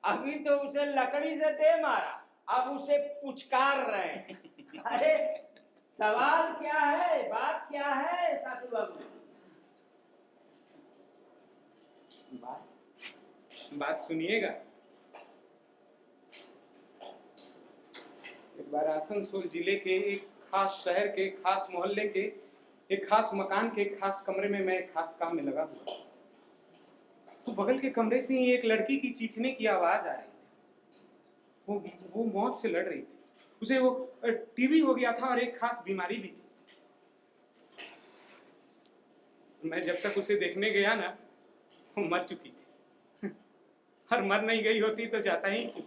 अभी तो उसे लकड़ी से दे मारा, अब उसे पुचकार रहे हैं। अरे सवाल क्या है, बात क्या है साधु बाबू? बात सुनिएगा। एक बार आसनसोल जिले के एक खास शहर के खास मोहल्ले के एक खास मकान के एक खास कमरे में मैं एक खास काम में लगा हुआ, तो बगल के कमरे से ही एक लड़की की चीखने की आवाज आ रही थी। वो मौत से लड़ रही थी, उसे वो टीबी हो गया था और एक खास बीमारी भी थी। मैं जब तक उसे देखने गया ना, वो मर चुकी थी। और मर नहीं गई होती तो जाता ही क्यों?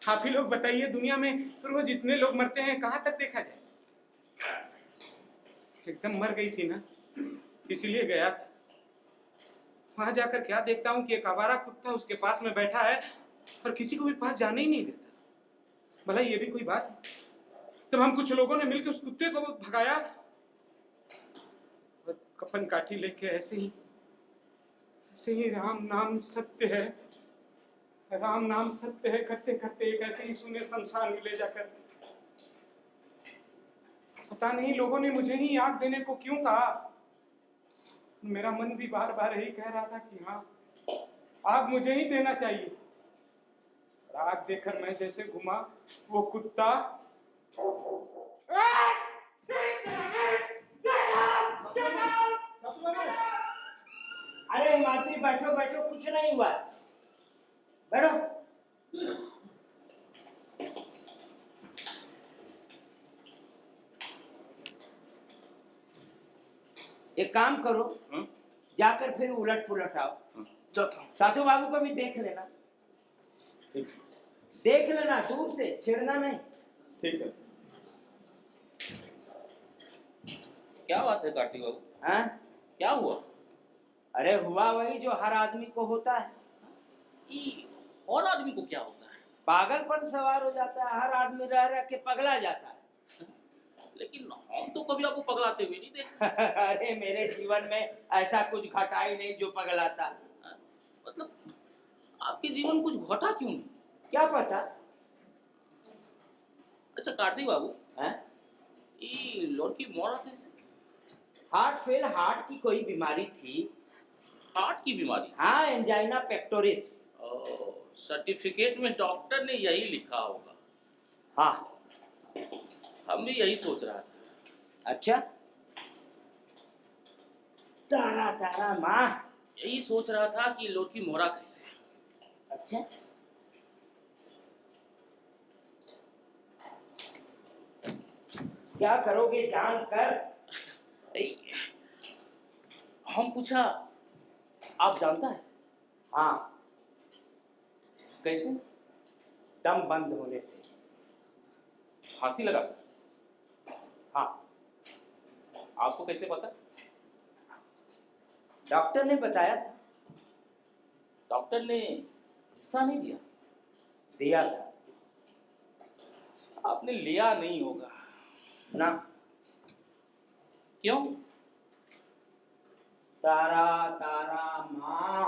आप ही लोग बताइए, दुनिया में रोज इतने लोग मरते हैं, कहाँ तक देखा जाए? एकदम मर गई थी ना, इसीलिए गया था। वहां जाकर क्या देखता हूँ कि एक आवारा कुत्ता उसके पास में बैठा है और किसी को भी पास जाने ही नहीं देता। भला ये भी कोई बात है? तब हम कुछ लोगों ने मिलकर उस कुत्ते को भगाया और कफन काठी लेके ऐसे ही राम नाम सत्य है करते करते एक ऐसे ही सुने शमशान में ले जाकर, पता नहीं लोगों ने मुझे ही आग देने को क्यों कहा। मेरा मन भी बार बार यही कह रहा था कि हाँ, आग मुझे ही देना चाहिए। रात देखकर मैं जैसे घुमा वो कुत्ता। अरे हिमाद्री बैठो बैठो, कुछ नहीं हुआ, बैठो। एक काम करो, जाकर फिर उलट पुलट आओ। साधु बाबू को भी देख लेना, देख लेना, दूर से, छेड़ना नहीं। ठीक है। क्या बात है कार्तिक बाबू? हाँ, क्या हुआ? अरे हुआ वही जो हर आदमी को होता है। और आदमी को क्या होता है? पागलपन सवार हो जाता है, हर आदमी रह रह के पगला जाता है। लेकिन हम तो कभी आपको पगलाते हुए नहीं देखे। अरे मेरे जीवन में ऐसा कुछ घटा ही नहीं जो पगलाता। मतलब आपके जीवन कुछ घटा क्यों नहीं? क्या पता। अच्छा कार्तिक बाबू, हैं? ये लड़की मरा कैसे? हार्ट फेल, हार्ट की कोई बीमारी थी। हार्ट की बीमारी? हाँ, एंजाइना पेक्टोरिस। सर्टिफिकेट में डॉक्टर ने यही लिखा होगा। हाँ, हम भी यही सोच रहा था। अच्छा, तारा तारा माँ, यही सोच रहा था कि लड़की मोरा कैसे। अच्छा, क्या करोगे जानकर? हम पूछा, आप जानता है? हाँ, कैसे? दम बंद होने से। फांसी लगा? हाँ, आपको कैसे पता? डॉक्टर ने बताया था। डॉक्टर ने हिस्सा नहीं दिया? दिया था। आपने लिया नहीं होगा ना। क्यों? तारा तारा माँ।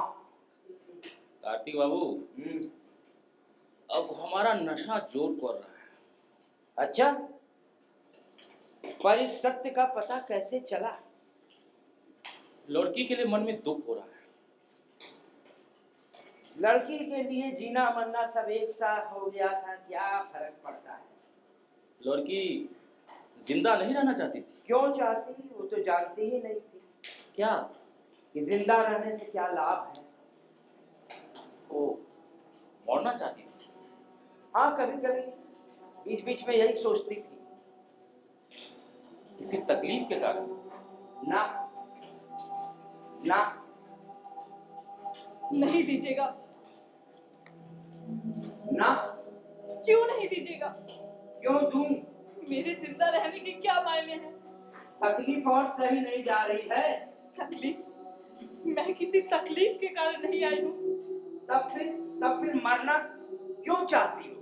कार्तिक बाबू, अब हमारा नशा जोर कर रहा है। अच्छा, पर इस सत्य का पता कैसे चला? लड़की के लिए मन में दुख हो रहा है। लड़की के लिए जीना मरना सब एक सा हो गया था, क्या फर्क पड़ता है? लड़की जिंदा नहीं रहना चाहती थी? क्यों चाहती? वो तो जानती ही नहीं थी क्या कि जिंदा रहने से क्या लाभ है। वो मरना चाहती थी? हाँ, कभी कभी बीच बीच में यही सोचती थी। किसी तकलीफ के कारण? ना ना, नहीं दीजिएगा। ना। क्यों नहीं दीजिएगा? क्यों दूं? मेरे जिंदा रहने के क्या मायने हैं? तकलीफ और सही नहीं जा रही है। तकलीफ? मैं किसी तकलीफ के कारण नहीं आई हूँ। तब फिर मरना क्यों चाहती हो?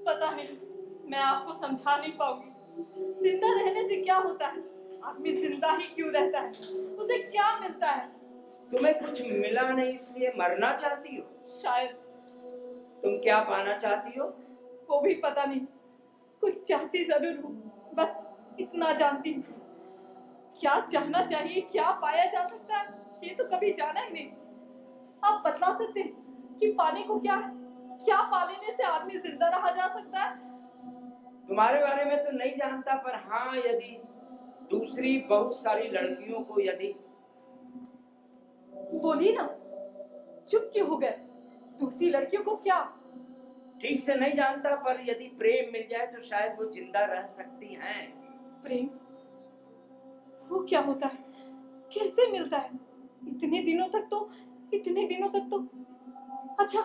पता नहीं, मैं आपको समझा नहीं पाऊंगी। जिंदा रहने से क्या होता है? आदमी जिंदा ही क्यों रहता है? उसे क्या मिलता है? तुम्हें कुछ मिला नहीं इसलिए मरना चाहती हो? शायद। तुम क्या पाना चाहती हो? वो भी पता नहीं, कुछ चाहती जरूर हूँ, बस इतना जानती हूँ। क्या चाहना चाहिए, क्या पाया जा सकता है, ये तो कभी जाना ही नहीं। आप बतला सकते हैं कि पाने को क्या है? क्या पा लेने से आदमी जिंदा रहा जा सकता है? तुम्हारे बारे में तो नहीं जानता, पर हाँ, यदि दूसरी बहुत सारी लड़कियों को यदि। बोलिए ना, चुप क्यों हो गए? दूसरी लड़कियों को क्या? ठीक से नहीं जानता, पर यदि प्रेम मिल जाए तो शायद वो जिंदा रह सकती हैं। प्रेम? वो क्या होता है? कैसे मिलता है? इतने दिनों तक तो अच्छा,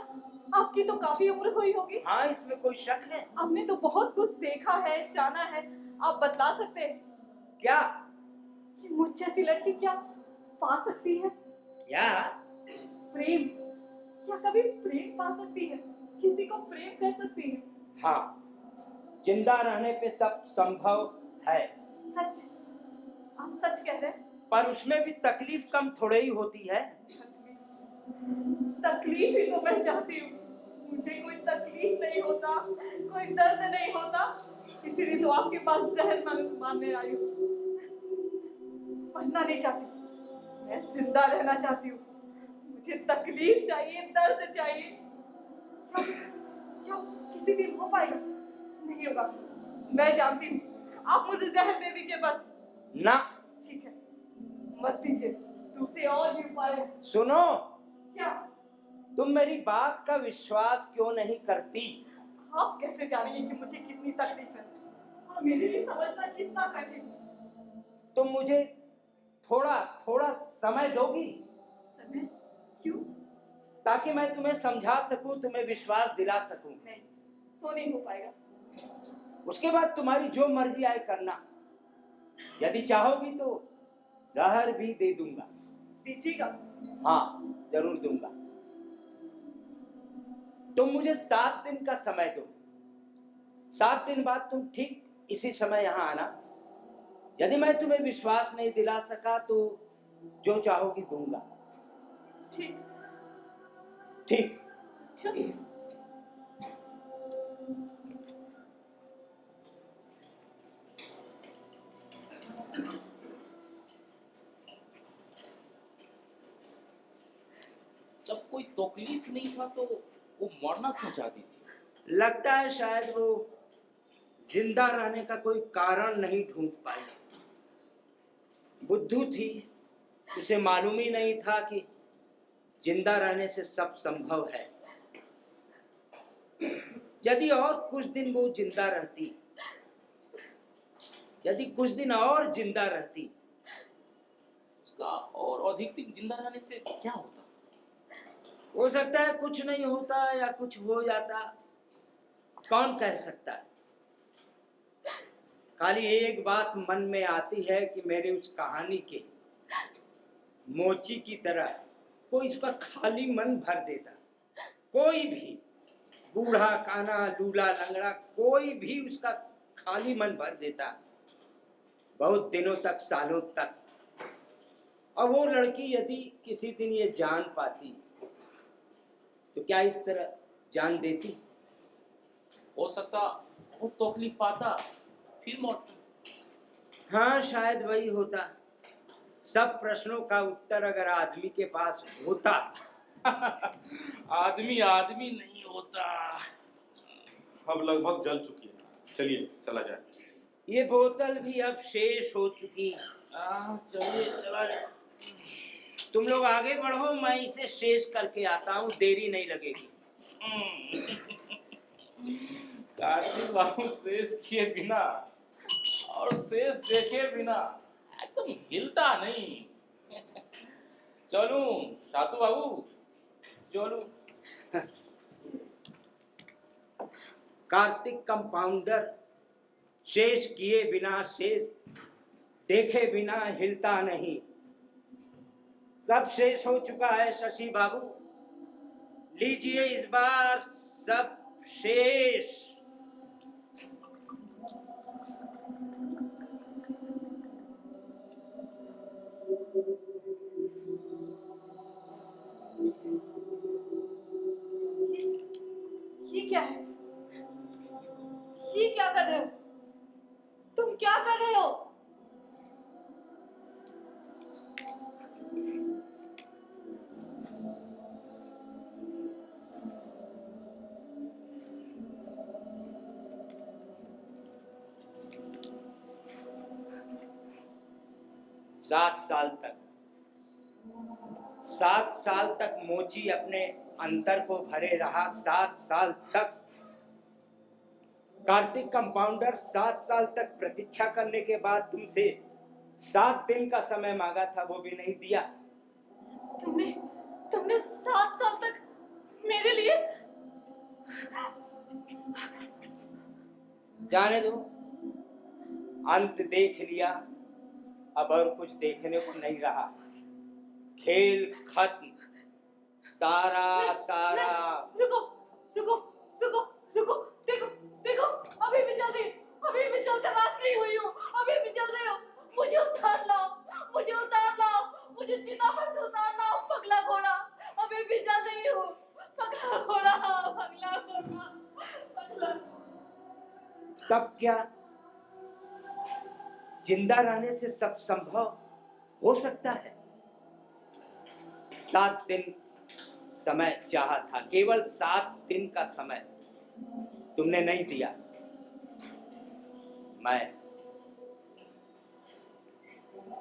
आपकी तो काफी उम्र हुई होगी। हाँ, इसमें कोई शक है? आपने तो बहुत कुछ देखा है, जाना है। आप बतला सकते हैं क्या? कि मुझ जैसी लड़की क्या पा सकती है? क्या? प्रेम? क्या कभी प्रेम पा सकती है? किसी को प्रेम कर सकती है? हाँ, जिंदा रहने पे सब संभव है। सच? आप सच कह रहे हैं? पर उसमें भी तकलीफ कम थोड़ी ही होती है। तकलीफ ही तो मैं चाहती हूँ। मुझे कोई तकलीफ नहीं होता, कोई दर्द नहीं होता, इसलिए तो आपके पास जहर मारने आई हूँ। मरना नहीं चाहती, मैं जिंदा रहना चाहती हूँ। मुझे तकलीफ चाहिए, दर्द चाहिए। क्यों, किसी दिन हो पाएगा? नहीं होगा, मैं जानती हूँ। आप मुझे जहर दे दीजिए बस। ना, ठीक है, मत दीजिए, दूसरे और भी उपाय है। सुनो, क्या? तुम मेरी बात का विश्वास क्यों नहीं करती? आप कैसे जानेंगे कि मुझे कितनी तकलीफ है? और मेरे लिए समझना कितना कठिन है। तुम मुझे थोड़ा थोड़ा समय दोगी समय? क्यों? ताकि मैं तुम्हें समझा सकूं, तुम्हें विश्वास दिला सकूं। नहीं, तो नहीं हो पाएगा। उसके बाद तुम्हारी जो मर्जी आए करना। यदि चाहोगी तो जहर भी दे दूंगा। दीजिएगा। हाँ, जरूर दूंगा। तुम मुझे 7 दिन का समय दो। 7 दिन बाद तुम ठीक इसी समय यहाँ आना। यदि मैं तुम्हें विश्वास नहीं दिला सका तो जो चाहोगी दूंगा। ठीक। ठीक। अच्छा। जब कोई तकलीफ नहीं था तो वो मरना क्यों चाहती थी? लगता है शायद वो जिंदा रहने का कोई कारण नहीं ढूंढ पाई। बुद्धू थी, उसे मालूम ही नहीं था कि जिंदा रहने से सब संभव है। यदि और कुछ दिन वो जिंदा रहती, यदि कुछ दिन और जिंदा रहती, उसका और अधिक दिन जिंदा रहने से क्या होता? हो सकता है कुछ नहीं होता या कुछ हो जाता, कौन कह सकता है। खाली एक बात मन में आती है कि मेरे उस कहानी के मोची की तरह कोई इसका खाली मन भर देता। कोई भी, बूढ़ा काना लूला लंगड़ा, कोई भी उसका खाली मन भर देता, बहुत दिनों तक, सालों तक। और वो लड़की यदि किसी दिन ये जान पाती तो क्या इस तरह जान देती? हो सकता वो तकलीफ पाता फिर मरता। हाँ, शायद वही होता। सब प्रश्नों का उत्तर अगर आदमी के पास होता। आदमी आदमी नहीं होता। अब लगभग जल चुकी है, चलिए चला जाए। ये बोतल भी अब शेष हो चुकी। चलिए चला जाए। तुम लोग आगे बढ़ो, मैं इसे शेष करके आता हूँ, देरी नहीं लगेगी। कार्तिक बाबू शेष किए बिना और शेष देखे बिना एकदम हिलता नहीं। चलू सातू बाबू, चलू। कार्तिक कंपाउंडर, शेष किए बिना, शेष देखे बिना हिलता नहीं। सब शेष हो चुका है शशि बाबू, लीजिए इस बार सब शेष। ये क्या है? ये क्या कर रहे हो? तुम क्या कर रहे हो? 7 साल तक, 7 साल तक मोची अपने अंतर को भरे रहा। 7 साल तक कार्तिक कंपाउंडर, 7 साल तक प्रतीक्षा करने के बाद तुमसे 7 दिन का समय मांगा था, वो भी नहीं दिया। तुमने तुमने 7 साल तक मेरे लिए? जाने दो, अंत देख लिया, अब और कुछ देखने को नहीं रहा। खेल खत्म। तारा तारा। रुको रुको रुको रुको, देखो देखो, अभी भी चल रही, अभी भी चलकर रात नहीं हुई हूँ, अभी भी चल रही हो। मुझे उतार लाओ, मुझे उतार लाओ, मुझे चिता पर से उतार लाओ। पगला घोड़ा, अभी भी चल रही हूँ। पगला घोड़ा, पगला घोड़ा, पगला। तब क्या जिंदा रहने से सब संभव हो सकता है? 7 दिन समय चाहा था, केवल 7 दिन का समय। तुमने नहीं दिया।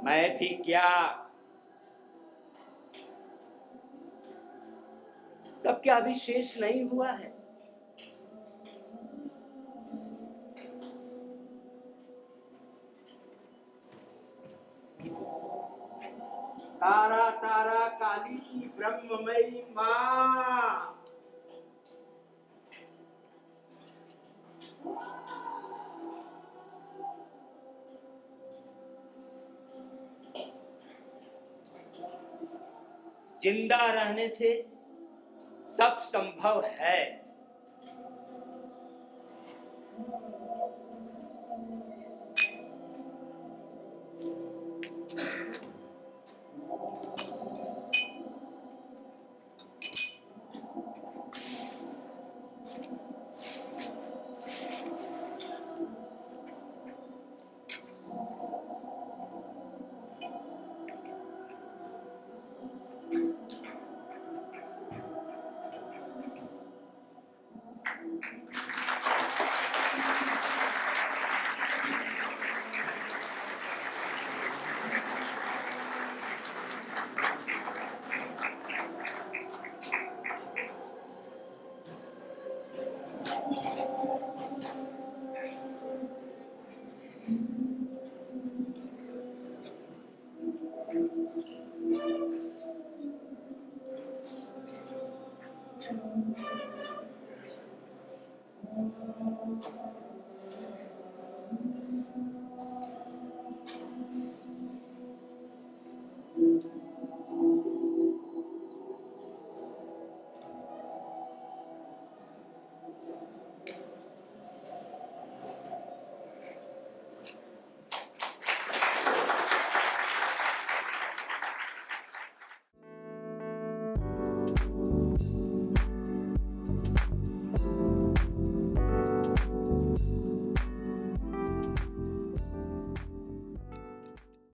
मैं भी क्या, तब क्या अभी शेष नहीं हुआ है? तारा तारा काली की ब्रह्ममयी मां, जिंदा रहने से सब संभव है।